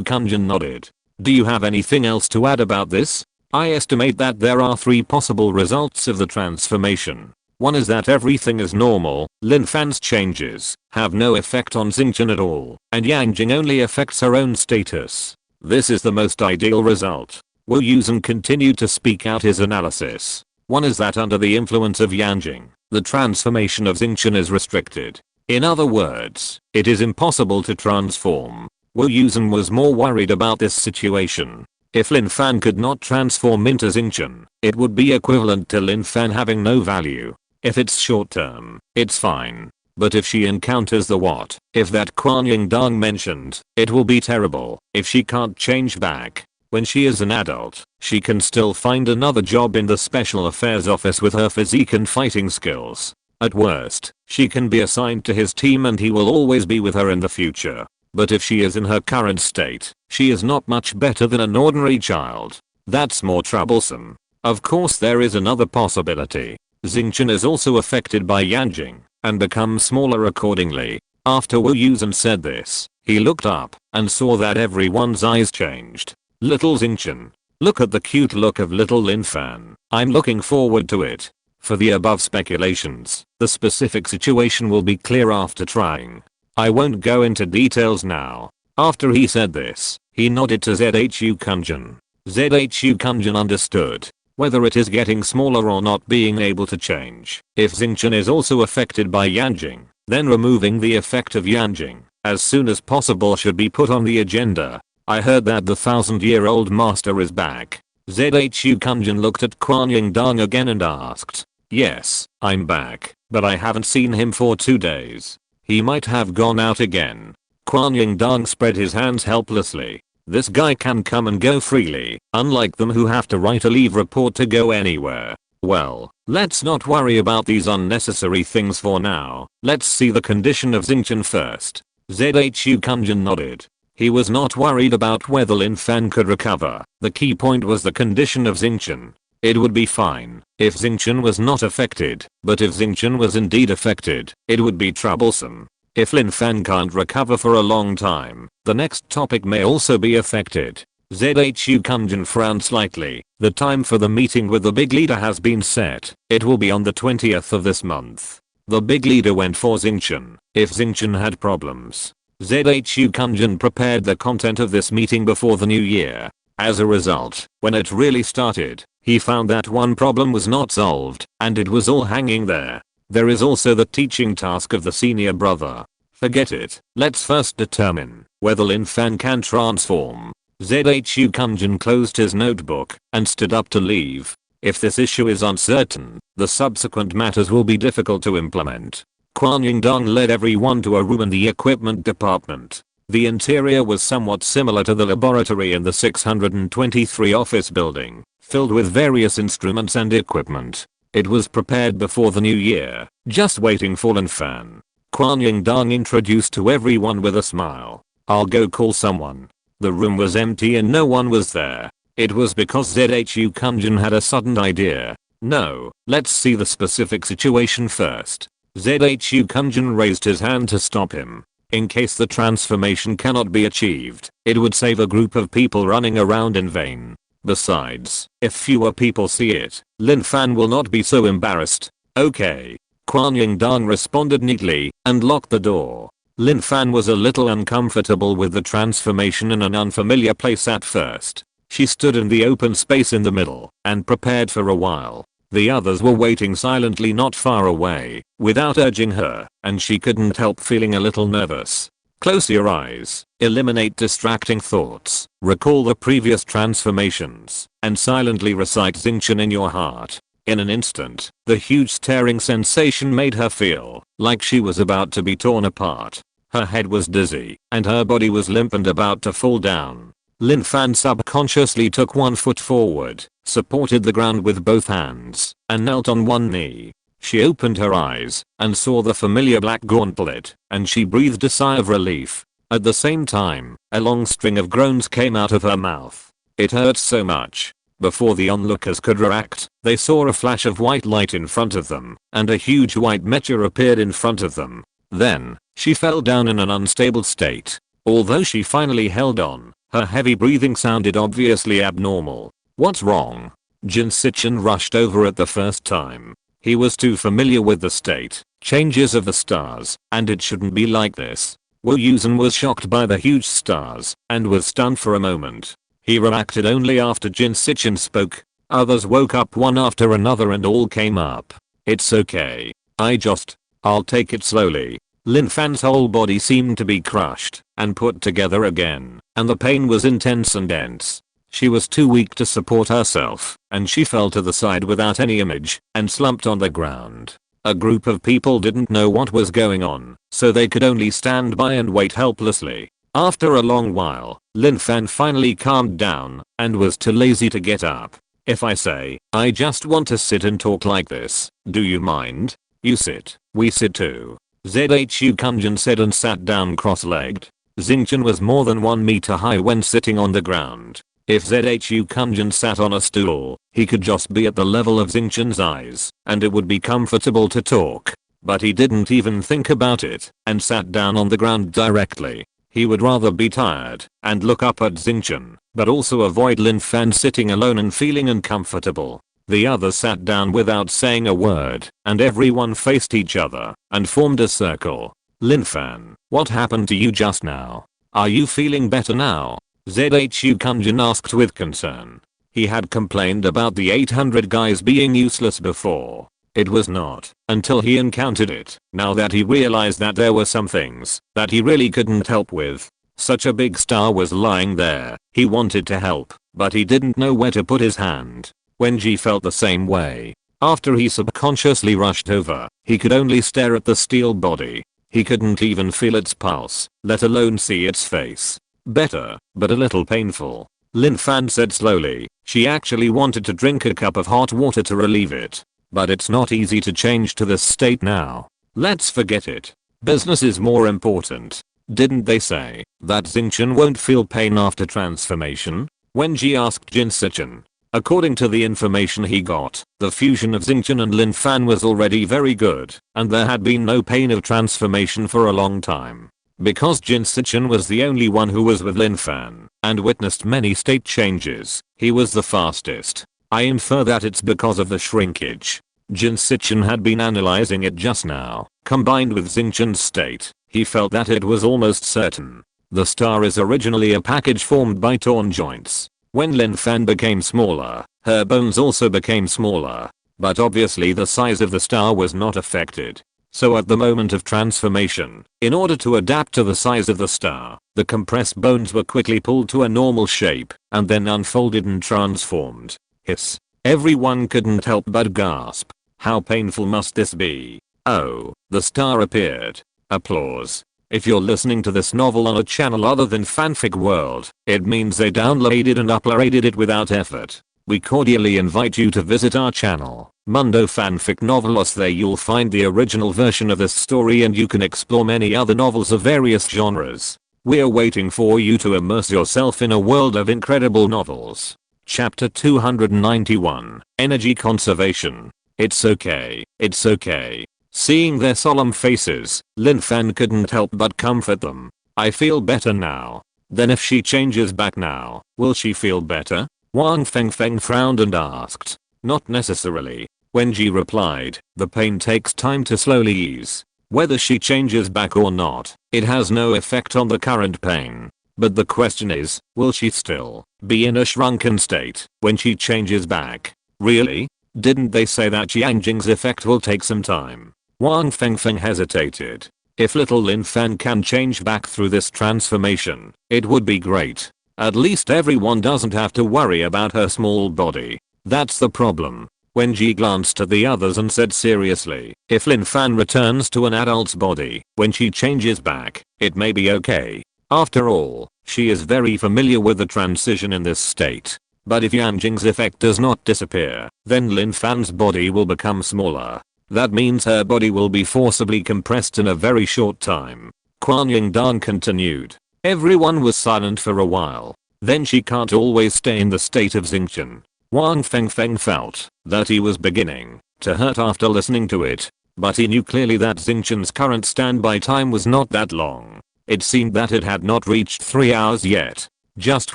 Kunjin nodded. Do you have anything else to add about this? I estimate that there are 3 possible results of the transformation. One is that everything is normal, Lin Fan's changes have no effect on Xingqian at all, and Yanjing only affects her own status. This is the most ideal result. Wu Yusen continued to speak out his analysis. One is that under the influence of Yanjing, the transformation of Xingqian is restricted. In other words, it is impossible to transform. Wu Yusen was more worried about this situation. If Lin Fan could not transform into Xingqian, it would be equivalent to Lin Fan having no value. If it's short term, it's fine. But if she encounters the what if that Kuan Yin Dan mentioned, it will be terrible. If she can't change back, when she is an adult, she can still find another job in the special affairs office with her physique and fighting skills. At worst, she can be assigned to his team and he will always be with her in the future. But if she is in her current state, she is not much better than an ordinary child. That's more troublesome. Of course there is another possibility. Xingqian is also affected by Yanjing and becomes smaller accordingly. After Wu Yusen said this, he looked up and saw that everyone's eyes changed. Little Xingqian. Look at the cute look of little Lin Fan. I'm looking forward to it. For the above speculations, the specific situation will be clear after trying. I won't go into details now. After he said this, he nodded to ZHU Kunjin. ZHU Kunjin understood. Whether it is getting smaller or not being able to change. If Xingqian is also affected by Yanjing, then removing the effect of Yanjing as soon as possible should be put on the agenda. I heard that the 1000-year-old master is back. ZHU Kunjin looked at Kuan Yin Dan again and asked. Yes, I'm back, but I haven't seen him for 2 days. He might have gone out again. Kuan Yin Dan spread his hands helplessly. This guy can come and go freely, unlike them who have to write a leave report to go anywhere. Well, let's not worry about these unnecessary things for now. Let's see the condition of Xingqian first. ZHU Kunjin nodded. He was not worried about whether Lin Fan could recover. The key point was the condition of Xingqian. It would be fine if Xingqian was not affected, but if Xingqian was indeed affected, it would be troublesome. If Lin Fan can't recover for a long time, the next topic may also be affected. ZHU Kunjin frowned slightly. The time for the meeting with the big leader has been set. It will be on the 20th of this month. The big leader went for Xingqian. If Xingqian had problems, ZHU Kunjin prepared the content of this meeting before the new year. As a result, when it really started, he found that one problem was not solved, and it was all hanging there. There is also the teaching task of the senior brother. Forget it. Let's first determine whether Lin Fan can transform. ZHU Kunjin closed his notebook and stood up to leave. If this issue is uncertain, the subsequent matters will be difficult to implement. Kuan Yin Dan led everyone to a room in the equipment department. The interior was somewhat similar to the laboratory in the 623 office building, filled with various instruments and equipment. It was prepared before the new year, just waiting for Lin Fan. Quan Dang introduced to everyone with a smile. I'll go call someone. The room was empty and no one was there. It was because ZHU Kunjin had a sudden idea. No, let's see the specific situation first. ZHU Kunjin raised his hand to stop him. In case the transformation cannot be achieved, it would save a group of people running around in vain. Besides, if fewer people see it, Lin Fan will not be so embarrassed. Okay. Quan Dang responded neatly and locked the door. Lin Fan was a little uncomfortable with the transformation in an unfamiliar place at first. She stood in the open space in the middle and prepared for a while. The others were waiting silently not far away, without urging her, and she couldn't help feeling a little nervous. Close your eyes, eliminate distracting thoughts, recall the previous transformations, and silently recite Xingqian in your heart. In an instant, the huge tearing sensation made her feel like she was about to be torn apart. Her head was dizzy, and her body was limp and about to fall down. Lin Fan subconsciously took one foot forward, supported the ground with both hands, and knelt on one knee. She opened her eyes and saw the familiar black gauntlet, and she breathed a sigh of relief. At the same time, a long string of groans came out of her mouth. It hurt so much. Before the onlookers could react, they saw a flash of white light in front of them, and a huge white mecha appeared in front of them. Then, she fell down in an unstable state. Although she finally held on, her heavy breathing sounded obviously abnormal. What's wrong? Jin Sichin rushed over at the first time. He was too familiar with the state changes of the stars, and it shouldn't be like this. Wu Yusen was shocked by the huge stars, and was stunned for a moment. He reacted only after Jin Sichin spoke. Others woke up one after another and all came up. It's okay. I'll take it slowly. Lin Fan's whole body seemed to be crushed and put together again, and the pain was intense and dense. She was too weak to support herself, and she fell to the side without any image and slumped on the ground. A group of people didn't know what was going on, so they could only stand by and wait helplessly. After a long while, Lin Fan finally calmed down and was too lazy to get up. If I say, I just want to sit and talk like this, do you mind? You sit, we sit too. ZHU Kunjin said and sat down cross-legged. Xingqian was more than 1 meter high when sitting on the ground. If ZHU Kunjin sat on a stool, he could just be at the level of Xingqian's eyes, and it would be comfortable to talk. But he didn't even think about it, and sat down on the ground directly. He would rather be tired and look up at Xingqian, but also avoid Lin Fan sitting alone and feeling uncomfortable. The others sat down without saying a word, and everyone faced each other and formed a circle. Lin Fan, what happened to you just now? Are you feeling better now? ZHU Kunjin asked with concern. He had complained about the 800 guys being useless before. It was not until he encountered it, now that he realized that there were some things that he really couldn't help with. Such a big star was lying there. He wanted to help, but he didn't know where to put his hand. Wenji felt the same way. After he subconsciously rushed over, he could only stare at the steel body. He couldn't even feel its pulse, let alone see its face. Better, but a little painful. Lin Fan said slowly. She actually wanted to drink a cup of hot water to relieve it. But it's not easy to change to this state now. Let's forget it. Business is more important. Didn't they say that Xingqian won't feel pain after transformation? Wenji asked Jin Sichin. According to the information he got, the fusion of Xingqian and Lin Fan was already very good, and there had been no pain of transformation for a long time. Because Jin Sichin was the only one who was with Lin Fan and witnessed many state changes, he was the fastest. I infer that it's because of the shrinkage. Jin Sichin had been analyzing it just now. Combined with Xingqian's state, he felt that it was almost certain. The star is originally a package formed by torn joints. When Lin Fan became smaller, her bones also became smaller. But obviously the size of the star was not affected. So at the moment of transformation, in order to adapt to the size of the star, the compressed bones were quickly pulled to a normal shape and then unfolded and transformed. Hiss. Everyone couldn't help but gasp. How painful must this be? Oh, the star appeared. Applause. If you're listening to this novel on a channel other than Fanfic World, it means they downloaded and uploaded it without effort. We cordially invite you to visit our channel. Mundo fanfic novelist. There you'll find the original version of this story and you can explore many other novels of various genres. We're waiting for you to immerse yourself in a world of incredible novels. Chapter 291, Energy Conservation. It's okay, it's okay. Seeing their solemn faces, Lin Fan couldn't help but comfort them. I feel better now. Then if she changes back now, will she feel better? Wang Fengfeng frowned and asked. Not necessarily. Wenji replied, the pain takes time to slowly ease. Whether she changes back or not, it has no effect on the current pain. But the question is, will she still be in a shrunken state when she changes back? Really? Didn't they say that Jiangjing's effect will take some time? Wang Fengfeng hesitated. If little Lin Fan can change back through this transformation, it would be great. At least everyone doesn't have to worry about her small body. That's the problem. Wenji glanced at the others and said seriously, if Lin Fan returns to an adult's body when she changes back, it may be okay. After all, she is very familiar with the transition in this state. But if Yanjing's effect does not disappear, then Lin Fan's body will become smaller. That means her body will be forcibly compressed in a very short time. Kuan Yin Dan continued. Everyone was silent for a while. Then she can't always stay in the state of Xingqian. Wang Fengfeng felt that he was beginning to hurt after listening to it. But he knew clearly that Xingqian's current standby time was not that long. It seemed that it had not reached 3 hours yet. Just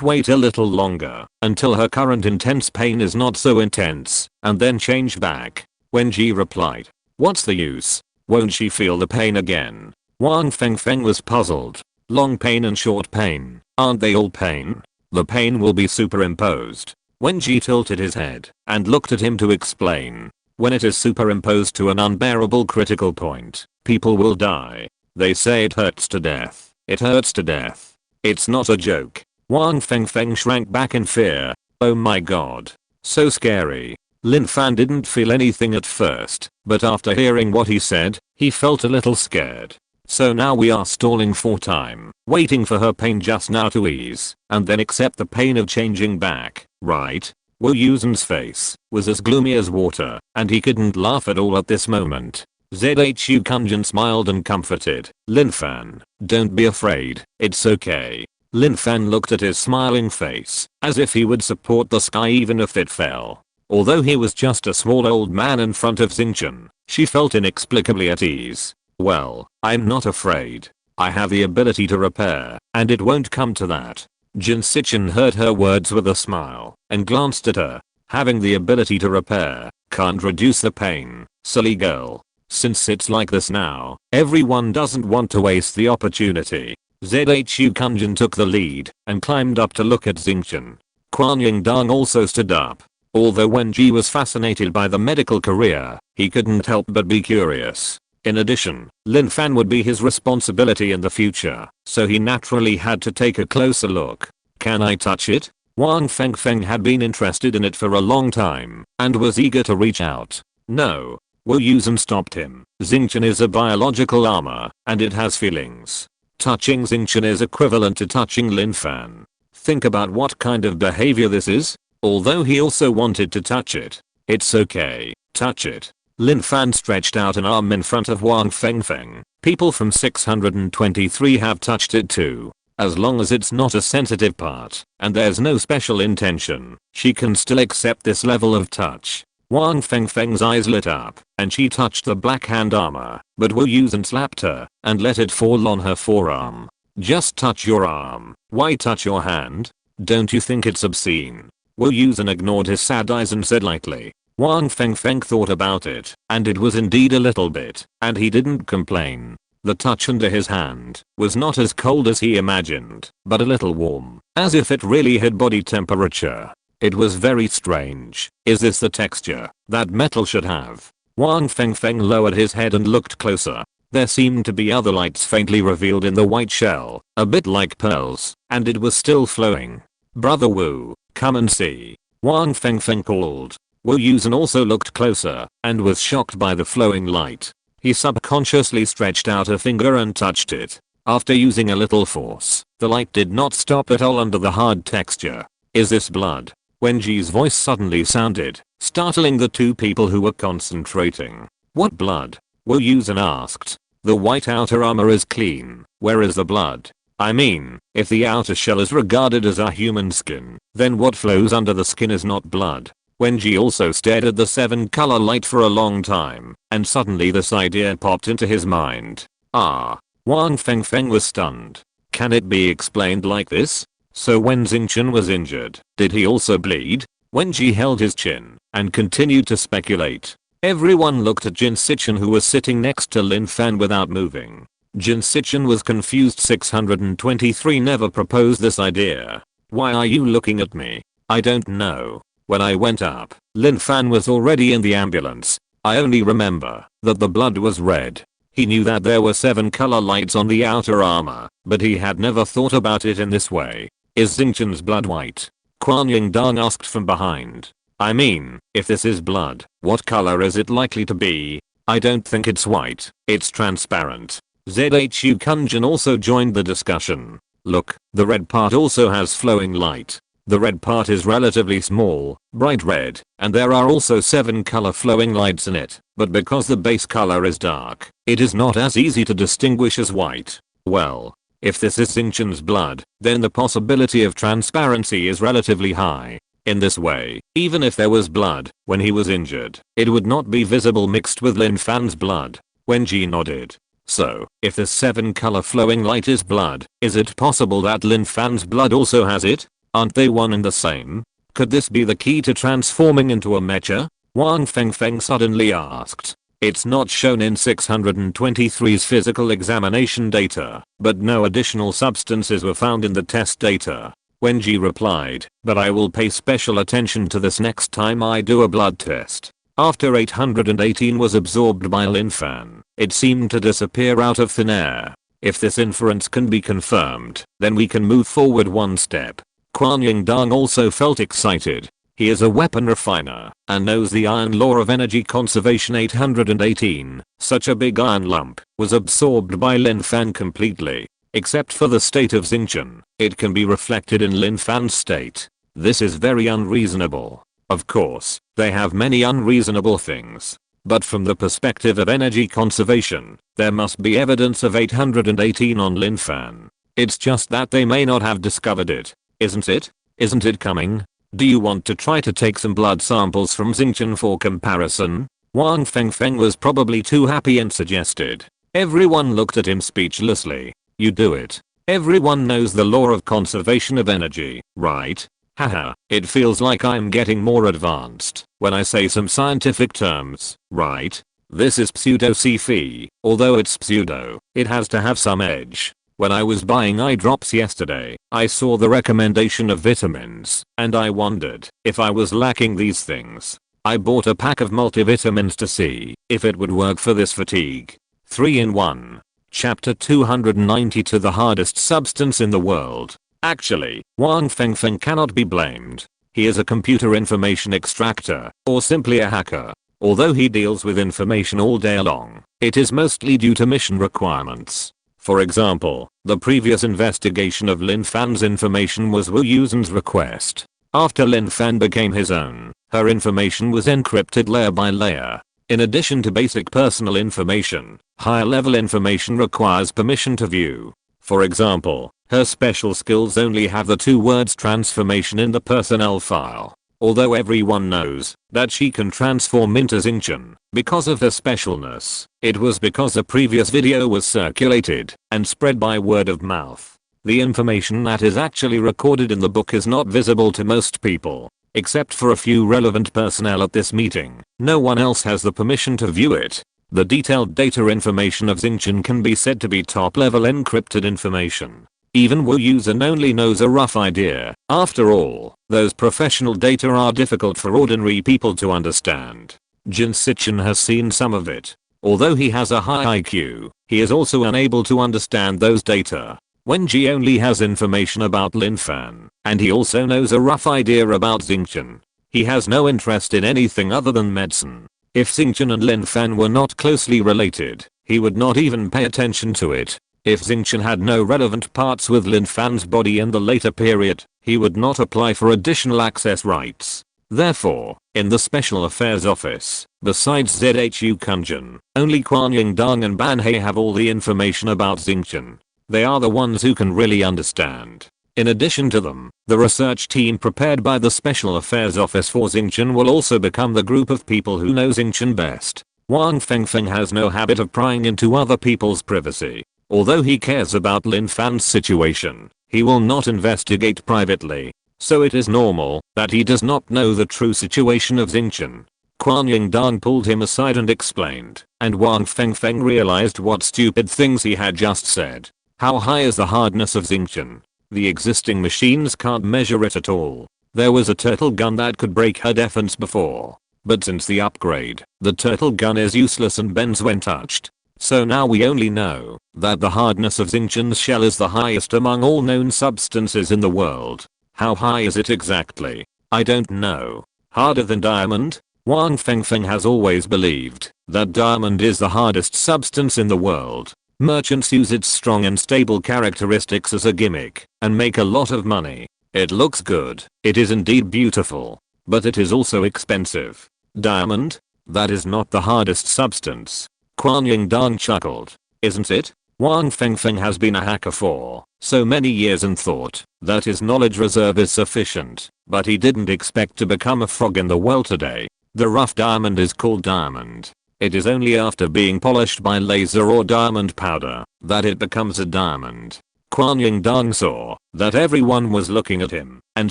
wait a little longer until her current intense pain is not so intense, and then change back. Wenji replied. What's the use? Won't she feel the pain again? Wang Fengfeng was puzzled. Long pain and short pain, aren't they all pain? The pain will be superimposed. Wenji tilted his head and looked at him to explain. When it is superimposed to an unbearable critical point, people will die. They say it hurts to death. It hurts to death. It's not a joke. Wang Fengfeng shrank back in fear. Oh my god. So scary. Lin Fan didn't feel anything at first, but after hearing what he said, he felt a little scared. So now we are stalling for time, waiting for her pain just now to ease, and then accept the pain of changing back, right? Wu Yusen's face was as gloomy as water, and he couldn't laugh at all at this moment. Zhu Kunjin smiled and comforted. Lin Fan, don't be afraid, it's okay. Lin Fan looked at his smiling face, as if he would support the sky even if it fell. Although he was just a small old man in front of Xingqian, she felt inexplicably at ease. Well, I'm not afraid. I have the ability to repair, and it won't come to that. Jin Sichen heard her words with a smile, and glanced at her. Having the ability to repair, can't reduce the pain, silly girl. Since it's like this now, everyone doesn't want to waste the opportunity. Zhu Kunjin took the lead, and climbed up to look at Xingqian. Kuan Yin Dan also stood up. Although Wenji was fascinated by the medical career, he couldn't help but be curious. In addition, Lin Fan would be his responsibility in the future, so he naturally had to take a closer look. Can I touch it? Wang Fengfeng had been interested in it for a long time, and was eager to reach out. No. Wu Yusen stopped him. Xingqian is a biological armor, and it has feelings. Touching Xingqian is equivalent to touching Lin Fan. Think about what kind of behavior this is. Although he also wanted to touch it. It's okay, touch it. Lin Fan stretched out an arm in front of Wang Fengfeng. People from 623 have touched it too. As long as it's not a sensitive part, and there's no special intention, she can still accept this level of touch. Wang Fengfeng's eyes lit up, and she touched the black hand armor, but Wu Yusen slapped her, and let it fall on her forearm. Just touch your arm, why touch your hand? Don't you think it's obscene? Wu Yusen ignored his sad eyes and said lightly. Wang Fengfeng thought about it, and it was indeed a little bit, and he didn't complain. The touch under his hand was not as cold as he imagined, but a little warm, as if it really had body temperature. It was very strange. Is this the texture that metal should have? Wang Fengfeng lowered his head and looked closer. There seemed to be other lights faintly revealed in the white shell, a bit like pearls, and it was still flowing. Brother Wu, come and see. Wang Fengfeng called. Wu Yusen also looked closer, and was shocked by the flowing light. He subconsciously stretched out a finger and touched it. After using a little force, the light did not stop at all under the hard texture. Is this blood? Wenji's voice suddenly sounded. startling the two people who were concentrating. What blood? Wu Yusen asked. The white outer armor is clean. Where is the blood? I mean, if the outer shell is regarded as our human skin, then what flows under the skin is not blood. Wenji also stared at the 7-color light for a long time, and suddenly this idea popped into his mind. Wang Fengfeng was stunned. Can it be explained like this? So when Xingqian was injured, did he also bleed? Wenji held his chin and continued to speculate. Everyone looked at Jin Sichen, who was sitting next to Lin Fan without moving. Jin Sichen was confused. 623 never proposed this idea. Why are you looking at me? I don't know. When I went up, Lin Fan was already in the ambulance. I only remember that the blood was red. He knew that there were 7 color lights on the outer armor, but he had never thought about it in this way. Is Xingqian's blood white? Quan Yingdang asked from behind. I mean, if this is blood, what color is it likely to be? I don't think it's white. It's transparent. Zhu Kunjin also joined the discussion. Look, the red part also has flowing light. The red part is relatively small, bright red, and there are also 7 color flowing lights in it, but because the base color is dark, it is not as easy to distinguish as white. Well, if this is Xingqian's blood, then the possibility of transparency is relatively high. In this way, even if there was blood when he was injured, it would not be visible mixed with Lin Fan's blood. Wenji nodded. So, if the 7 color flowing light is blood, is it possible that Lin Fan's blood also has it? Aren't they one and the same? Could this be the key to transforming into a mecha? Wang Fengfeng suddenly asked. It's not shown in 623's physical examination data, but no additional substances were found in the test data. Wenji replied, but I will pay special attention to this next time I do a blood test. After 818 was absorbed by Lin Fan, it seemed to disappear out of thin air. If this inference can be confirmed, then we can move forward one step. Quan Yingdang also felt excited. He is a weapon refiner and knows the iron law of energy conservation. 818, such a big iron lump, was absorbed by Lin Fan completely. Except for the state of Xingqian, it can be reflected in Lin Fan's state. This is very unreasonable. Of course, they have many unreasonable things. But from the perspective of energy conservation, there must be evidence of 818 on Lin Fan. It's just that they may not have discovered it. Isn't it? Isn't it coming? Do you want to try to take some blood samples from Xingqian for comparison? Wang Fengfeng was probably too happy and suggested. Everyone looked at him speechlessly. You do it. Everyone knows the law of conservation of energy, right? Haha, it feels like I'm getting more advanced when I say some scientific terms, right? This is pseudo-sci-fi. Although it's pseudo, it has to have some edge. When I was buying eye drops yesterday, I saw the recommendation of vitamins, and I wondered if I was lacking these things. I bought a pack of multivitamins to see if it would work for this fatigue. 3 in 1. Chapter 292. The hardest substance in the world. Actually, Wang Fengfeng cannot be blamed. He is a computer information extractor, or simply a hacker. Although he deals with information all day long, it is mostly due to mission requirements. For example, the previous investigation of Lin Fan's information was Wu Yusen's request. After Lin Fan became his own, her information was encrypted layer by layer. In addition to basic personal information, higher level information requires permission to view. For example, her special skills only have the 2 words transformation in the personnel file. Although everyone knows that she can transform into Xingqian because of her specialness, it was because a previous video was circulated and spread by word of mouth. The information that is actually recorded in the book is not visible to most people, except for a few relevant personnel at this meeting. No one else has the permission to view it. The detailed data information of Xingqian can be said to be top-level encrypted information. Even Wu Yusen only knows a rough idea. After all, those professional data are difficult for ordinary people to understand. Jin Sichen has seen some of it. Although he has a high IQ, he is also unable to understand those data. Wenji only has information about Lin Fan, and he also knows a rough idea about Xingqian. He has no interest in anything other than medicine. If Xingqian and Lin Fan were not closely related, he would not even pay attention to it. If Xingqian had no relevant parts with Lin Fan's body in the later period, he would not apply for additional access rights. Therefore, in the Special Affairs Office, besides ZHU Kunjun, only Quan Yingdong and Ban He have all the information about Xingqian. They are the ones who can really understand. In addition to them, the research team prepared by the Special Affairs Office for Xingqian will also become the group of people who know Xingqian best. Wang Fengfeng has no habit of prying into other people's privacy. Although he cares about Lin Fan's situation, he will not investigate privately. So it is normal that he does not know the true situation of Xingqian. Quan Yingdong pulled him aside and explained, and Wang Fengfeng realized what stupid things he had just said. How high is the hardness of Xingqian? The existing machines can't measure it at all. There was a turtle gun that could break her defense before. But since the upgrade, the turtle gun is useless and bends when touched. So now we only know that the hardness of Xingqian's shell is the highest among all known substances in the world. How high is it exactly? I don't know. Harder than diamond? Wang Fengfeng has always believed that diamond is the hardest substance in the world. Merchants use its strong and stable characteristics as a gimmick and make a lot of money. It looks good. It is indeed beautiful. But it is also expensive. Diamond? That is not the hardest substance. Quan Yingdong chuckled. Isn't it? Wang Fengfeng has been a hacker for so many years and thought that his knowledge reserve is sufficient, but he didn't expect to become a frog in the well today. The rough diamond is called diamond. It is only after being polished by laser or diamond powder that it becomes a diamond. Quan Yingdong saw that everyone was looking at him and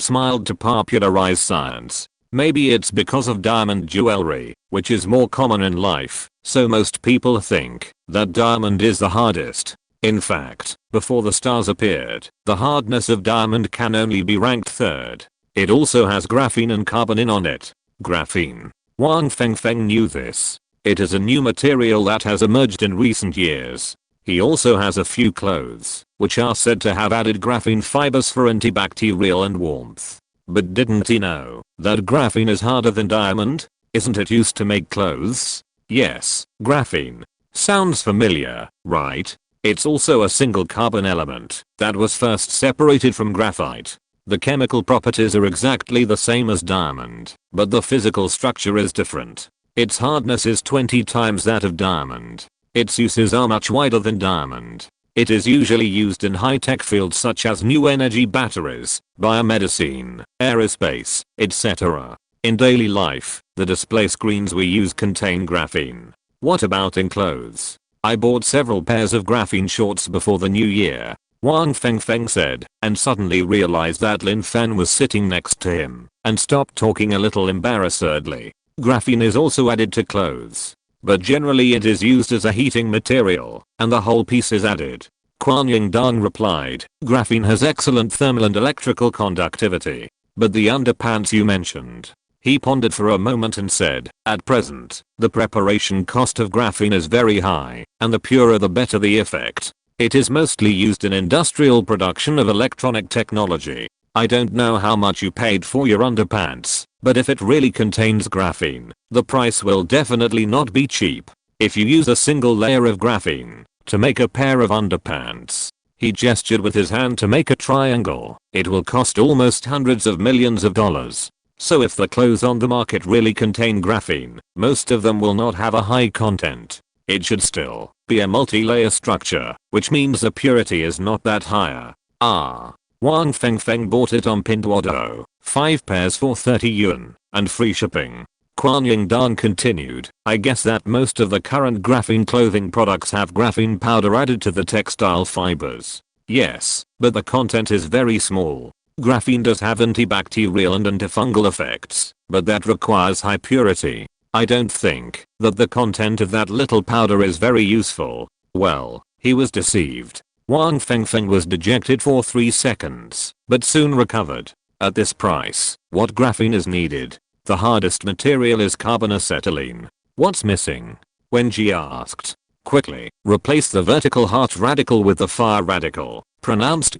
smiled to popularize science. Maybe it's because of diamond jewelry, which is more common in life, so most people think that diamond is the hardest. In fact, before the stars appeared, the hardness of diamond can only be ranked third. It also has graphene and carbon on it. Graphene. Wang Fengfeng knew this. It is a new material that has emerged in recent years. He also has a few clothes, which are said to have added graphene fibers for antibacterial and warmth. But didn't he know that graphene is harder than diamond? Isn't it used to make clothes? Yes, graphene. Sounds familiar, right? It's also a single carbon element that was first separated from graphite. The chemical properties are exactly the same as diamond, but the physical structure is different. Its hardness is 20 times that of diamond. Its uses are much wider than diamond. It is usually used in high-tech fields such as new energy batteries, biomedicine, aerospace, etc. In daily life, the display screens we use contain graphene. What about in clothes? I bought several pairs of graphene shorts before the new year, Wang Fengfeng said, and suddenly realized that Lin Fan was sitting next to him, and stopped talking a little embarrassedly. Graphene is also added to clothes, but generally it is used as a heating material, and the whole piece is added. Quan Yingdong replied, graphene has excellent thermal and electrical conductivity, but the underpants you mentioned. He pondered for a moment and said, at present, the preparation cost of graphene is very high, and the purer the better the effect. It is mostly used in industrial production of electronic technology. I don't know how much you paid for your underpants, but if it really contains graphene, the price will definitely not be cheap. If you use a single layer of graphene to make a pair of underpants, he gestured with his hand to make a triangle, it will cost almost hundreds of millions of dollars. So if the clothes on the market really contain graphene, most of them will not have a high content. It should still be a multi-layer structure, which means the purity is not that higher. Wang Fengfeng bought it on Pinduoduo, 5 pairs for 30 yuan, and free shipping. Quan Yingdong continued, I guess that most of the current graphene clothing products have graphene powder added to the textile fibers. Yes, but the content is very small. Graphene does have antibacterial and antifungal effects, but that requires high purity. I don't think that the content of that little powder is very useful. Well, he was deceived. Wang Fengfeng was dejected for 3 seconds, but soon recovered. At this price, what graphene is needed? The hardest material is carbon acetylene. What's missing? Wenji asked. Quickly, replace the vertical heart radical with the fire radical, pronounced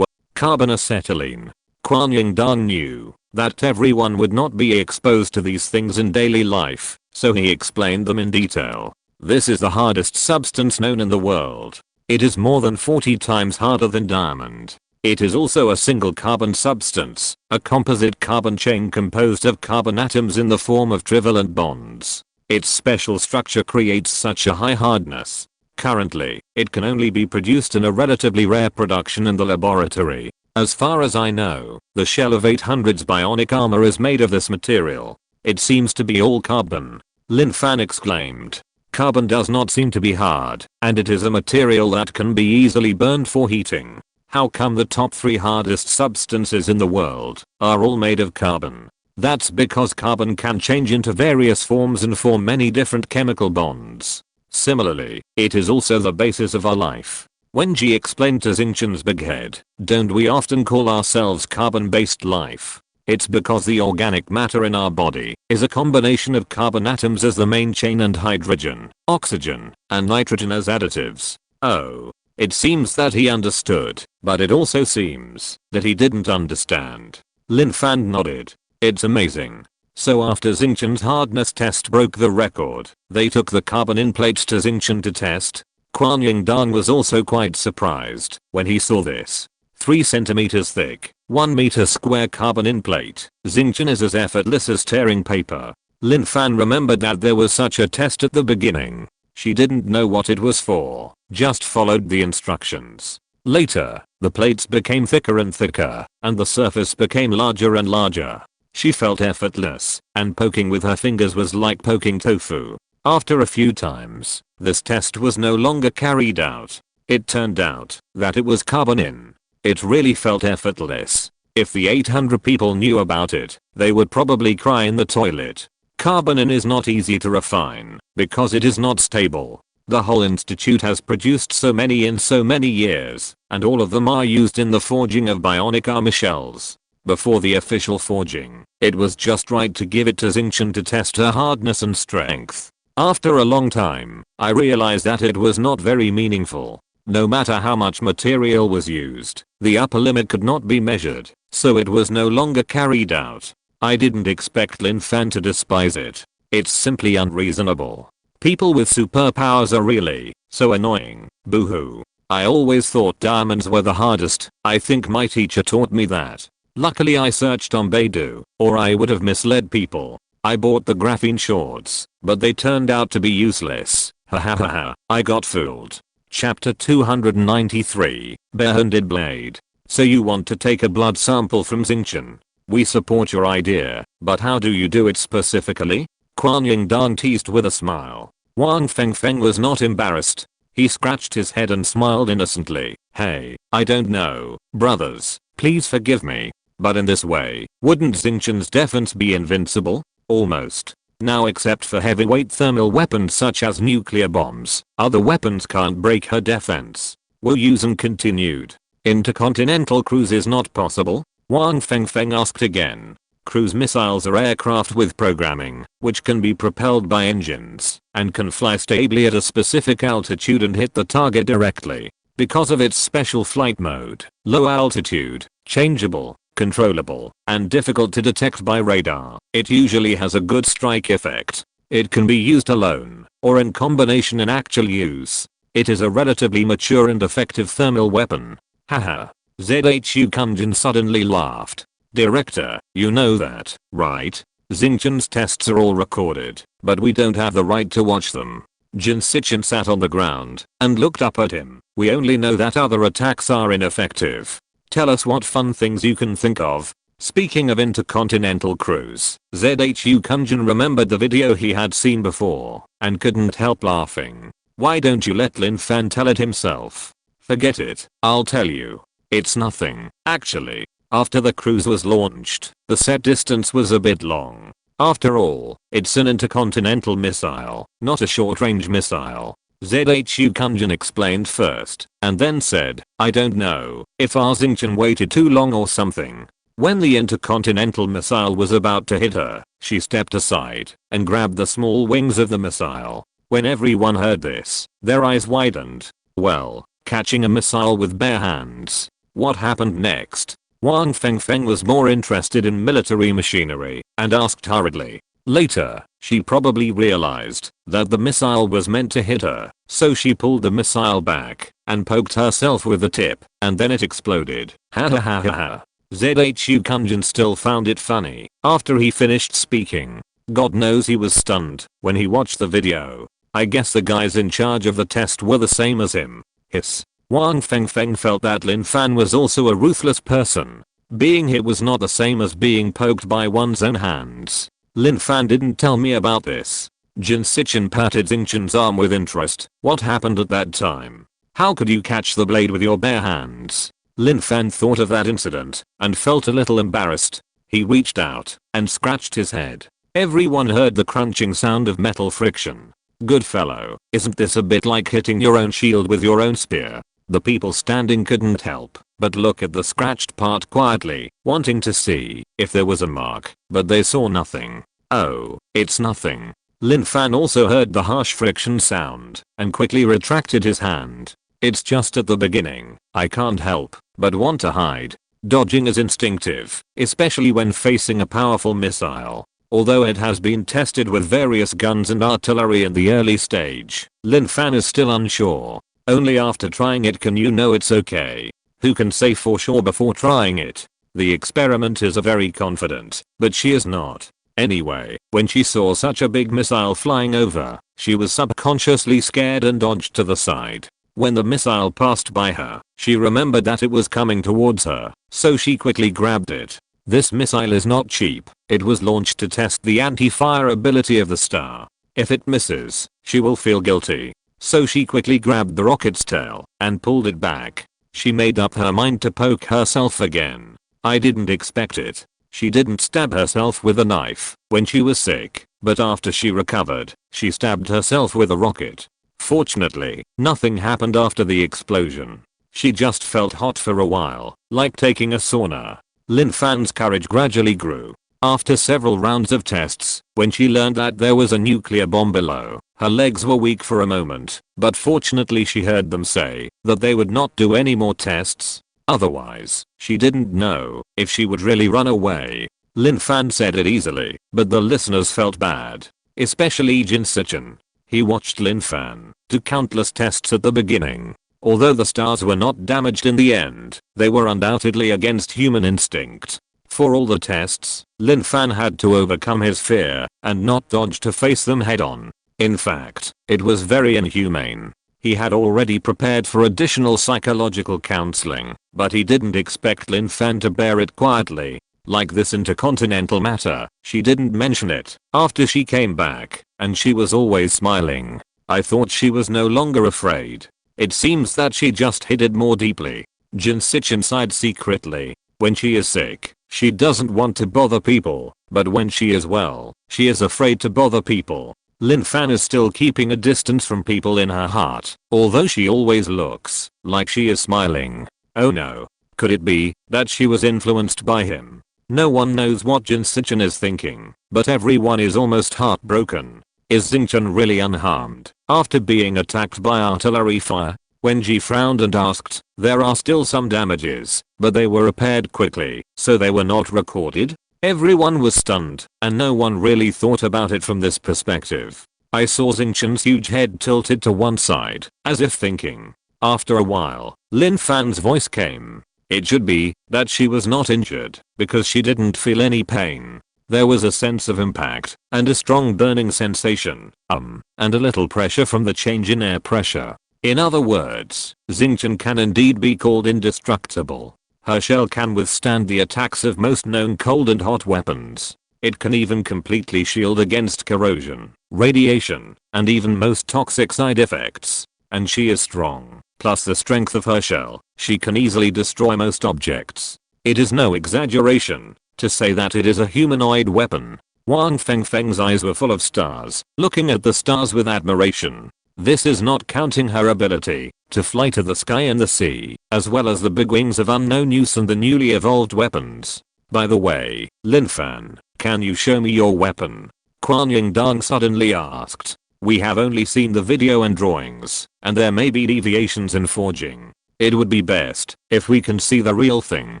carbon acetylene. Quan Yingdong knew that everyone would not be exposed to these things in daily life, so he explained them in detail. This is the hardest substance known in the world. It is more than 40 times harder than diamond. It is also a single carbon substance, a composite carbon chain composed of carbon atoms in the form of trivalent bonds. Its special structure creates such a high hardness. Currently, it can only be produced in a relatively rare production in the laboratory. As far as I know, the shell of 800's bionic armor is made of this material. It seems to be all carbon. Lin Fan exclaimed. Carbon does not seem to be hard, and it is a material that can be easily burned for heating. How come the top 3 hardest substances in the world are all made of carbon? That's because carbon can change into various forms and form many different chemical bonds. Similarly, it is also the basis of our life. When G explained to Xingqian's big head, don't we often call ourselves carbon-based life? It's because the organic matter in our body is a combination of carbon atoms as the main chain and hydrogen, oxygen, and nitrogen as additives. Oh. It seems that he understood, but it also seems that he didn't understand. Lin Fan nodded. It's amazing. So after Xingqian's hardness test broke the record, they took the carbon in plates to Xingqian to test. Quan Yingdang was also quite surprised when he saw this. 3 centimeters thick, 1 meter square carbon in plate. Xingqian is as effortless as tearing paper. Lin Fan remembered that there was such a test at the beginning. She didn't know what it was for, just followed the instructions. Later, the plates became thicker and thicker, and the surface became larger and larger. She felt effortless, and poking with her fingers was like poking tofu. After a few times, this test was no longer carried out. It turned out that it was carbon in. It really felt effortless. If the 800 people knew about it, they would probably cry in the toilet. Carbon in is not easy to refine, because it is not stable. The whole institute has produced so many in so many years, and all of them are used in the forging of bionic armor shells. Before the official forging, it was just right to give it to Xingqian to test her hardness and strength. After a long time, I realized that it was not very meaningful. No matter how much material was used, the upper limit could not be measured, so it was no longer carried out. I didn't expect Lin Fan to despise it. It's simply unreasonable. People with superpowers are really so annoying. Boo-hoo. I always thought diamonds were the hardest. I think my teacher taught me that. Luckily I searched on Baidu, or I would have misled people. I bought the graphene shorts, but they turned out to be useless. Ha ha ha ha. I got fooled. Chapter 293, Bare-handed Blade. So you want to take a blood sample from Xingqian? We support your idea, but how do you do it specifically? Quan Yingdang teased with a smile. Wang Fengfeng was not embarrassed. He scratched his head and smiled innocently. Hey, I don't know, brothers, please forgive me. But in this way, wouldn't Xingqian's defense be invincible? Almost. Now except for heavyweight thermal weapons such as nuclear bombs, other weapons can't break her defense. Wu Yusen continued. Intercontinental cruise is not possible? Wang Fengfeng asked again. Cruise missiles are aircraft with programming, which can be propelled by engines, and can fly stably at a specific altitude and hit the target directly. Because of its special flight mode, low altitude, changeable, controllable, and difficult to detect by radar, it usually has a good strike effect. It can be used alone, or in combination in actual use. It is a relatively mature and effective thermal weapon. Haha. ZHU Kunjin suddenly laughed. Director, you know that, right? Xingqian's tests are all recorded, but we don't have the right to watch them. Jin Sichin sat on the ground and looked up at him. We only know that other attacks are ineffective. Tell us what fun things you can think of. Speaking of intercontinental cruise, ZHU Kunjin remembered the video he had seen before and couldn't help laughing. Why don't you let Lin Fan tell it himself? Forget it, I'll tell you. It's nothing, actually. After the cruise was launched, the set distance was a bit long. After all, it's an intercontinental missile, not a short-range missile. ZHU Kunjin explained first, and then said, I don't know if our Xingqian waited too long or something. When the intercontinental missile was about to hit her, she stepped aside and grabbed the small wings of the missile. When everyone heard this, their eyes widened. Well, catching a missile with bare hands. What happened next? Wang Fengfeng was more interested in military machinery and asked hurriedly. Later, she probably realized that the missile was meant to hit her, so she pulled the missile back and poked herself with the tip, and then it exploded. Ha ha ha ha ha. ZHU Kunjin still found it funny after he finished speaking. God knows he was stunned when he watched the video. I guess the guys in charge of the test were the same as him. Hiss. Wang Fengfeng felt that Lin Fan was also a ruthless person. Being hit was not the same as being poked by one's own hands. Lin Fan didn't tell me about this. Jin Sichin patted Xingchen's arm with interest. What happened at that time? How could you catch the blade with your bare hands? Lin Fan thought of that incident and felt a little embarrassed. He reached out and scratched his head. Everyone heard the crunching sound of metal friction. Good fellow, isn't this a bit like hitting your own shield with your own spear? The people standing couldn't help but look at the scratched part quietly, wanting to see if there was a mark, but they saw nothing. Oh, it's nothing. Lin Fan also heard the harsh friction sound and quickly retracted his hand. It's just at the beginning. I can't help but want to hide. Dodging is instinctive, especially when facing a powerful missile. Although it has been tested with various guns and artillery in the early stage, Lin Fan is still unsure. Only after trying it can you know it's okay. Who can say for sure before trying it? The experimenters are very confident, but she is not. Anyway, when she saw such a big missile flying over, she was subconsciously scared and dodged to the side. When the missile passed by her, she remembered that it was coming towards her, so she quickly grabbed it. This missile is not cheap. It was launched to test the anti-fire ability of the star. If it misses, she will feel guilty. So she quickly grabbed the rocket's tail and pulled it back. She made up her mind to poke herself again. I didn't expect it. She didn't stab herself with a knife when she was sick, but after she recovered, she stabbed herself with a rocket. Fortunately, nothing happened after the explosion. She just felt hot for a while, like taking a sauna. Lin Fan's courage gradually grew. After several rounds of tests, when she learned that there was a nuclear bomb below, her legs were weak for a moment, but fortunately she heard them say that they would not do any more tests. Otherwise, she didn't know if she would really run away. Lin Fan said it easily, but the listeners felt bad. Especially Jin Sichin. He watched Lin Fan do countless tests at the beginning. Although the stars were not damaged in the end, they were undoubtedly against human instinct. For all the tests, Lin Fan had to overcome his fear and not dodge to face them head on. In fact, it was very inhumane. He had already prepared for additional psychological counseling, but he didn't expect Lin Fan to bear it quietly. Like this intercontinental matter, she didn't mention it after she came back, and she was always smiling. I thought she was no longer afraid. It seems that she just hid it more deeply. Jin Sichin sighed secretly. When she is sick, she doesn't want to bother people, but when she is well, she is afraid to bother people. Lin Fan is still keeping a distance from people in her heart, although she always looks like she is smiling. Oh no. Could it be that she was influenced by him? No one knows what Jin Sichin is thinking, but everyone is almost heartbroken. Is Xingchen really unharmed after being attacked by artillery fire? Wen Ji frowned and asked. There are still some damages, but they were repaired quickly, so they were not recorded. Everyone was stunned, and no one really thought about it from this perspective. I saw Xingchen's huge head tilted to one side, as if thinking. After a while, Lin Fan's voice came. It should be that she was not injured, because she didn't feel any pain. There was a sense of impact, and a strong burning sensation, and a little pressure from the change in air pressure. In other words, Xingchen can indeed be called indestructible. Her shell can withstand the attacks of most known cold and hot weapons. It can even completely shield against corrosion, radiation, and even most toxic side effects. And she is strong. Plus the strength of her shell, she can easily destroy most objects. It is no exaggeration to say that it is a humanoid weapon. Wang Fengfeng's eyes were full of stars, looking at the stars with admiration. This is not counting her ability to fly to the sky and the sea, as well as the big wings of unknown use and the newly evolved weapons. By the way, Lin Fan, can you show me your weapon? Quan Yingdong suddenly asked. We have only seen the video and drawings, and there may be deviations in forging. It would be best if we can see the real thing.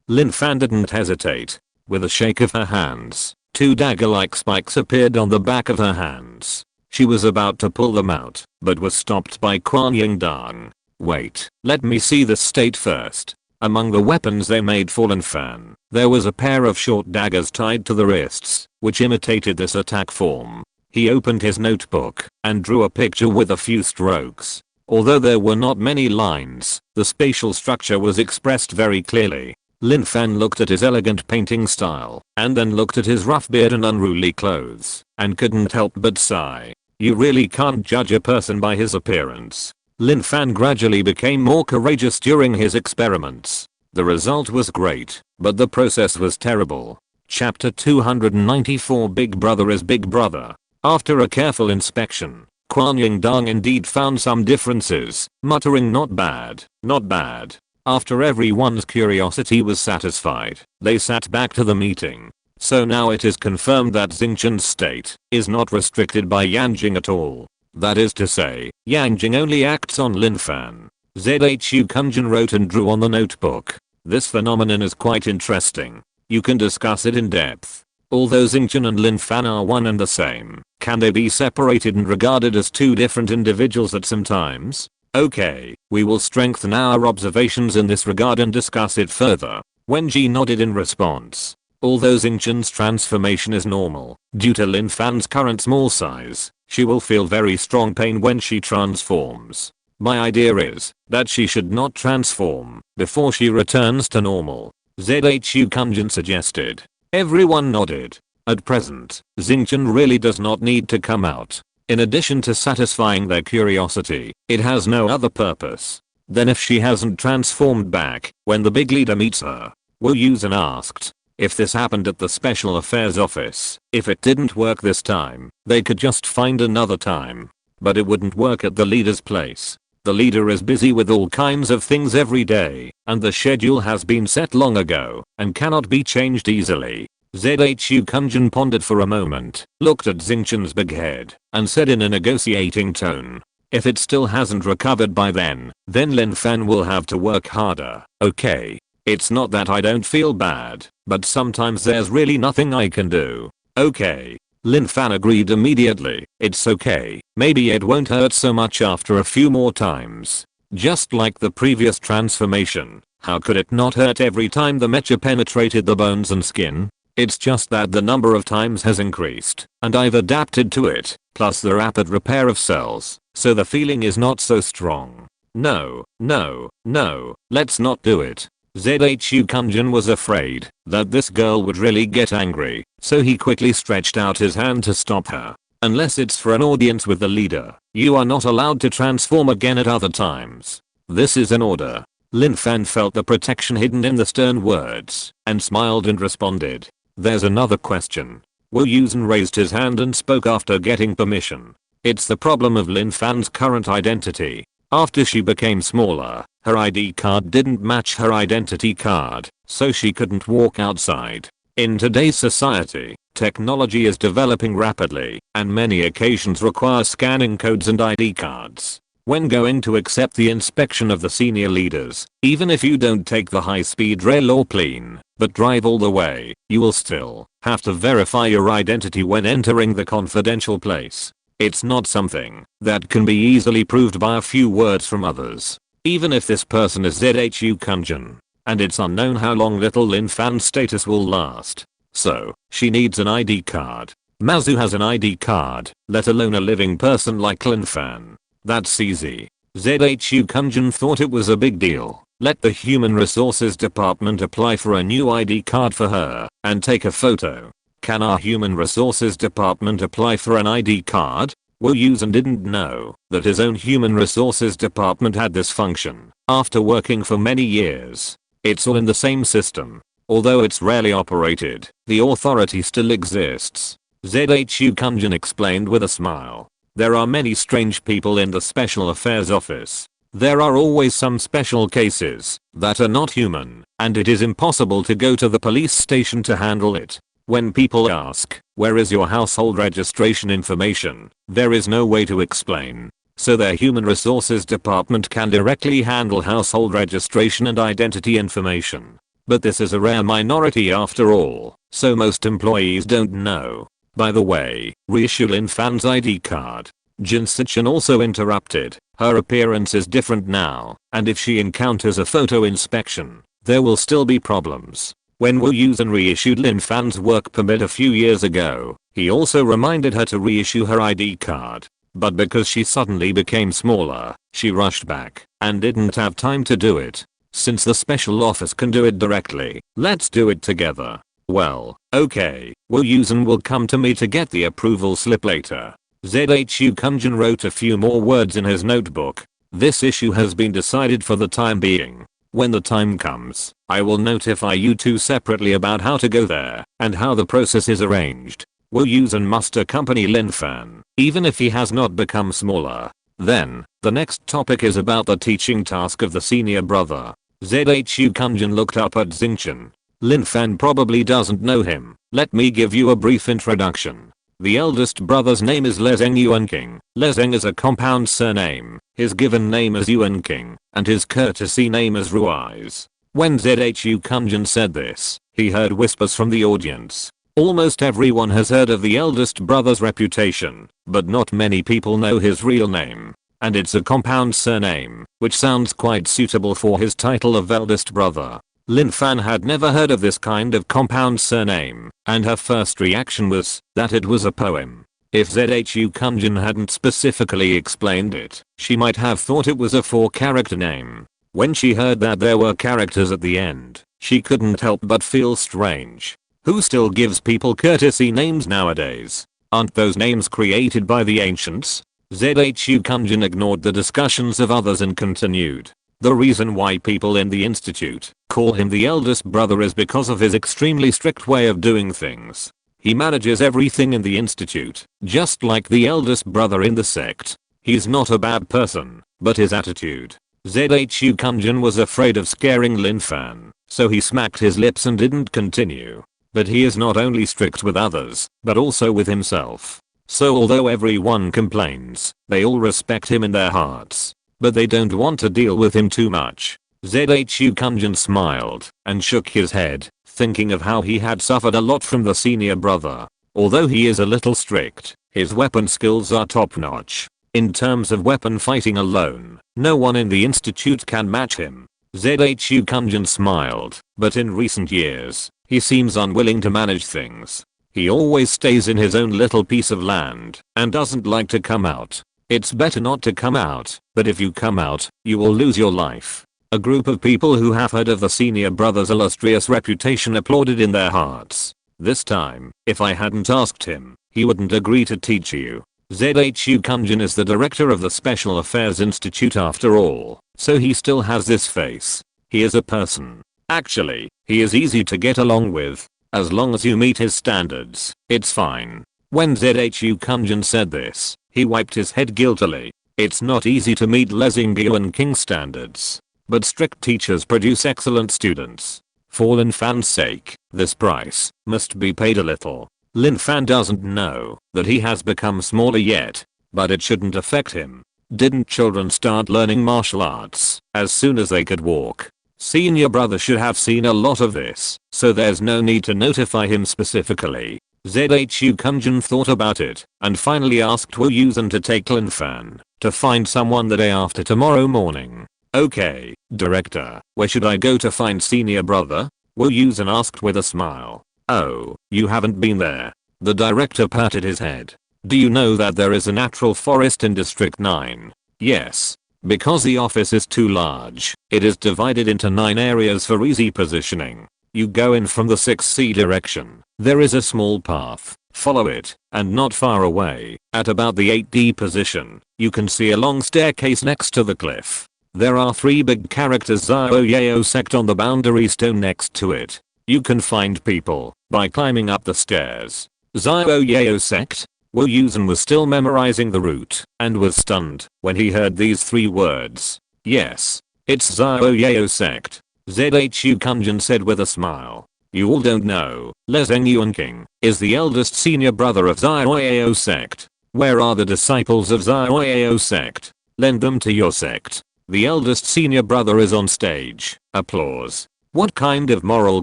Lin Fan didn't hesitate. With a shake of her hands, two dagger-like spikes appeared on the back of her hands. She was about to pull them out, but was stopped by Quan Yingdong. Wait, let me see the state first. Among the weapons they made for Lin Fan, there was a pair of short daggers tied to the wrists, which imitated this attack form. He opened his notebook and drew a picture with a few strokes. Although there were not many lines, the spatial structure was expressed very clearly. Lin Fan looked at his elegant painting style, and then looked at his rough beard and unruly clothes, and couldn't help but sigh. You really can't judge a person by his appearance. Lin Fan gradually became more courageous during his experiments. The result was great, but the process was terrible. Chapter 294 Big Brother is Big Brother. After a careful inspection, Quan Yin Dong indeed found some differences, muttering not bad, not bad. After everyone's curiosity was satisfied, they sat back to the meeting. So now it is confirmed that Xingqian's state is not restricted by Yanjing at all. That is to say, Yanjing only acts on Lin Fan. Zhu Kunjin wrote and drew on the notebook. This phenomenon is quite interesting. You can discuss it in depth. Although Xingqian and Lin Fan are one and the same, can they be separated and regarded as two different individuals at some times? Okay, we will strengthen our observations in this regard and discuss it further. Wenji nodded in response. Although Xingqian's transformation is normal, due to Lin Fan's current small size, she will feel very strong pain when she transforms. My idea is that she should not transform before she returns to normal. Zhu Kunjin suggested. Everyone nodded. At present, Xingqian really does not need to come out. In addition to satisfying their curiosity, it has no other purpose. Then if she hasn't transformed back, when the big leader meets her, Wu Yusen asked. If this happened at the Special Affairs office, if it didn't work this time, they could just find another time. But it wouldn't work at the leader's place. The leader is busy with all kinds of things every day, and the schedule has been set long ago, and cannot be changed easily. Zhu Kunjin pondered for a moment, looked at Xingqian's big head, and said in a negotiating tone. If it still hasn't recovered by then Lin Fan will have to work harder, okay? It's not that I don't feel bad, but sometimes there's really nothing I can do. Okay. Lin Fan agreed immediately. It's okay, maybe it won't hurt so much after a few more times. Just like the previous transformation, how could it not hurt every time the mecha penetrated the bones and skin? It's just that the number of times has increased, and I've adapted to it, plus the rapid repair of cells, so the feeling is not so strong. No, let's not do it. Zhu Kunjin was afraid that this girl would really get angry, so he quickly stretched out his hand to stop her. Unless it's for an audience with the leader, you are not allowed to transform again at other times. This is an order. Lin Fan felt the protection hidden in the stern words, and smiled and responded. There's another question. Wu Yusen raised his hand and spoke after getting permission. It's the problem of Lin Fan's current identity. After she became smaller, her ID card didn't match her identity card, so she couldn't walk outside. In today's society, technology is developing rapidly, and many occasions require scanning codes and ID cards. When going to accept the inspection of the senior leaders, even if you don't take the high-speed rail or plane, but drive all the way, you will still have to verify your identity when entering the confidential place. It's not something that can be easily proved by a few words from others. Even if this person is Zhu Kunjin. And it's unknown how long little Lin Fan's status will last. So, she needs an ID card. Mazu has an ID card, let alone a living person like Lin Fan. That's easy. Zhu Kunjin thought it was a big deal. Let the Human Resources Department apply for a new ID card for her, and take a photo. Can our Human Resources Department apply for an ID card? Wu Yusen didn't know that his own Human Resources Department had this function. After working for many years, it's all in the same system. Although it's rarely operated, the authority still exists. Zhu Kunjin explained with a smile. There are many strange people in the Special Affairs office. There are always some special cases that are not human, and it is impossible to go to the police station to handle it. When people ask, where is your household registration information, there is no way to explain. So their Human Resources Department can directly handle household registration and identity information. But this is a rare minority after all, so most employees don't know. By the way, reissue Lin Fan's ID card. Jin also interrupted. Her appearance is different now, and if she encounters a photo inspection, there will still be problems. When Wu Yusen reissued Lin Fan's work permit a few years ago, he also reminded her to reissue her ID card. But because she suddenly became smaller, she rushed back and didn't have time to do it. Since the special office can do it directly, let's do it together. Well, okay, Wu Yusen will come to me to get the approval slip later. ZHU Kunjin wrote a few more words in his notebook. This issue has been decided for the time being. When the time comes, I will notify you two separately about how to go there and how the process is arranged. Wu Yusen must accompany Lin Fan, even if he has not become smaller. Then, the next topic is about the teaching task of the senior brother. ZHU Kunjin looked up at Xingchen. Lin Fan probably doesn't know him. Let me give you a brief introduction. The eldest brother's name is Lezeng Yuanqing. Lezeng is a compound surname. His given name is Yuanqing, and his courtesy name is Ruiz. When ZHU Kunjin said this, he heard whispers from the audience. Almost everyone has heard of the eldest brother's reputation, but not many people know his real name. And it's a compound surname, which sounds quite suitable for his title of eldest brother. Lin Fan had never heard of this kind of compound surname, and her first reaction was that it was a poem. If ZHU Kunjin hadn't specifically explained it, she might have thought it was a 4-character name. When she heard that there were characters at the end, she couldn't help but feel strange. Who still gives people courtesy names nowadays? Aren't those names created by the ancients? ZHU Kunjin ignored the discussions of others and continued. The reason why people in the institute call him the eldest brother is because of his extremely strict way of doing things. He manages everything in the institute, just like the eldest brother in the sect. He's not a bad person, but his attitude. ZHU Kunjin was afraid of scaring Lin Fan, so he smacked his lips and didn't continue. But he is not only strict with others, but also with himself. So although everyone complains, they all respect him in their hearts. But they don't want to deal with him too much. ZHU Kunjin smiled and shook his head, thinking of how he had suffered a lot from the senior brother. Although he is a little strict, his weapon skills are top-notch. In terms of weapon fighting alone, no one in the institute can match him. ZHU Kunjin smiled, but in recent years, he seems unwilling to manage things. He always stays in his own little piece of land and doesn't like to come out. It's better not to come out, but if you come out, you will lose your life. A group of people who have heard of the senior brother's illustrious reputation applauded in their hearts. This time, if I hadn't asked him, he wouldn't agree to teach you. ZHU Kunjin is the director of the Special Affairs Institute after all, so he still has this face. He is a person. Actually, he is easy to get along with. As long as you meet his standards, it's fine. When ZHU Kunjin said this, he wiped his head guiltily. It's not easy to meet Lezeng Yuanking's standards. But strict teachers produce excellent students. For Lin Fan's sake, this price must be paid a little. Lin Fan doesn't know that he has become smaller yet, but it shouldn't affect him. Didn't children start learning martial arts as soon as they could walk? Senior brother should have seen a lot of this, so there's no need to notify him specifically. ZHU Kunjin thought about it and finally asked Wu Yusen to take Lin Fan to find someone the day after tomorrow morning. Okay, director, where should I go to find senior brother? Wu Yusen asked with a smile. Oh, you haven't been there. The director patted his head. Do you know that there is a natural forest in District 9? Yes. Because the office is too large, it is divided into 9 areas for easy positioning. You go in from the 6C direction. There is a small path. Follow it, and not far away, at about the 8D position, you can see a long staircase next to the cliff. There are 3 big characters Zio Yao sect on the boundary stone next to it. You can find people by climbing up the stairs. Zio Yao sect? Wu Yusen was still memorizing the route and was stunned when he heard these 3 words. Yes, it's Zio Yao sect. ZHU Kunjin said with a smile. You all don't know, Lezeng Yuanqing is the eldest senior brother of Zio Yao sect. Where are the disciples of Zio Yao sect? Lend them to your sect. The eldest senior brother is on stage. Applause. What kind of moral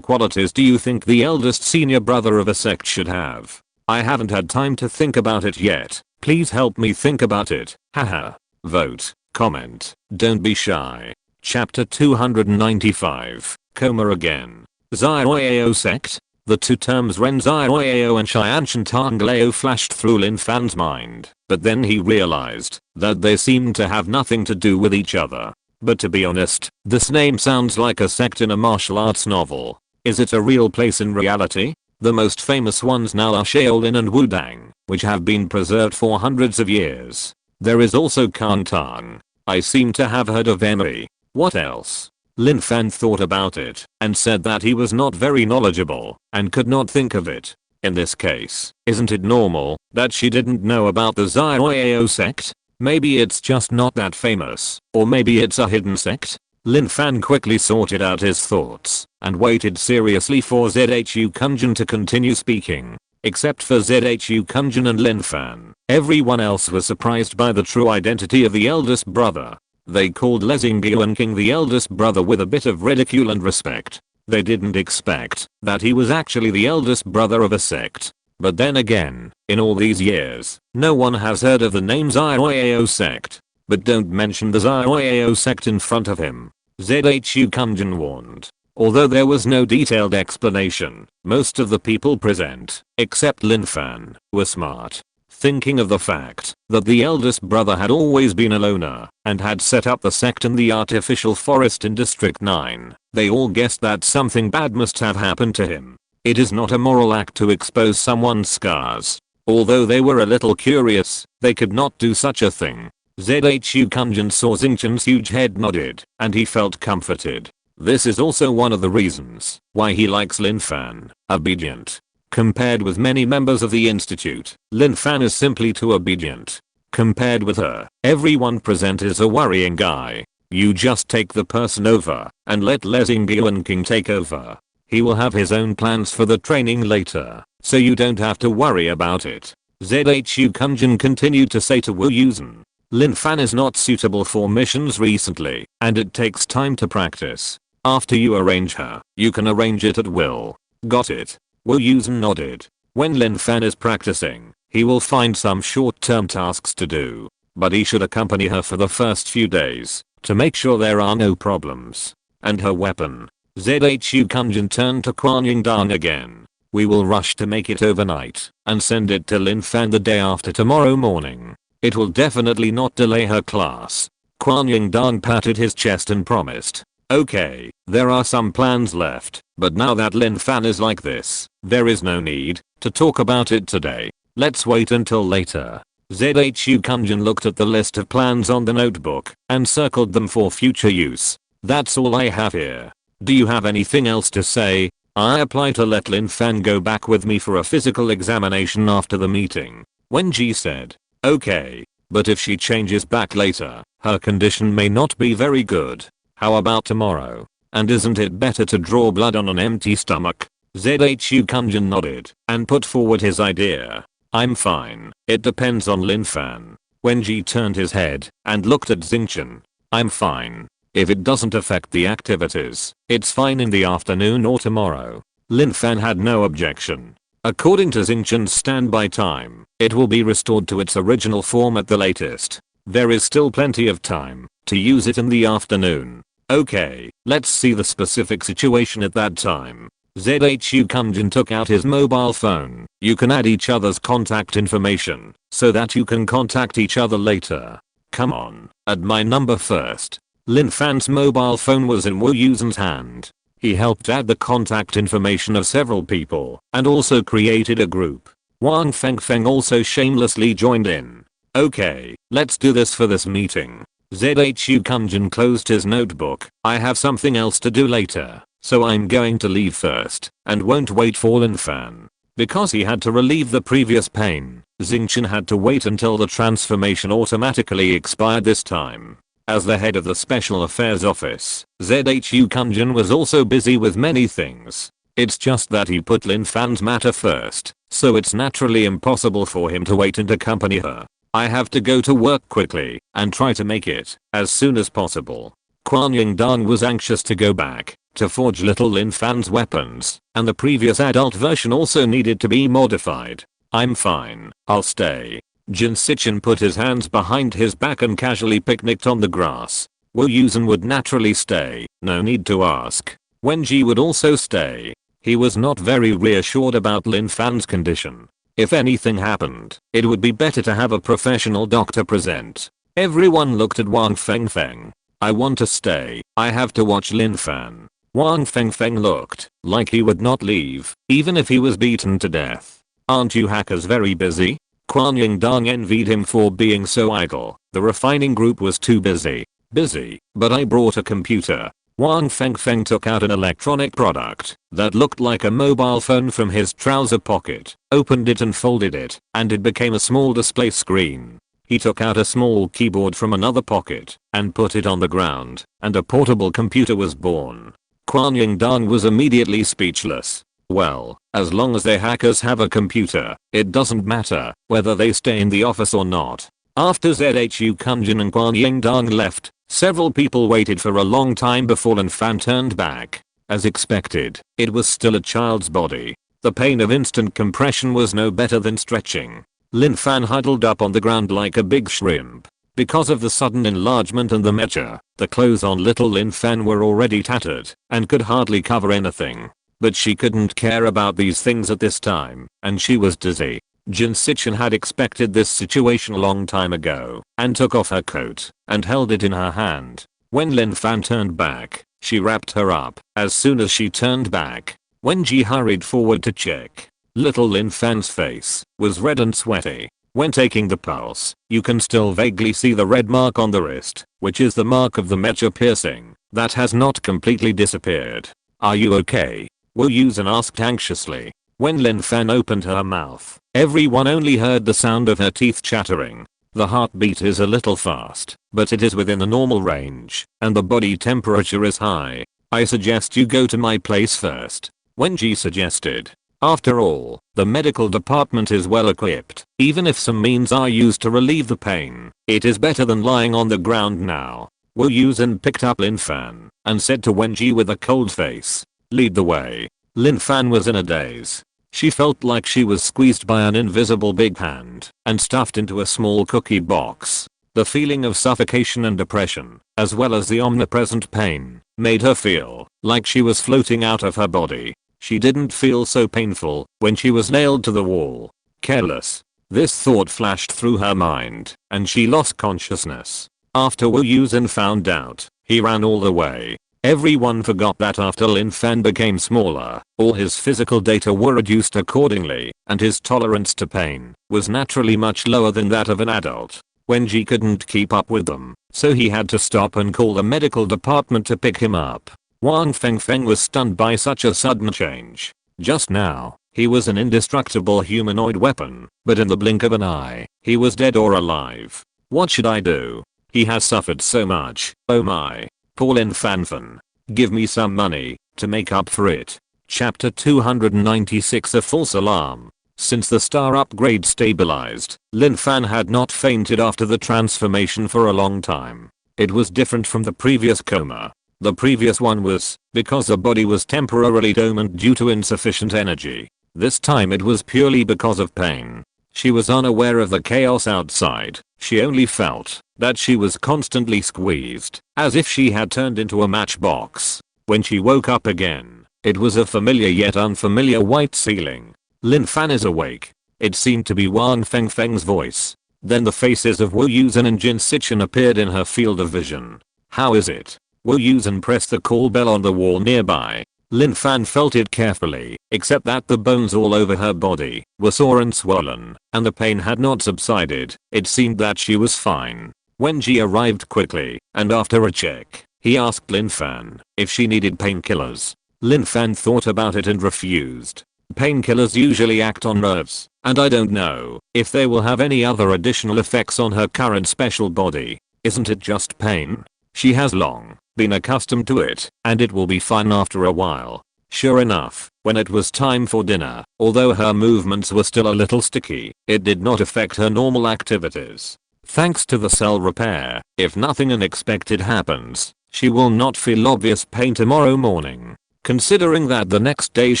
qualities do you think the eldest senior brother of a sect should have? I haven't had time to think about it yet. Please help me think about it. Haha. Vote. Comment. Don't be shy. Chapter 295. Coma again. Zioyao sect? The two terms Ren Zioyao and Shianshan Tangleo flashed through Lin Fan's mind, but then he realized that they seemed to have nothing to do with each other. But to be honest, this name sounds like a sect in a martial arts novel. Is it a real place in reality? The most famous ones now are Shaolin and Wudang, which have been preserved for hundreds of years. There is also Kantang. I seem to have heard of Emery. What else? Lin Fan thought about it and said that he was not very knowledgeable and could not think of it. In this case, isn't it normal that she didn't know about the Zioyao sect? Maybe it's just not that famous, or maybe it's a hidden sect? Lin Fan quickly sorted out his thoughts and waited seriously for Zhu Kunjin to continue speaking. Except for Zhu Kunjin and Lin Fan, everyone else was surprised by the true identity of the eldest brother. They called Lezing Yuan King the eldest brother with a bit of ridicule and respect. They didn't expect that he was actually the eldest brother of a sect. But then again, in all these years, no one has heard of the name Zioyao sect. But don't mention the Zioyao sect in front of him. Zhu Kunjin warned. Although there was no detailed explanation, most of the people present, except Lin Fan, were smart. Thinking of the fact that the eldest brother had always been a loner and had set up the sect in the artificial forest in District 9, they all guessed that something bad must have happened to him. It is not a moral act to expose someone's scars. Although they were a little curious, they could not do such a thing. Zhu Kunjin saw Xingqian's huge head nodded, and he felt comforted. This is also one of the reasons why he likes Lin Fan. Obedient. Compared with many members of the institute, Lin Fan is simply too obedient. Compared with her, everyone present is a worrying guy. You just take the person over and let Lezing Yuan King take over. He will have his own plans for the training later, so you don't have to worry about it. Zhu Kunjin continued to say to Wu Yusen. Lin Fan is not suitable for missions recently, and it takes time to practice. After you arrange her, you can arrange it at will. Got it? Wu Yusen nodded. When Lin Fan is practicing, he will find some short-term tasks to do, but he should accompany her for the first few days to make sure there are no problems. And her weapon. Zhu Kunjin turned to Kuan Yingdang again. We will rush to make it overnight and send it to Lin Fan the day after tomorrow morning. It will definitely not delay her class. Kuan Yingdang patted his chest and promised. Okay, there are some plans left, but now that Lin Fan is like this, there is no need to talk about it today. Let's wait until later. Zhu Kunjin looked at the list of plans on the notebook and circled them for future use. That's all I have here. Do you have anything else to say? I apply to let Lin Fan go back with me for a physical examination after the meeting. Wenji said. Okay, but if she changes back later, her condition may not be very good. How about tomorrow? And isn't it better to draw blood on an empty stomach? Zhu Kunjin nodded and put forward his idea. I'm fine. It depends on Lin Fan. Wenji turned his head and looked at Xingqian. I'm fine. If it doesn't affect the activities, it's fine in the afternoon or tomorrow. Lin Fan had no objection. According to Xingqian's standby time, it will be restored to its original form at the latest. There is still plenty of time to use it in the afternoon. Okay, let's see the specific situation at that time. Zhu Kunjin took out his mobile phone. You can add each other's contact information so that you can contact each other later. Come on, add my number first. Lin Fan's mobile phone was in Wu Yusen's hand. He helped add the contact information of several people and also created a group. Wang Fengfeng also shamelessly joined in. Okay, let's do this for this meeting. Zhu Kunjin closed his notebook. I have something else to do later, so I'm going to leave first and won't wait for Lin Fan. Because he had to relieve the previous pain, Xingqian had to wait until the transformation automatically expired this time. As the head of the Special Affairs Office, Zhu Kunjin was also busy with many things. It's just that he put Lin Fan's matter first, so it's naturally impossible for him to wait and accompany her. I have to go to work quickly and try to make it as soon as possible. Kuan Yingdang was anxious to go back to forge little Lin Fan's weapons, and the previous adult version also needed to be modified. I'm fine, I'll stay. Jin Sichin put his hands behind his back and casually picnicked on the grass. Wu Yusen would naturally stay, no need to ask. Wenji would also stay. He was not very reassured about Lin Fan's condition. If anything happened, it would be better to have a professional doctor present. Everyone looked at Wang Fengfeng. I want to stay. I have to watch Lin Fan. Wang Fengfeng looked like he would not leave, even if he was beaten to death. Aren't you hackers very busy? Quan Yingdong envied him for being so idle. The refining group was too busy. Busy, but I brought a computer. Wang Fengfeng took out an electronic product that looked like a mobile phone from his trouser pocket, opened it and folded it, and it became a small display screen. He took out a small keyboard from another pocket and put it on the ground, and a portable computer was born. Quan Yingdong was immediately speechless. Well, as long as their hackers have a computer, it doesn't matter whether they stay in the office or not. After Zhu Kunjin and Quan Yingdong left, several people waited for a long time before Lin Fan turned back. As expected, it was still a child's body. The pain of instant compression was no better than stretching. Lin Fan huddled up on the ground like a big shrimp. Because of the sudden enlargement and the mecha, the clothes on little Lin Fan were already tattered and could hardly cover anything. But she couldn't care about these things at this time, and she was dizzy. Jin Sichin had expected this situation a long time ago and took off her coat and held it in her hand. When Lin Fan turned back, she wrapped her up. As soon as she turned back, Wenji hurried forward to check. Little Lin Fan's face was red and sweaty. When taking the pulse, you can still vaguely see the red mark on the wrist, which is the mark of the mecha piercing that has not completely disappeared. Are you okay? Wu Yusen asked anxiously. When Lin Fan opened her mouth, everyone only heard the sound of her teeth chattering. The heartbeat is a little fast, but it is within the normal range, and the body temperature is high. I suggest you go to my place first, Wenji suggested. After all, the medical department is well equipped. Even if some means are used to relieve the pain, it is better than lying on the ground now. Wu Yusen picked up Lin Fan and said to Wenji with a cold face, lead the way. Lin Fan was in a daze. She felt like she was squeezed by an invisible big hand and stuffed into a small cookie box. The feeling of suffocation and depression, as well as the omnipresent pain, made her feel like she was floating out of her body. She didn't feel so painful when she was nailed to the wall. Careless. This thought flashed through her mind, and she lost consciousness. After Wu Yusen found out, he ran all the way. Everyone forgot that after Lin Fan became smaller, all his physical data were reduced accordingly, and his tolerance to pain was naturally much lower than that of an adult. Wenji couldn't keep up with them, so he had to stop and call the medical department to pick him up. Wang Fengfeng was stunned by such a sudden change. Just now, he was an indestructible humanoid weapon, but in the blink of an eye, he was dead or alive. What should I do? He has suffered so much. Oh my. Poor Lin Fan. Give me some money to make up for it. Chapter 296 A False Alarm. Since the star upgrade stabilized, Lin Fan had not fainted after the transformation for a long time. It was different from the previous coma. The previous one was because the body was temporarily dormant due to insufficient energy. This time it was purely because of pain. She was unaware of the chaos outside. She only felt that she was constantly squeezed, as if she had turned into a matchbox. When she woke up again, it was a familiar yet unfamiliar white ceiling. Lin Fan is awake. It seemed to be Wang Fengfeng's voice. Then the faces of Wu Yusen and Jin Sichin appeared in her field of vision. How is it? Wu Yusen pressed the call bell on the wall nearby. Lin Fan felt it carefully, except that the bones all over her body were sore and swollen, and the pain had not subsided. It seemed that she was fine. Wenji arrived quickly, and after a check, he asked Lin Fan if she needed painkillers. Lin Fan thought about it and refused. Painkillers usually act on nerves, and I don't know if they will have any other additional effects on her current special body. Isn't it just pain? She has long been accustomed to it, and it will be fine after a while. Sure enough, when it was time for dinner, although her movements were still a little sticky, it did not affect her normal activities. Thanks to the cell repair, if nothing unexpected happens, she will not feel obvious pain tomorrow morning. Considering that the next day's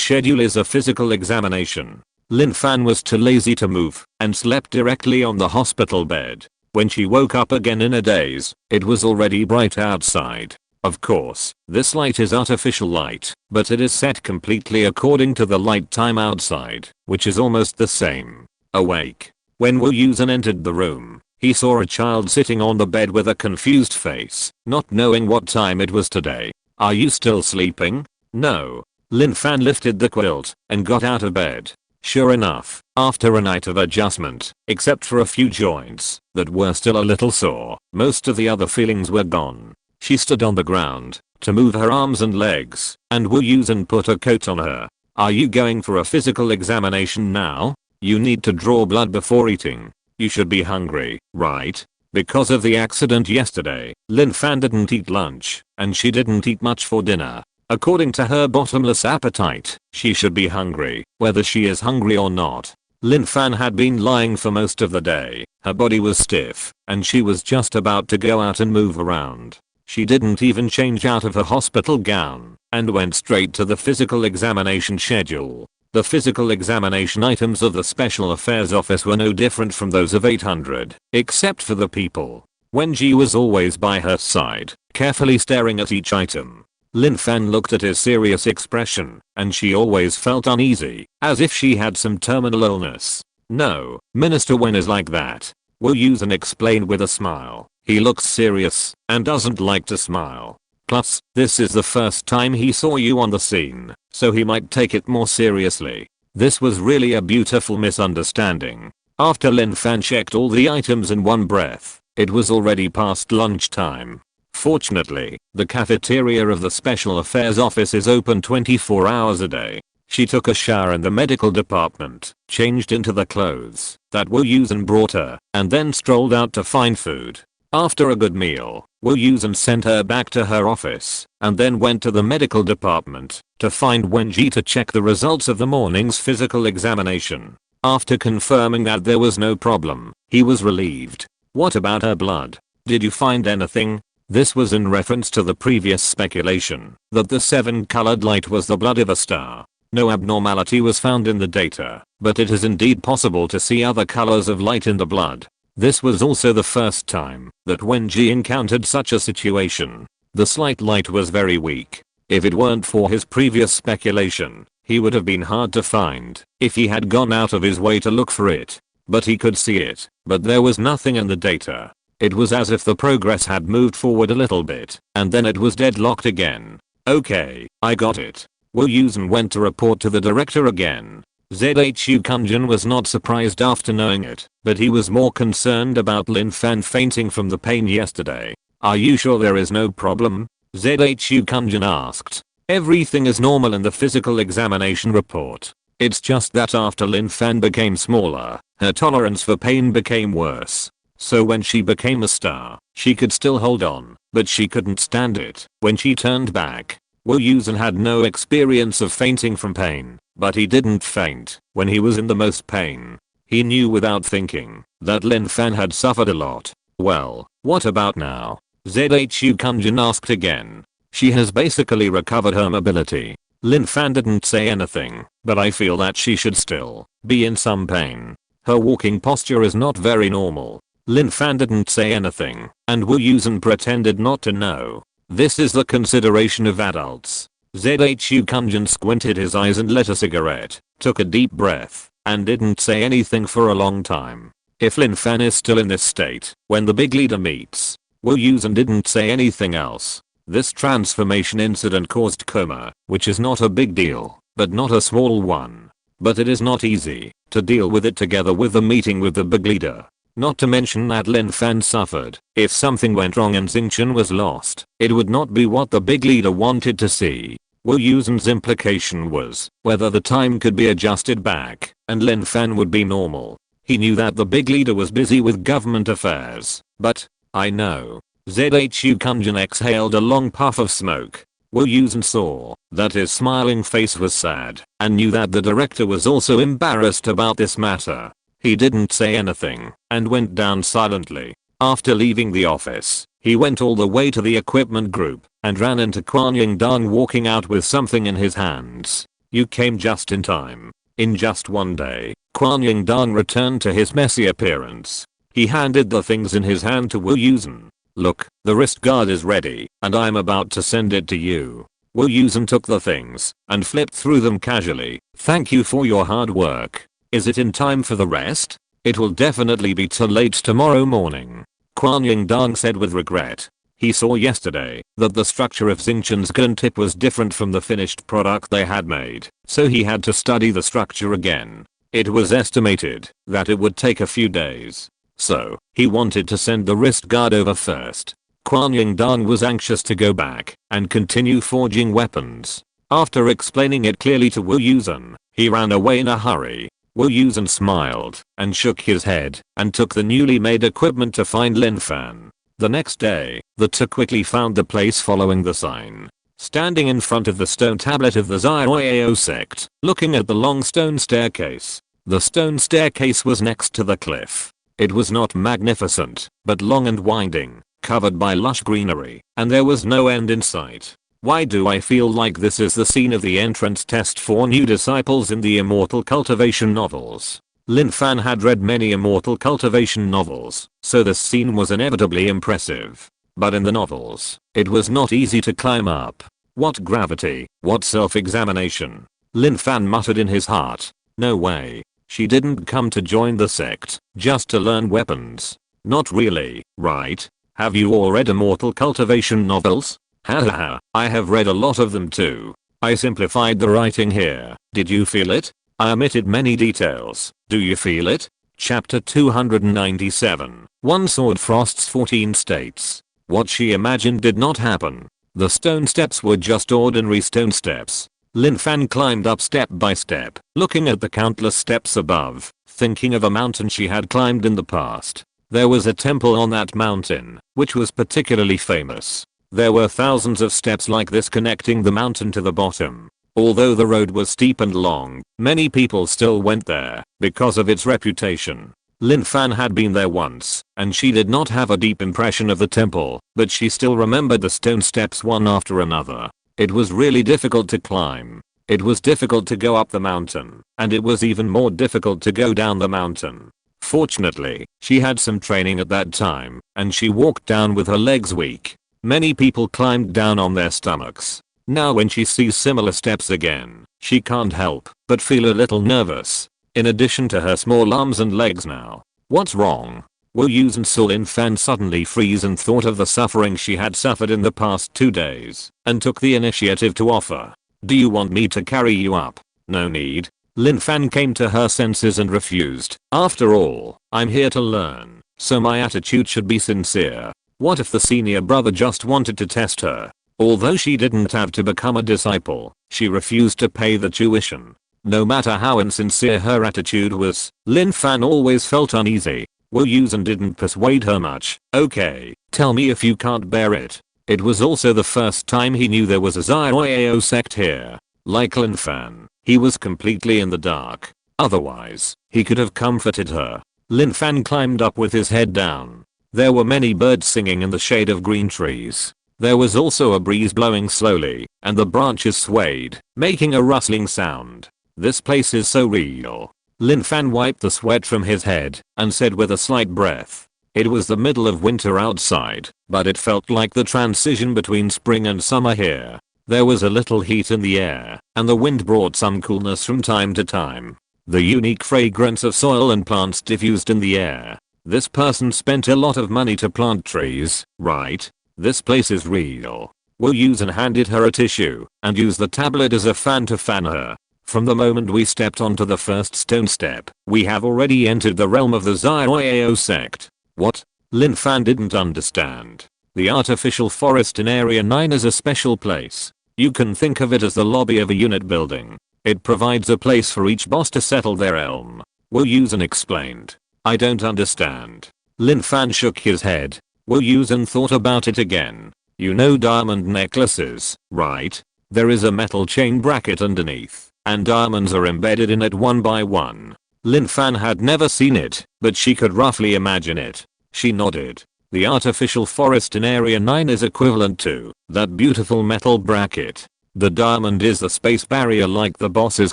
schedule is a physical examination, Lin Fan was too lazy to move and slept directly on the hospital bed. When she woke up again in a daze, it was already bright outside. Of course, this light is artificial light, but it is set completely according to the light time outside, which is almost the same. Awake. When Wu Yusen entered the room, he saw a child sitting on the bed with a confused face, not knowing what time it was today. Are you still sleeping? No. Lin Fan lifted the quilt and got out of bed. Sure enough, after a night of adjustment, except for a few joints that were still a little sore, most of the other feelings were gone. She stood on the ground to move her arms and legs, and Wu Yusen put a coat on her. Are you going for a physical examination now? You need to draw blood before eating. You should be hungry, right? Because of the accident yesterday, Lin Fan didn't eat lunch, and she didn't eat much for dinner. According to her bottomless appetite, she should be hungry, whether she is hungry or not. Lin Fan had been lying for most of the day. Her body was stiff, and she was just about to go out and move around. She didn't even change out of her hospital gown, and went straight to the physical examination schedule. The physical examination items of the Special Affairs Office were no different from those of 800, except for the people. Wenji was always by her side, carefully staring at each item. Lin Fan looked at his serious expression, and she always felt uneasy, as if she had some terminal illness. No, Minister Wen is like that. Wu Yusen explained with a smile. He looks serious and doesn't like to smile. Plus, this is the first time he saw you on the scene, so he might take it more seriously. This was really a beautiful misunderstanding. After Lin Fan checked all the items in one breath, it was already past lunchtime. Fortunately, the cafeteria of the Special Affairs Office is open 24 hours a day. She took a shower in the medical department, changed into the clothes that Wu Yusen brought her, and then strolled out to find food. After a good meal, Wu Yusen sent her back to her office, and then went to the medical department to find Wenji to check the results of the morning's physical examination. After confirming that there was no problem, he was relieved. What about her blood? Did you find anything? This was in reference to the previous speculation that the 7-colored light was the blood of a star. No abnormality was found in the data, but it is indeed possible to see other colors of light in the blood. This was also the first time that Wenji encountered such a situation. The slight light was very weak. If it weren't for his previous speculation, he would have been hard to find if he had gone out of his way to look for it. But he could see it, but there was nothing in the data. It was as if the progress had moved forward a little bit, and then it was deadlocked again. Okay, I got it. Wu Yusen went to report to the director again. ZHU Kunjin was not surprised after knowing it, but he was more concerned about Lin Fan fainting from the pain yesterday. Are you sure there is no problem? ZHU Kunjin asked. Everything is normal in the physical examination report. It's just that after Lin Fan became smaller, her tolerance for pain became worse. So when she became a star, she could still hold on, but she couldn't stand it. When she turned back, Wu Yusen had no experience of fainting from pain, but he didn't faint when he was in the most pain. He knew without thinking that Lin Fan had suffered a lot. Well, what about now? ZHU Kunjin asked again. She has basically recovered her mobility. Lin Fan didn't say anything, but I feel that she should still be in some pain. Her walking posture is not very normal. Lin Fan didn't say anything, and Wu Yusen pretended not to know. This is the consideration of adults. ZHU Kunjin squinted his eyes and lit a cigarette, took a deep breath, and didn't say anything for a long time. If Lin Fan is still in this state when the big leader meets, Wu Yusen didn't say anything else. This transformation incident caused coma, which is not a big deal, but not a small one. But it is not easy to deal with it together with the meeting with the big leader. Not to mention that Lin Fan suffered. If something went wrong and Xingqian was lost, it would not be what the big leader wanted to see. Wu Yusen's implication was whether the time could be adjusted back and Lin Fan would be normal. He knew that the big leader was busy with government affairs, but, I know. ZHU Kunjin exhaled a long puff of smoke. Wu Yusen saw that his smiling face was sad and knew that the director was also embarrassed about this matter. He didn't say anything and went down silently. After leaving the office, he went all the way to the equipment group and ran into Kuan Yingdong walking out with something in his hands. You came just in time. In just one day, Kuan Yin Dan returned to his messy appearance. He handed the things in his hand to Wu Yusen. Look, the wrist guard is ready, and I'm about to send it to you. Wu Yusen took the things and flipped through them casually. Thank you for your hard work. Is it in time for the rest? It will definitely be too late tomorrow morning. Kuan Yin Dan said with regret. He saw yesterday that the structure of Xingqian's gun tip was different from the finished product they had made, so he had to study the structure again. It was estimated that it would take a few days. So, he wanted to send the wrist guard over first. Kuan Yin Dan was anxious to go back and continue forging weapons. After explaining it clearly to Wu Yusen, he ran away in a hurry. Wu Yusen smiled and shook his head and took the newly made equipment to find Lin Fan. The next day, the two quickly found the place following the sign. Standing in front of the stone tablet of the Xiaoyao sect, looking at the long stone staircase. The stone staircase was next to the cliff. It was not magnificent, but long and winding, covered by lush greenery, and there was no end in sight. Why do I feel like this is the scene of the entrance test for new disciples in the Immortal Cultivation novels? Lin Fan had read many Immortal Cultivation novels, so this scene was inevitably impressive. But in the novels, it was not easy to climb up. What gravity, what self-examination. Lin Fan muttered in his heart. No way. She didn't come to join the sect just to learn weapons. Not really, right? Have you all read Immortal Cultivation novels? Haha, I have read a lot of them too. I simplified the writing here. Did you feel it? I omitted many details. Do you feel it? Chapter 297. One Sword Frost's 14 states. What she imagined did not happen. The stone steps were just ordinary stone steps. Lin Fan climbed up step by step, looking at the countless steps above, thinking of a mountain she had climbed in the past. There was a temple on that mountain, which was particularly famous. There were thousands of steps like this connecting the mountain to the bottom. Although the road was steep and long, many people still went there because of its reputation. Lin Fan had been there once, and she did not have a deep impression of the temple, but she still remembered the stone steps one after another. It was really difficult to climb. It was difficult to go up the mountain, and it was even more difficult to go down the mountain. Fortunately, she had some training at that time, and she walked down with her legs weak. Many people climbed down on their stomachs. Now when she sees similar steps again, she can't help but feel a little nervous. In addition to her small arms and legs now. What's wrong? Wu Yusen saw Lin Fan suddenly freeze and thought of the suffering she had suffered in the past 2 days, and took the initiative to offer. Do you want me to carry you up? No need. Lin Fan came to her senses and refused. After all, I'm here to learn, so my attitude should be sincere. What if the senior brother just wanted to test her? Although she didn't have to become a disciple, she refused to pay the tuition. No matter how insincere her attitude was, Lin Fan always felt uneasy. Wu Yusen didn't persuade her much. Okay, tell me if you can't bear it. It was also the first time he knew there was a Xiaoyao sect here. Like Lin Fan, he was completely in the dark. Otherwise, he could have comforted her. Lin Fan climbed up with his head down. There were many birds singing in the shade of green trees. There was also a breeze blowing slowly, and the branches swayed, making a rustling sound. This place is so real. Lin Fan wiped the sweat from his head and said with a slight breath. It was the middle of winter outside, but it felt like the transition between spring and summer here. There was a little heat in the air, and the wind brought some coolness from time to time. The unique fragrance of soil and plants diffused in the air. This person spent a lot of money to plant trees, right? This place is real. Wu Yusen handed her a tissue and used the tablet as a fan to fan her. From the moment we stepped onto the first stone step, we have already entered the realm of the Xiaoyao sect. What? Lin Fan didn't understand. The artificial forest in Area 9 is a special place. You can think of it as the lobby of a unit building. It provides a place for each boss to settle their elm. Wu Yusen explained. I don't understand. Lin Fan shook his head. Wu Yusen thought about it again. You know diamond necklaces, right? There is a metal chain bracket underneath, and diamonds are embedded in it one by one. Lin Fan had never seen it, but she could roughly imagine it. She nodded. The artificial forest in Area 9 is equivalent to that beautiful metal bracket. The diamond is the space barrier like the boss's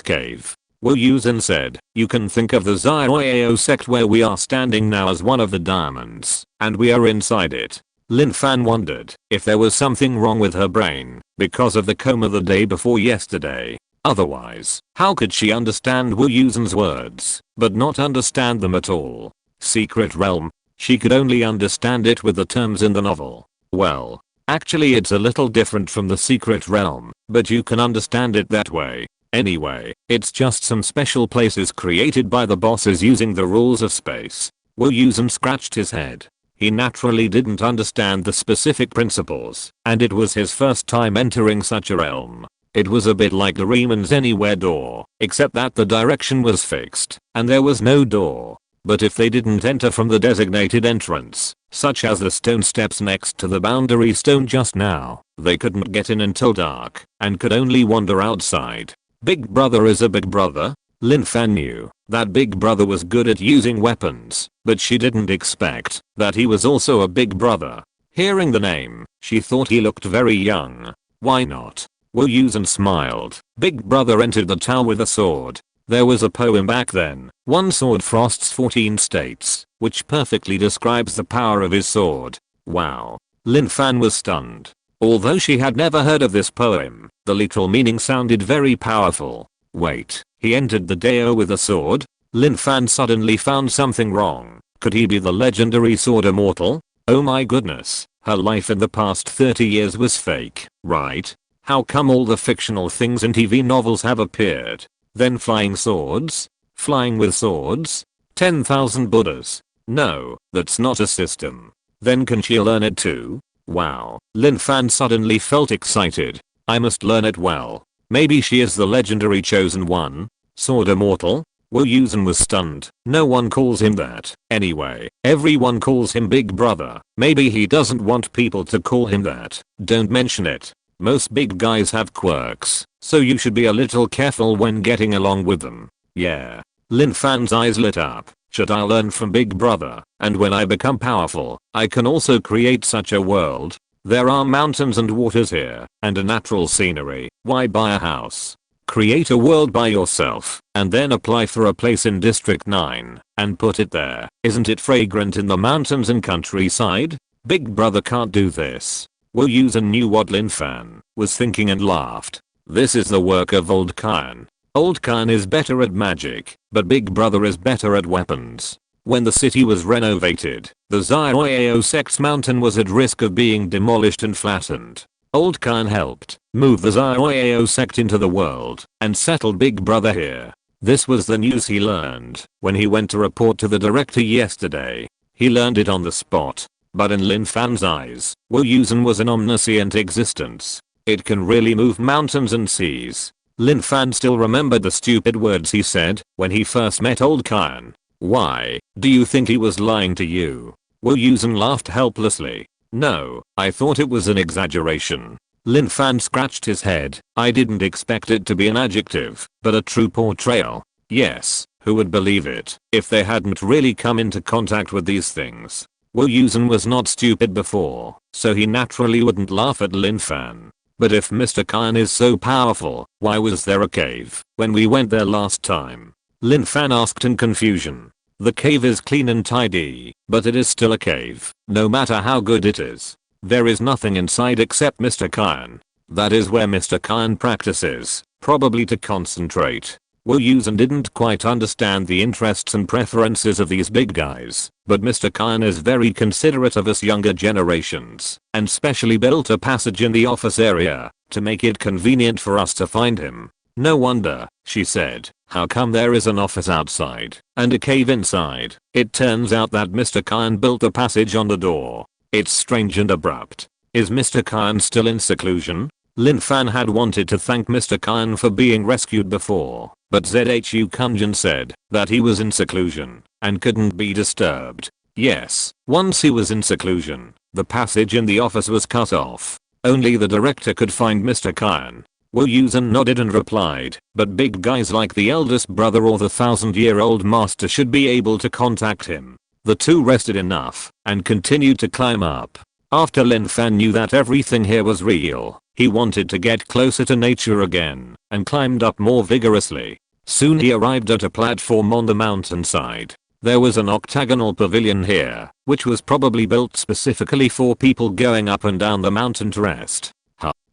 cave. Wu Yusen said, you can think of the Zioao sect where we are standing now as one of the diamonds, and we are inside it. Lin Fan wondered if there was something wrong with her brain because of the coma the day before yesterday. Otherwise, how could she understand Wu Yusen's words, but not understand them at all? Secret realm? She could only understand it with the terms in the novel. Well, actually it's a little different from the secret realm, but you can understand it that way. Anyway, it's just some special places created by the bosses using the rules of space. Wu Yusen scratched his head. He naturally didn't understand the specific principles, and it was his first time entering such a realm. It was a bit like the Rieman's Anywhere door, except that the direction was fixed, and there was no door. But if they didn't enter from the designated entrance, such as the stone steps next to the boundary stone just now, they couldn't get in until dark, and could only wander outside. Big Brother is a big brother? Lin Fan knew that Big Brother was good at using weapons, but she didn't expect that he was also a big brother. Hearing the name, she thought he looked very young. Why not? Wu Yusen smiled. Big Brother entered the tower with a sword. There was a poem back then, one sword frosts 14 states, which perfectly describes the power of his sword. Wow. Lin Fan was stunned. Although she had never heard of this poem, the literal meaning sounded very powerful. Wait, he entered the Dao with a sword? Lin Fan suddenly found something wrong. Could he be the legendary sword immortal? Oh my goodness, her life in the past 30 years was fake, right? How come all the fictional things in TV novels have appeared? Then flying swords? Flying with swords? 10,000 Buddhas? No, that's not a system. Then can she learn it too? Wow, Lin Fan suddenly felt excited. I must learn it well. Maybe she is the legendary chosen one? Sword immortal? Wu Yusen was stunned. No one calls him that. Anyway, everyone calls him Big Brother. Maybe he doesn't want people to call him that. Don't mention it. Most big guys have quirks, so you should be a little careful when getting along with them. Yeah. Lin Fan's eyes lit up. Should I learn from Big Brother? And when I become powerful, I can also create such a world. There are mountains and waters here, and a natural scenery. Why buy a house? Create a world by yourself, and then apply for a place in District 9, and put it there. Isn't it fragrant in the mountains and countryside? Big Brother can't do this. Wu Yusen knew what Lin Fan was thinking and laughed. This is the work of Old Khan. Old Khan is better at magic, but Big Brother is better at weapons. When the city was renovated, the Zioao sect's mountain was at risk of being demolished and flattened. Old Khan helped move the Zioao sect into the world and settled Big Brother here. This was the news he learned when he went to report to the director yesterday. He learned it on the spot. But in Lin Fan's eyes, Wu Yusen was an omniscient existence. It can really move mountains and seas. Lin Fan still remembered the stupid words he said when he first met Old Khan. Why, do you think he was lying to you? Wu Yusen laughed helplessly. No, I thought it was an exaggeration. Lin Fan scratched his head. I didn't expect it to be an adjective, but a true portrayal. Yes, who would believe it if they hadn't really come into contact with these things? Wu Yusen was not stupid before, so he naturally wouldn't laugh at Lin Fan. But if Mr. Khan is so powerful, why was there a cave when we went there last time? Lin Fan asked in confusion. The cave is clean and tidy, but it is still a cave, no matter how good it is. There is nothing inside except Mr. Khan. That is where Mr. Khan practices, probably to concentrate. Wu Yusen didn't quite understand the interests and preferences of these big guys, but Mr. Khan is very considerate of us younger generations, and specially built a passage in the office area to make it convenient for us to find him. No wonder, she said. How come there is an office outside and a cave inside? It turns out that Mr. Khan built a passage on the door. It's strange and abrupt. Is Mr. Khan still in seclusion? Lin Fan had wanted to thank Mr. Khan for being rescued before, but Zhu Kunjin said that he was in seclusion and couldn't be disturbed. Yes, once he was in seclusion, the passage in the office was cut off. Only the director could find Mr. Khan. Wu Yusen nodded and replied, but big guys like the eldest brother or the 1,000-year-old master should be able to contact him. The two rested enough and continued to climb up. After Lin Fan knew that everything here was real, he wanted to get closer to nature again and climbed up more vigorously. Soon he arrived at a platform on the mountainside. There was an octagonal pavilion here, which was probably built specifically for people going up and down the mountain to rest.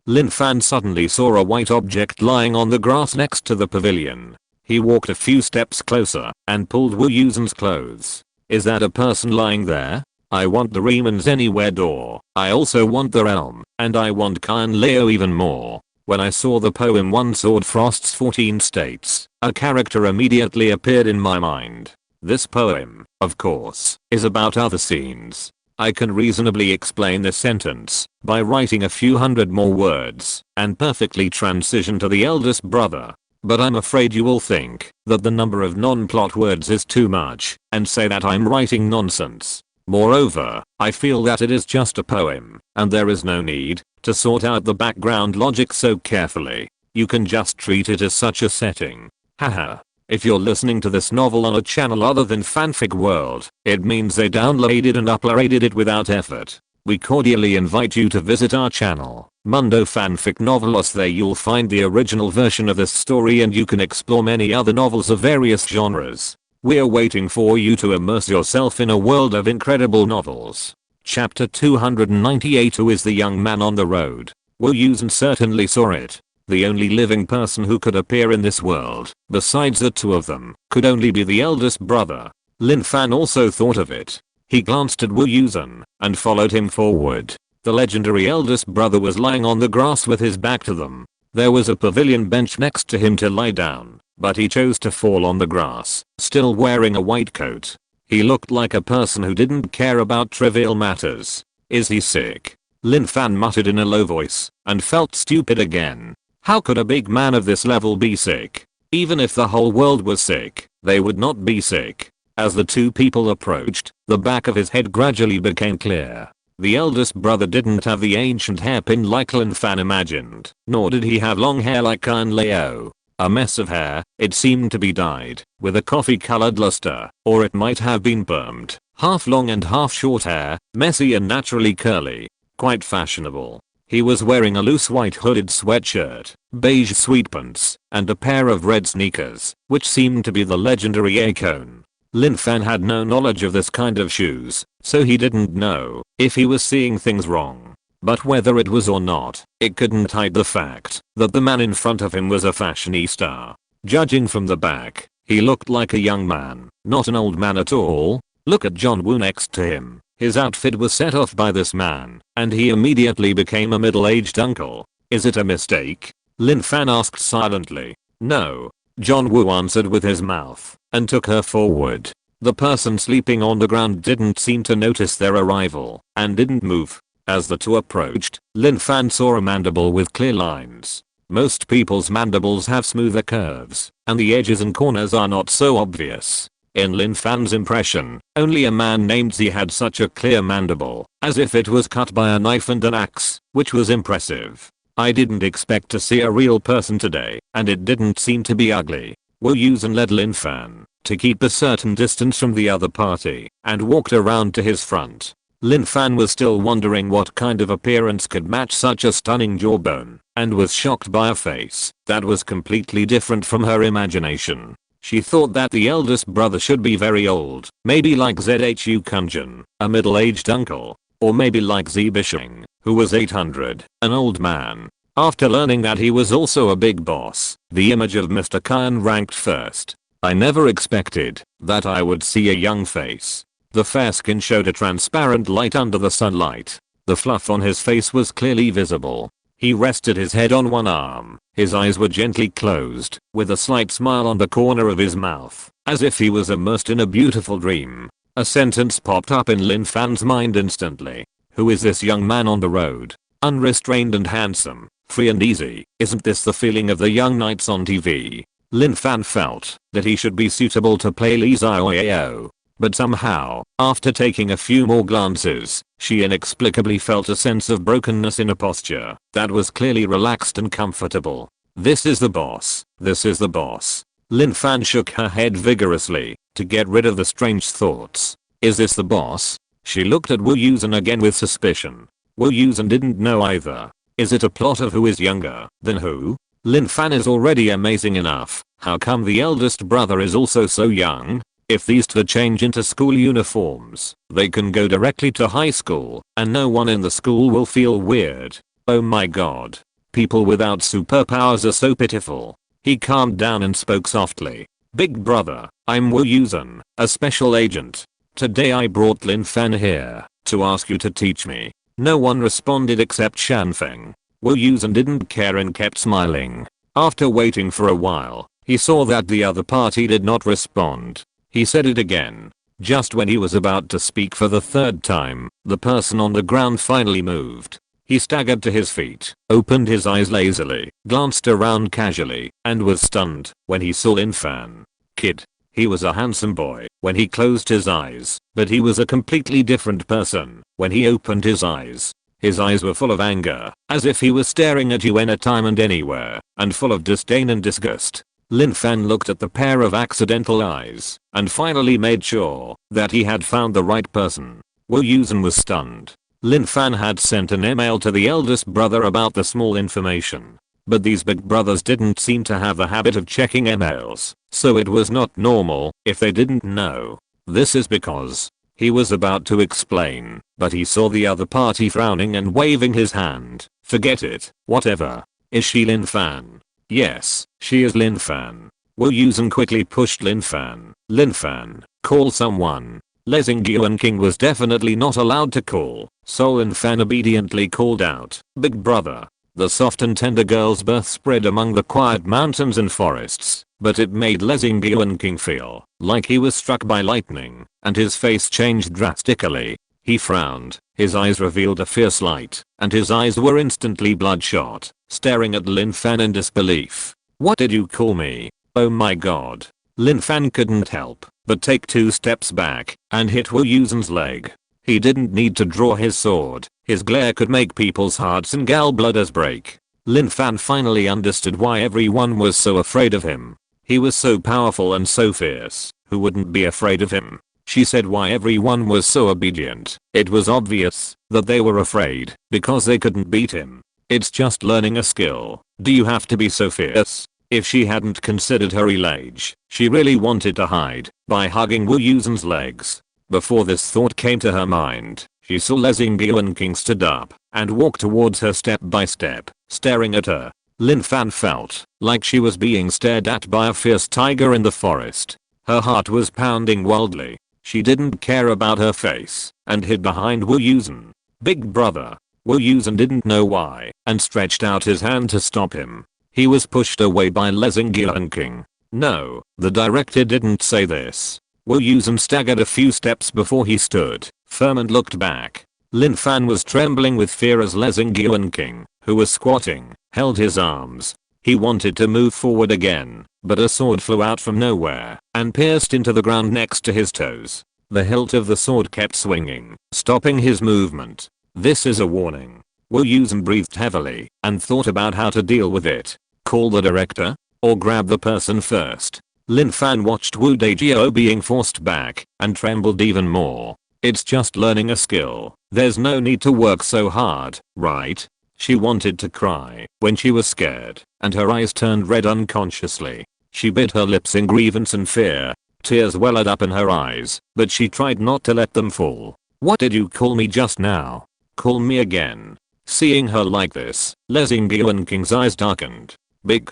Lin Fan suddenly saw a white object lying on the grass next to the pavilion. He walked a few steps closer and pulled Wu Yusen's clothes. Is that a person lying there? I want the Reman's Anywhere door. I also want the realm, and I want Khan Leo even more. When I saw the poem One Sword Frost's 14 States, a character immediately appeared in my mind. This poem, of course, is about other scenes. I can reasonably explain this sentence by writing a few hundred more words and perfectly transition to the eldest brother. But I'm afraid you will think that the number of non-plot words is too much and say that I'm writing nonsense. Moreover, I feel that it is just a poem and there is no need to sort out the background logic so carefully. You can just treat it as such a setting. Haha. If you're listening to this novel on a channel other than Fanfic World, it means they downloaded and uploaded it without effort. We cordially invite you to visit our channel, Mundo Fanfic Novelos. There you'll find the original version of this story and you can explore many other novels of various genres. We're waiting for you to immerse yourself in a world of incredible novels. Chapter 298. Who is the young man on the road? Wu Yusen certainly saw it. The only living person who could appear in this world, besides the two of them, could only be the eldest brother. Lin Fan also thought of it. He glanced at Wu Yusen and followed him forward. The legendary eldest brother was lying on the grass with his back to them. There was a pavilion bench next to him to lie down, but he chose to fall on the grass, still wearing a white coat. He looked like a person who didn't care about trivial matters. Is he sick? Lin Fan muttered in a low voice and felt stupid again. How could a big man of this level be sick? Even if the whole world was sick, they would not be sick. As the two people approached, the back of his head gradually became clear. The eldest brother didn't have the ancient hairpin like Lin Fan imagined, nor did he have long hair like Khan Leo. A mess of hair, it seemed to be dyed with a coffee-colored luster, or it might have been permed. Half long and half short hair, messy and naturally curly. Quite fashionable. He was wearing a loose white hooded sweatshirt, beige sweatpants, and a pair of red sneakers, which seemed to be the legendary A-cone. Lin Fan had no knowledge of this kind of shoes, so he didn't know if he was seeing things wrong. But whether it was or not, it couldn't hide the fact that the man in front of him was a fashionista. Judging from the back, he looked like a young man, not an old man at all. Look at John Woo next to him. His outfit was set off by this man, and he immediately became a middle-aged uncle. Is it a mistake? Lin Fan asked silently. No. John Woo answered with his mouth, and took her forward. The person sleeping on the ground didn't seem to notice their arrival, and didn't move. As the two approached, Lin Fan saw a mandible with clear lines. Most people's mandibles have smoother curves, and the edges and corners are not so obvious. In Lin Fan's impression, only a man named Z had such a clear mandible, as if it was cut by a knife and an axe, which was impressive. I didn't expect to see a real person today, and it didn't seem to be ugly. Wu Yusen led Lin Fan to keep a certain distance from the other party, and walked around to his front. Lin Fan was still wondering what kind of appearance could match such a stunning jawbone, and was shocked by a face that was completely different from her imagination. She thought that the eldest brother should be very old, maybe like Zhu Kunjun, a middle-aged uncle, or maybe like Z Bishing, who was 800, an old man. After learning that he was also a big boss, the image of Mr. Khan ranked first. I never expected that I would see a young face. The fair skin showed a transparent light under the sunlight. The fluff on his face was clearly visible. He rested his head on one arm. His eyes were gently closed, with a slight smile on the corner of his mouth, as if he was immersed in a beautiful dream. A sentence popped up in Lin Fan's mind instantly. Who is this young man on the road? Unrestrained and handsome, free and easy. Isn't this the feeling of the young knights on TV? Lin Fan felt that he should be suitable to play Li Xiaoyao. But somehow, after taking a few more glances, she inexplicably felt a sense of brokenness in a posture that was clearly relaxed and comfortable. This is the boss. This is the boss. Lin Fan shook her head vigorously to get rid of the strange thoughts. Is this the boss? She looked at Wu Yusen again with suspicion. Wu Yusen didn't know either. Is it a plot of who is younger than who? Lin Fan is already amazing enough, How come the eldest brother is also so young? If these two change into school uniforms, they can go directly to high school, and no one in the school will feel weird. Oh my god. People without superpowers are so pitiful. He calmed down and spoke softly. Big brother, I'm Wu Yusen, a special agent. Today I brought Lin Fan here to ask you to teach me. No one responded except Shanfeng. Wu Yusen didn't care and kept smiling. After waiting for a while, he saw that the other party did not respond. He said it again. Just when he was about to speak for the third time, the person on the ground finally moved. He staggered to his feet, opened his eyes lazily, glanced around casually, and was stunned when he saw Lin Fan. Kid. He was a handsome boy when he closed his eyes, but he was a completely different person when he opened his eyes. His eyes were full of anger, as if he was staring at you anytime and anywhere, and full of disdain and disgust. Lin Fan looked at the pair of accidental eyes, and finally made sure that he had found the right person. Wu Yusen was stunned. Lin Fan had sent an email to the eldest brother about the small information. But these big brothers didn't seem to have the habit of checking emails, so it was not normal if they didn't know. This is because he was about to explain, but he saw the other party frowning and waving his hand. Forget it, whatever. Is she Lin Fan? Yes, she is Lin Fan. Wu Yusen quickly pushed Lin Fan. Lin Fan, call someone. Lezing Yuanking was definitely not allowed to call, so Lin Fan obediently called out, Big brother. The soft and tender girl's birth spread among the quiet mountains and forests, but it made Lezing Yuanking feel like he was struck by lightning, and his face changed drastically. He frowned, his eyes revealed a fierce light, and his eyes were instantly bloodshot, staring at Lin Fan in disbelief. What did you call me? Oh my god. Lin Fan couldn't help but take 2 steps back and hit Wu Yusen's leg. He didn't need to draw his sword. His glare could make people's hearts and gallbladders break. Lin Fan finally understood why everyone was so afraid of him. He was so powerful and so fierce. Who wouldn't be afraid of him? She said why everyone was so obedient. It was obvious that they were afraid because they couldn't beat him. It's just learning a skill. Do you have to be so fierce? If she hadn't considered her real age, she really wanted to hide by hugging Wu Yusen's legs. Before this thought came to her mind, she saw Lezing Yuanking stood up and walked towards her step by step, staring at her. Lin Fan felt like she was being stared at by a fierce tiger in the forest. Her heart was pounding wildly. She didn't care about her face and hid behind Wu Yusen. Big brother. Wu Yusen didn't know why and stretched out his hand to stop him. He was pushed away by Lezing Yuanking. No, the director didn't say this. Wu Yusen staggered a few steps before he stood firm and looked back. Lin Fan was trembling with fear as Lezing Yuanking, who was squatting, held his arms. He wanted to move forward again, but a sword flew out from nowhere and pierced into the ground next to his toes. The hilt of the sword kept swinging, stopping his movement. This is a warning. Wu Yusen breathed heavily and thought about how to deal with it. Call the director? Or grab the person first? Lin Fan watched Wu Dejio being forced back and trembled even more. It's just learning a skill. There's no need to work so hard, right? She wanted to cry when she was scared, and her eyes turned red unconsciously. She bit her lips in grievance and fear. Tears welled up in her eyes, but she tried not to let them fall. What did you call me just now? Call me again. Seeing her like this, Lezing Yuanking's eyes darkened. Big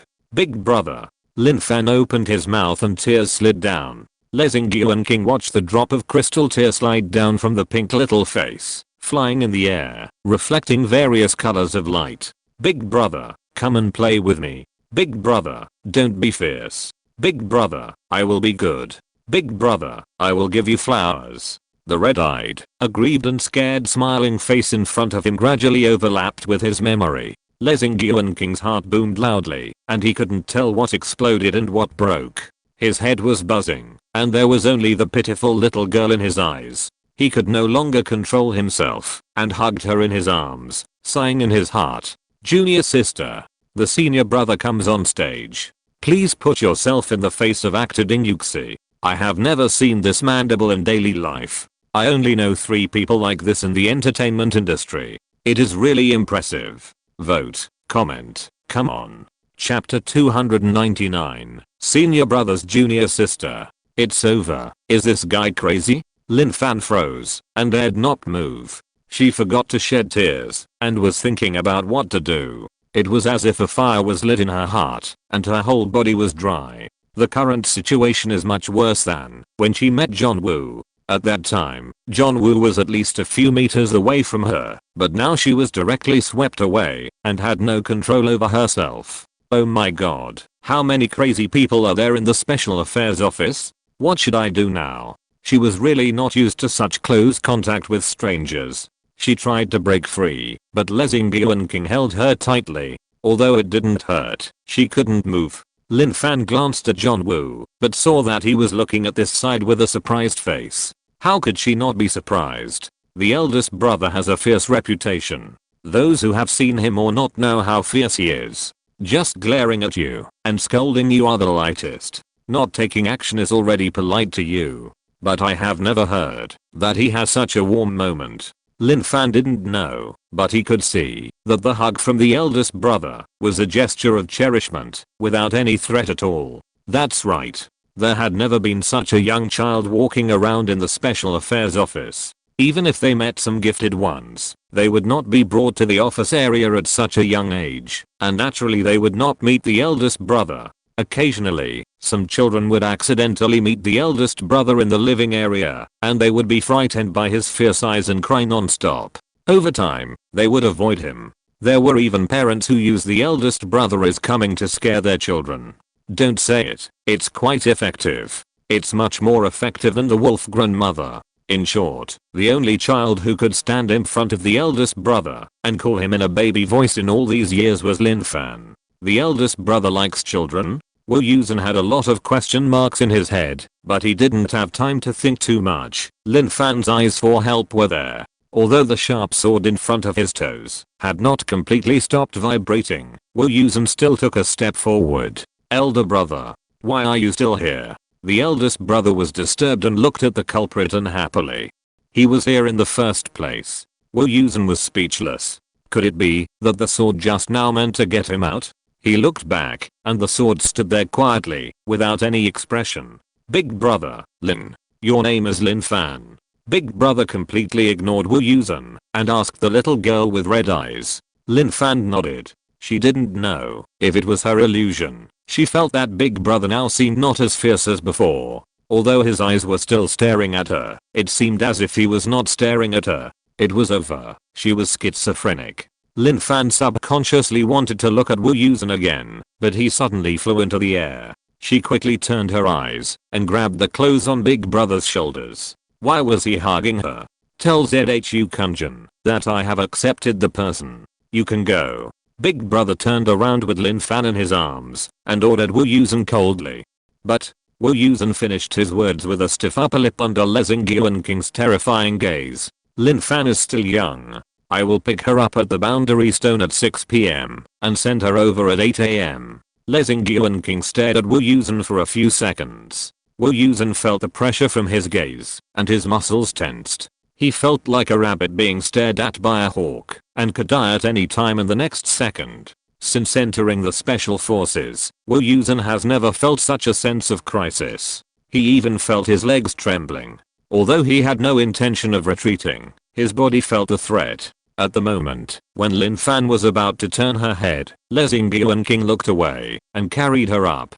brother. Lin Fan opened his mouth and tears slid down. Lezing Yuanking watched the drop of crystal tear slide down from the pink little face, flying in the air, reflecting various colors of light. Big brother, come and play with me. Big brother, don't be fierce. Big brother, I will be good. Big brother, I will give you flowers. The red-eyed, aggrieved and scared smiling face in front of him gradually overlapped with his memory. Lezing Yuanking's heart boomed loudly, and he couldn't tell what exploded and what broke. His head was buzzing, and there was only the pitiful little girl in his eyes. He could no longer control himself, and hugged her in his arms, sighing in his heart. Junior sister. The senior brother comes on stage. Please put yourself in the face of actor Ding Yuxi. I have never seen this mandible in daily life. I only know 3 people like this in the entertainment industry. It is really impressive. Vote, comment, come on. Chapter 299. Senior brother's junior sister. It's over. Is this guy crazy? Lin Fan froze and dared not move. She forgot to shed tears and was thinking about what to do. It was as if a fire was lit in her heart and her whole body was dry. The current situation is much worse than when she met John Woo. At that time, John Woo was at least a few meters away from her, but now she was directly swept away and had no control over herself. Oh my god, how many crazy people are there in the special affairs office? What should I do now? She was really not used to such close contact with strangers. She tried to break free, but Lin Fan held her tightly. Although it didn't hurt, she couldn't move. Lin Fan glanced at John Woo, but saw that he was looking at this side with a surprised face. How could she not be surprised? The eldest brother has a fierce reputation. Those who have seen him or not know how fierce he is. Just glaring at you and scolding you are the lightest. Not taking action is already polite to you. But I have never heard that he has such a warm moment. Lin Fan didn't know, but he could see that the hug from the eldest brother was a gesture of cherishment without any threat at all. That's right. There had never been such a young child walking around in the special affairs office. Even if they met some gifted ones, they would not be brought to the office area at such a young age, and naturally they would not meet the eldest brother. Occasionally, some children would accidentally meet the eldest brother in the living area, and they would be frightened by his fierce eyes and cry non-stop. Over time, they would avoid him. There were even parents who used the eldest brother as coming to scare their children. Don't say it, it's quite effective. It's much more effective than the wolf grandmother. In short, the only child who could stand in front of the eldest brother and call him in a baby voice in all these years was Lin Fan. The eldest brother likes children. Wu Yusen had a lot of question marks in his head, but he didn't have time to think too much. Lin Fan's eyes for help were there. Although the sharp sword in front of his toes had not completely stopped vibrating, Wu Yusen still took a step forward. Elder brother, why are you still here? The eldest brother was disturbed and looked at the culprit unhappily. He was here in the first place. Wu Yusen was speechless. Could it be that the sword just now meant to get him out? He looked back, and the sword stood there quietly, without any expression. Big brother, Lin. Your name is Lin Fan. Big brother completely ignored Wu Yusen, and asked the little girl with red eyes. Lin Fan nodded. She didn't know if it was her illusion. She felt that big brother now seemed not as fierce as before. Although his eyes were still staring at her, it seemed as if he was not staring at her. It was over. She was schizophrenic. Lin Fan subconsciously wanted to look at Wu Yusen again, but he suddenly flew into the air. She quickly turned her eyes and grabbed the clothes on big brother's shoulders. Why was he hugging her? Tell ZHU Kunjin that I have accepted the person. You can go. Big brother turned around with Lin Fan in his arms and ordered Wu Yusen coldly. But Wu Yusen finished his words with a stiff upper lip under Lin Fan's terrifying gaze. Lin Fan is still young. I will pick her up at the boundary stone at 6 PM and send her over at 8 AM. Lin Fan stared at Wu Yusen for a few seconds. Wu Yusen felt the pressure from his gaze and his muscles tensed. He felt like a rabbit being stared at by a hawk and could die at any time in the next second. Since entering the special forces, Wu Yusen has never felt such a sense of crisis. He even felt his legs trembling. Although he had no intention of retreating, his body felt the threat. At the moment, when Lin Fan was about to turn her head, Lin Fan looked away and carried her up.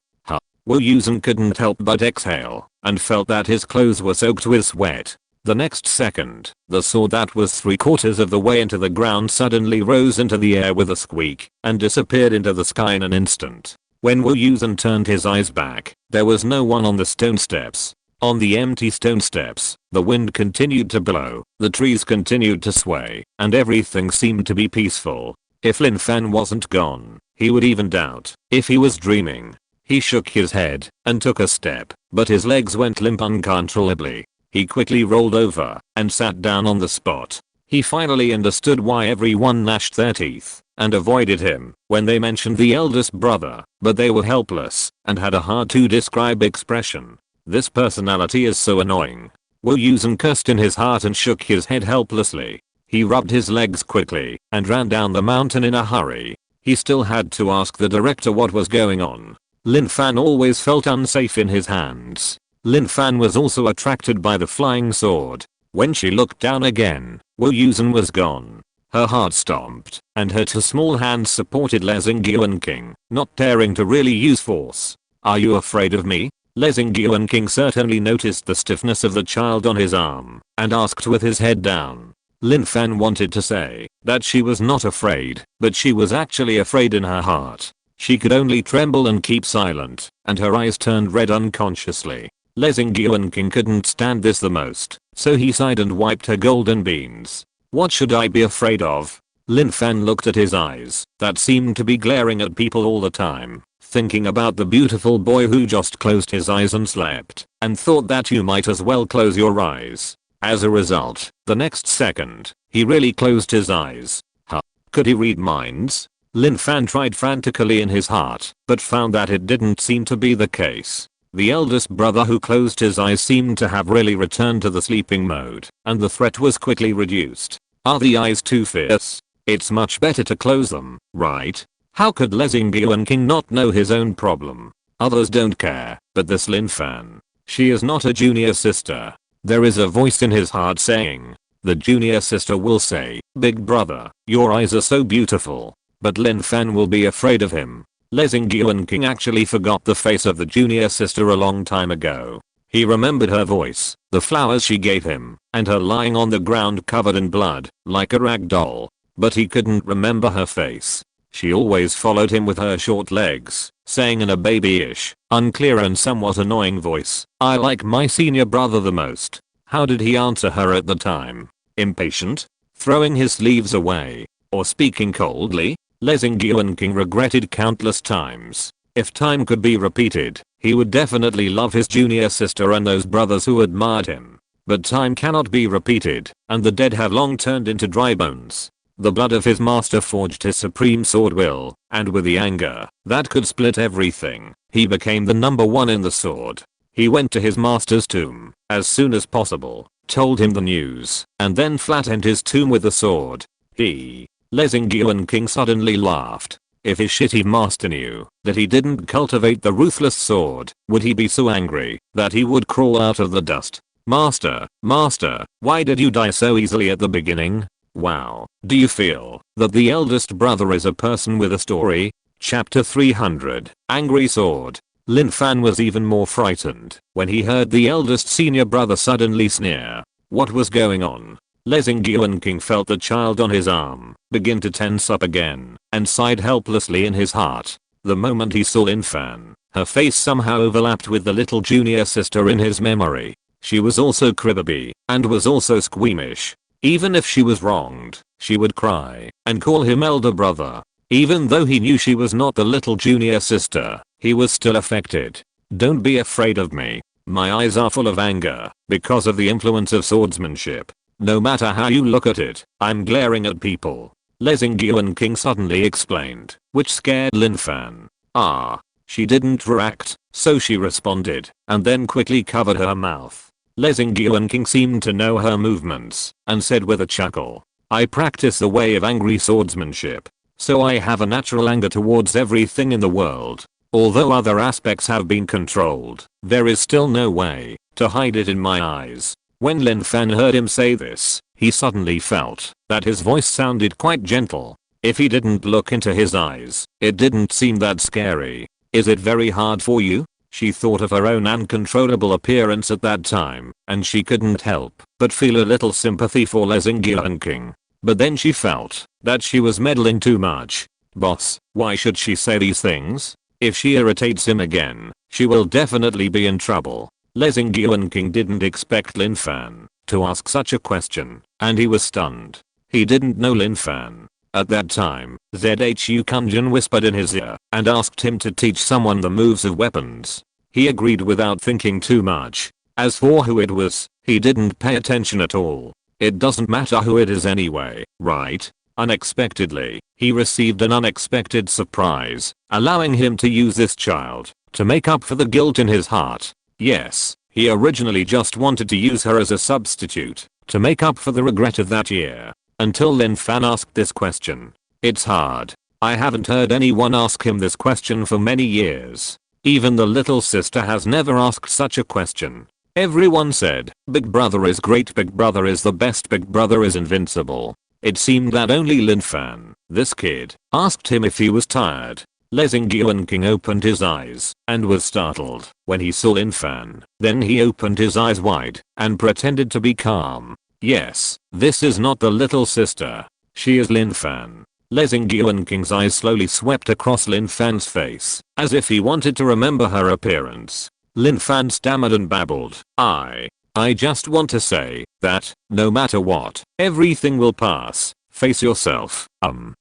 Wu Yusen couldn't help but exhale and felt that his clothes were soaked with sweat. The next second, the sword that was 3/4 of the way into the ground suddenly rose into the air with a squeak and disappeared into the sky in an instant. When Wu Yusen turned his eyes back, there was no one on the stone steps. On the empty stone steps, the wind continued to blow, the trees continued to sway, and everything seemed to be peaceful. If Lin Fan wasn't gone, he would even doubt if he was dreaming. He shook his head and took a step, but his legs went limp uncontrollably. He quickly rolled over and sat down on the spot. He finally understood why everyone gnashed their teeth and avoided him when they mentioned the eldest brother, but they were helpless and had a hard to describe expression. This personality is so annoying. Wu Yusen cursed in his heart and shook his head helplessly. He rubbed his legs quickly and ran down the mountain in a hurry. he still had to ask the director what was going on. Lin Fan always felt unsafe in his hands. Lin Fan was also attracted by the flying sword. When she looked down again, Wu Yusen was gone. Her heart stomped, and her two small hands supported Lezing Yuan-King, not daring to really use force. "Are you afraid of me?" Lezing Yuan-King certainly noticed the stiffness of the child on his arm, and asked with his head down. Lin Fan wanted to say that she was not afraid, but she was actually afraid in her heart. She could only tremble and keep silent, and her eyes turned red unconsciously. Lezing Yuan-King couldn't stand this the most, so he sighed and wiped her golden beans. "What should I be afraid of?" Lin Fan looked at his eyes that seemed to be glaring at people all the time, thinking about the beautiful boy who just closed his eyes and slept, and thought that you might as well close your eyes. As a result, the next second, he really closed his eyes. Huh? Could he read minds? Lin Fan tried frantically in his heart, but found that it didn't seem to be the case. The eldest brother who closed his eyes seemed to have really returned to the sleeping mode, and the threat was quickly reduced. Are the eyes too fierce? It's much better to close them, right? How could Lezing Yuan-King not know his own problem? Others don't care, but this Lin Fan. She is not a junior sister. There is a voice in his heart saying. The junior sister will say, "Big brother, your eyes are so beautiful." But Lin Fan will be afraid of him. Lezing Yuan-King actually forgot the face of the junior sister a long time ago. He remembered her voice, the flowers she gave him, and her lying on the ground covered in blood, like a rag doll. But he couldn't remember her face. She always followed him with her short legs, saying in a babyish, unclear and somewhat annoying voice, "I like my senior brother the most." How did he answer her at the time? Impatient? Throwing his sleeves away? Or speaking coldly? Lezing Yuan-King regretted countless times. If time could be repeated, he would definitely love his junior sister and those brothers who admired him. But time cannot be repeated, and the dead have long turned into dry bones. The blood of his master forged his supreme sword will, and with the anger that could split everything, he became the number one in the sword. He went to his master's tomb as soon as possible, told him the news, and then flattened his tomb with the sword. Lezing Yuan-King suddenly laughed. If his shitty master knew that he didn't cultivate the ruthless sword, would he be so angry that he would crawl out of the dust? Master, why did you die so easily at the beginning? Wow, do you feel that the eldest brother is a person with a story? Chapter 300, Angry Sword. Lin Fan was even more frightened when he heard the eldest senior brother suddenly sneer. What was going on? Lezing Yuan-King felt the child on his arm begin to tense up again, and sighed helplessly in his heart. The moment he saw Lin Fan, her face somehow overlapped with the little junior sister in his memory. She was also cribby, and was also squeamish. Even if she was wronged, she would cry and call him elder brother. Even though he knew she was not the little junior sister, he was still affected. Don't be afraid of me. My eyes are full of anger because of the influence of swordsmanship. No matter how you look at it, I'm glaring at people. Lezing Yuan-King suddenly explained, which scared Lin Fan. She didn't react, so she responded, and then quickly covered her mouth. Lezing Yuan-King seemed to know her movements, and said with a chuckle, I practice the way of angry swordsmanship. So I have a natural anger towards everything in the world. Although other aspects have been controlled, there is still no way to hide it in my eyes. When Lin Fan heard him say this, he suddenly felt that his voice sounded quite gentle. If he didn't look into his eyes, it didn't seem that scary. Is it very hard for you? She thought of her own uncontrollable appearance at that time, and she couldn't help but feel a little sympathy for Lezing Yuan-King. But then she felt that she was meddling too much. Boss, why should she say these things? If she irritates him again, she will definitely be in trouble. Lezing Yuan-King didn't expect Lin Fan to ask such a question, and he was stunned. He didn't know Lin Fan. At that time, Zhu Kunjun whispered in his ear and asked him to teach someone the moves of weapons. He agreed without thinking too much. As for who it was, he didn't pay attention at all. It doesn't matter who it is anyway, right? Unexpectedly, he received an unexpected surprise, allowing him to use this child to make up for the guilt in his heart. Yes, he originally just wanted to use her as a substitute to make up for the regret of that year. Until Lin Fan asked this question. It's hard. I haven't heard anyone ask him this question for many years. Even the little sister has never asked such a question. Everyone said, Big Brother is great, Big Brother is the best, Big Brother is invincible. It seemed that only Lin Fan, this kid, asked him if he was tired. Lezing Yuan-King opened his eyes and was startled when he saw Lin Fan. Then he opened his eyes wide and pretended to be calm. Yes, this is not the little sister. She is Lin Fan. Lezing Yuan-King's eyes slowly swept across Lin Fan's face, as if he wanted to remember her appearance. Lin Fan stammered and babbled, I just want to say that, no matter what, everything will pass. Face yourself,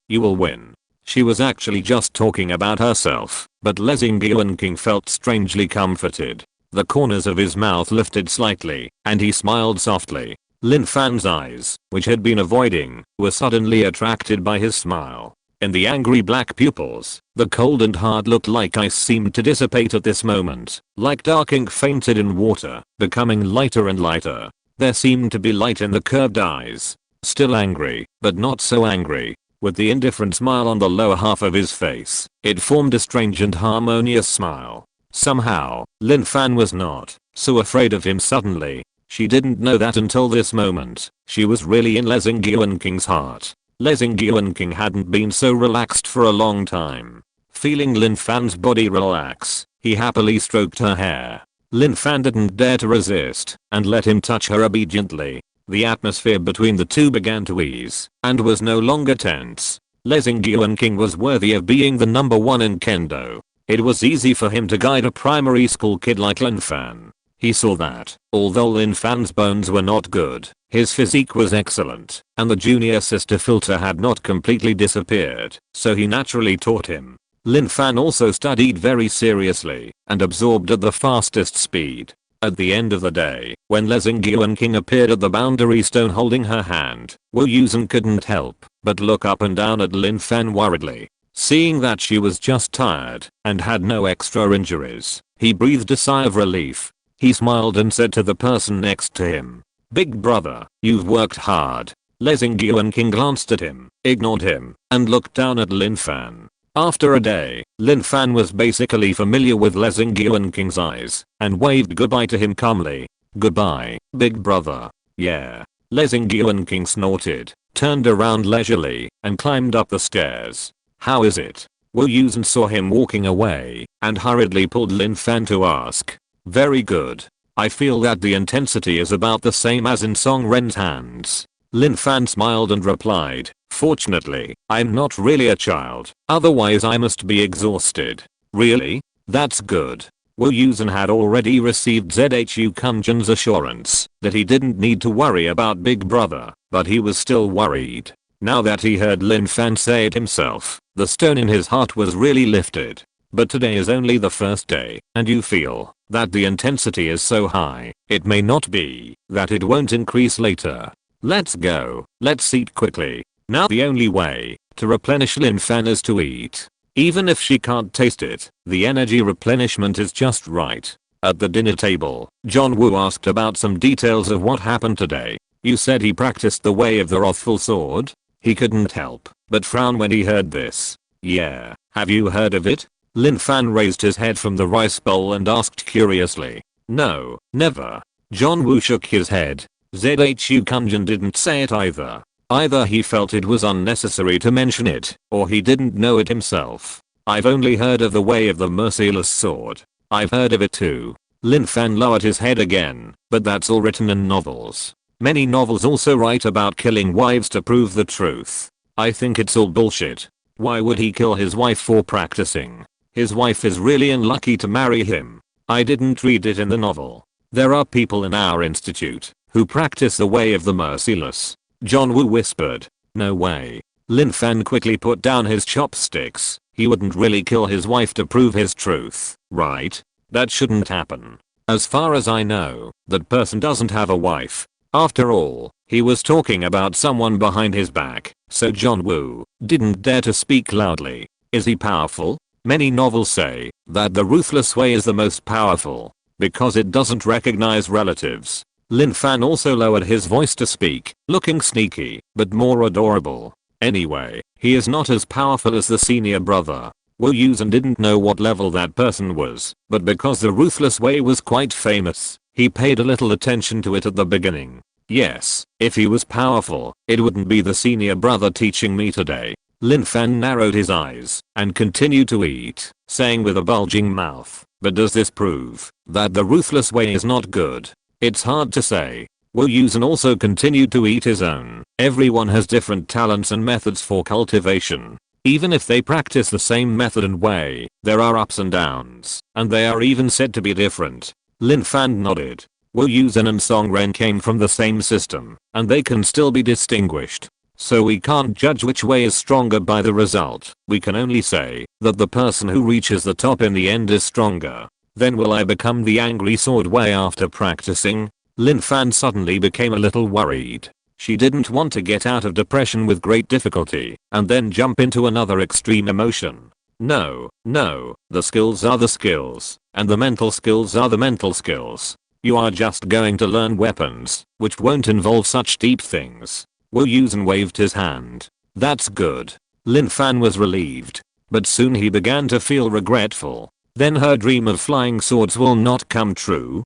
you will win. She was actually just talking about herself, but Lezing Yuan-King felt strangely comforted. The corners of his mouth lifted slightly, and he smiled softly. Lin Fan's eyes, which had been avoiding, were suddenly attracted by his smile. In the angry black pupils, the cold and hard look like ice seemed to dissipate at this moment, like dark ink fainted in water, becoming lighter and lighter. There seemed to be light in the curved eyes. Still angry, but not so angry. With the indifferent smile on the lower half of his face, it formed a strange and harmonious smile. Somehow, Lin Fan was not so afraid of him suddenly. She didn't know that until this moment. She was really in Lezing Yuan-King's heart. Lezing Yuan-King hadn't been so relaxed for a long time. Feeling Lin Fan's body relax, he happily stroked her hair. Lin Fan didn't dare to resist and let him touch her obediently. The atmosphere between the two began to ease and was no longer tense. Lezing Yuan-King was worthy of being the number one in kendo. It was easy for him to guide a primary school kid like Lin Fan. He saw that, although Lin Fan's bones were not good, his physique was excellent, and the junior sister filter had not completely disappeared, so he naturally taught him. Lin Fan also studied very seriously and absorbed at the fastest speed. At the end of the day, when Lezing Yuan-King appeared at the boundary stone holding her hand, Wu Yusen couldn't help but look up and down at Lin Fan worriedly. Seeing that she was just tired and had no extra injuries, he breathed a sigh of relief. He smiled and said to the person next to him, Big brother, you've worked hard. Lezing Yuan-King glanced at him, ignored him, and looked down at Lin Fan. After a day, Lin Fan was basically familiar with Lezing Yuan-King's eyes and waved goodbye to him calmly. Goodbye, big brother. Yeah. Lezing Yuan-King snorted, turned around leisurely, and climbed up the stairs. How is it? Wu Yusen saw him walking away and hurriedly pulled Lin Fan to ask. Very good. I feel that the intensity is about the same as in Song Ren's hands. Lin Fan smiled and replied, Fortunately, I'm not really a child, otherwise I must be exhausted. Really? That's good. Wu Yusen had already received Zhu Kunjun's assurance that he didn't need to worry about Big Brother, but he was still worried. Now that he heard Lin Fan say it himself, the stone in his heart was really lifted. But today is only the first day, and you feel that the intensity is so high, it may not be that it won't increase later. Let's go. Let's eat quickly. Now the only way to replenish Lin Fan is to eat. Even if she can't taste it, the energy replenishment is just right. At the dinner table, John Woo asked about some details of what happened today. You said he practiced the way of the wrathful sword? He couldn't help but frown when he heard this. Yeah, have you heard of it? Lin Fan raised his head from the rice bowl and asked curiously. No, never. John Woo shook his head. Zhu Kunjun didn't say it either. Either he felt it was unnecessary to mention it, or he didn't know it himself. I've only heard of the way of the merciless sword. I've heard of it too. Lin Fan lowered his head again, but that's all written in novels. Many novels also write about killing wives to prove the truth. I think it's all bullshit. Why would he kill his wife for practicing? His wife is really unlucky to marry him. I didn't read it in the novel. There are people in our institute who practice the way of the merciless. John Woo whispered. No way. Lin Fan quickly put down his chopsticks. He wouldn't really kill his wife to prove his truth, right? That shouldn't happen. As far as I know, that person doesn't have a wife. After all, he was talking about someone behind his back, so John Woo didn't dare to speak loudly. Is he powerful? Many novels say that the ruthless way is the most powerful because it doesn't recognize relatives. Lin Fan also lowered his voice to speak, looking sneaky but more adorable. Anyway, he is not as powerful as the senior brother. Wu Yusen didn't know what level that person was, but because the ruthless way was quite famous, he paid a little attention to it at the beginning. Yes, if he was powerful, it wouldn't be the senior brother teaching me today. Lin Fan narrowed his eyes and continued to eat, saying with a bulging mouth, but does this prove that the ruthless way is not good? It's hard to say. Wu Yusen also continued to eat his own. Everyone has different talents and methods for cultivation. Even if they practice the same method and way, there are ups and downs, and they are even said to be different. Lin Fan nodded. Wu Yusen and Song Ren came from the same system, and they can still be distinguished. So we can't judge which way is stronger by the result. We can only say that the person who reaches the top in the end is stronger. Then will I become the angry sword way after practicing? Lin Fan suddenly became a little worried. She didn't want to get out of depression with great difficulty and then jump into another extreme emotion. No, the skills are the skills, and the mental skills are the mental skills. You are just going to learn weapons, which won't involve such deep things. Wu Yusen waved his hand. That's good. Lin Fan was relieved. But soon he began to feel regretful. Then her dream of flying swords will not come true.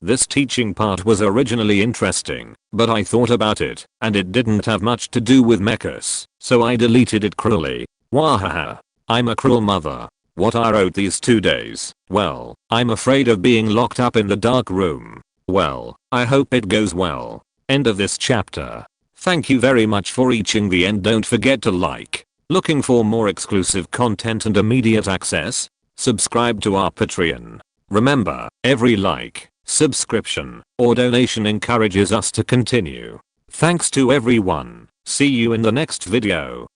This teaching part was originally interesting, but I thought about it, and it didn't have much to do with mechas, so I deleted it cruelly. Wahaha. I'm a cruel mother. What I wrote these 2 days, well, I'm afraid of being locked up in the dark room. Well, I hope it goes well. End of this chapter. Thank you very much for reaching the end. Don't forget to like. Looking for more exclusive content and immediate access? Subscribe to our Patreon. Remember, every like, subscription, or donation encourages us to continue. Thanks to everyone. See you in the next video.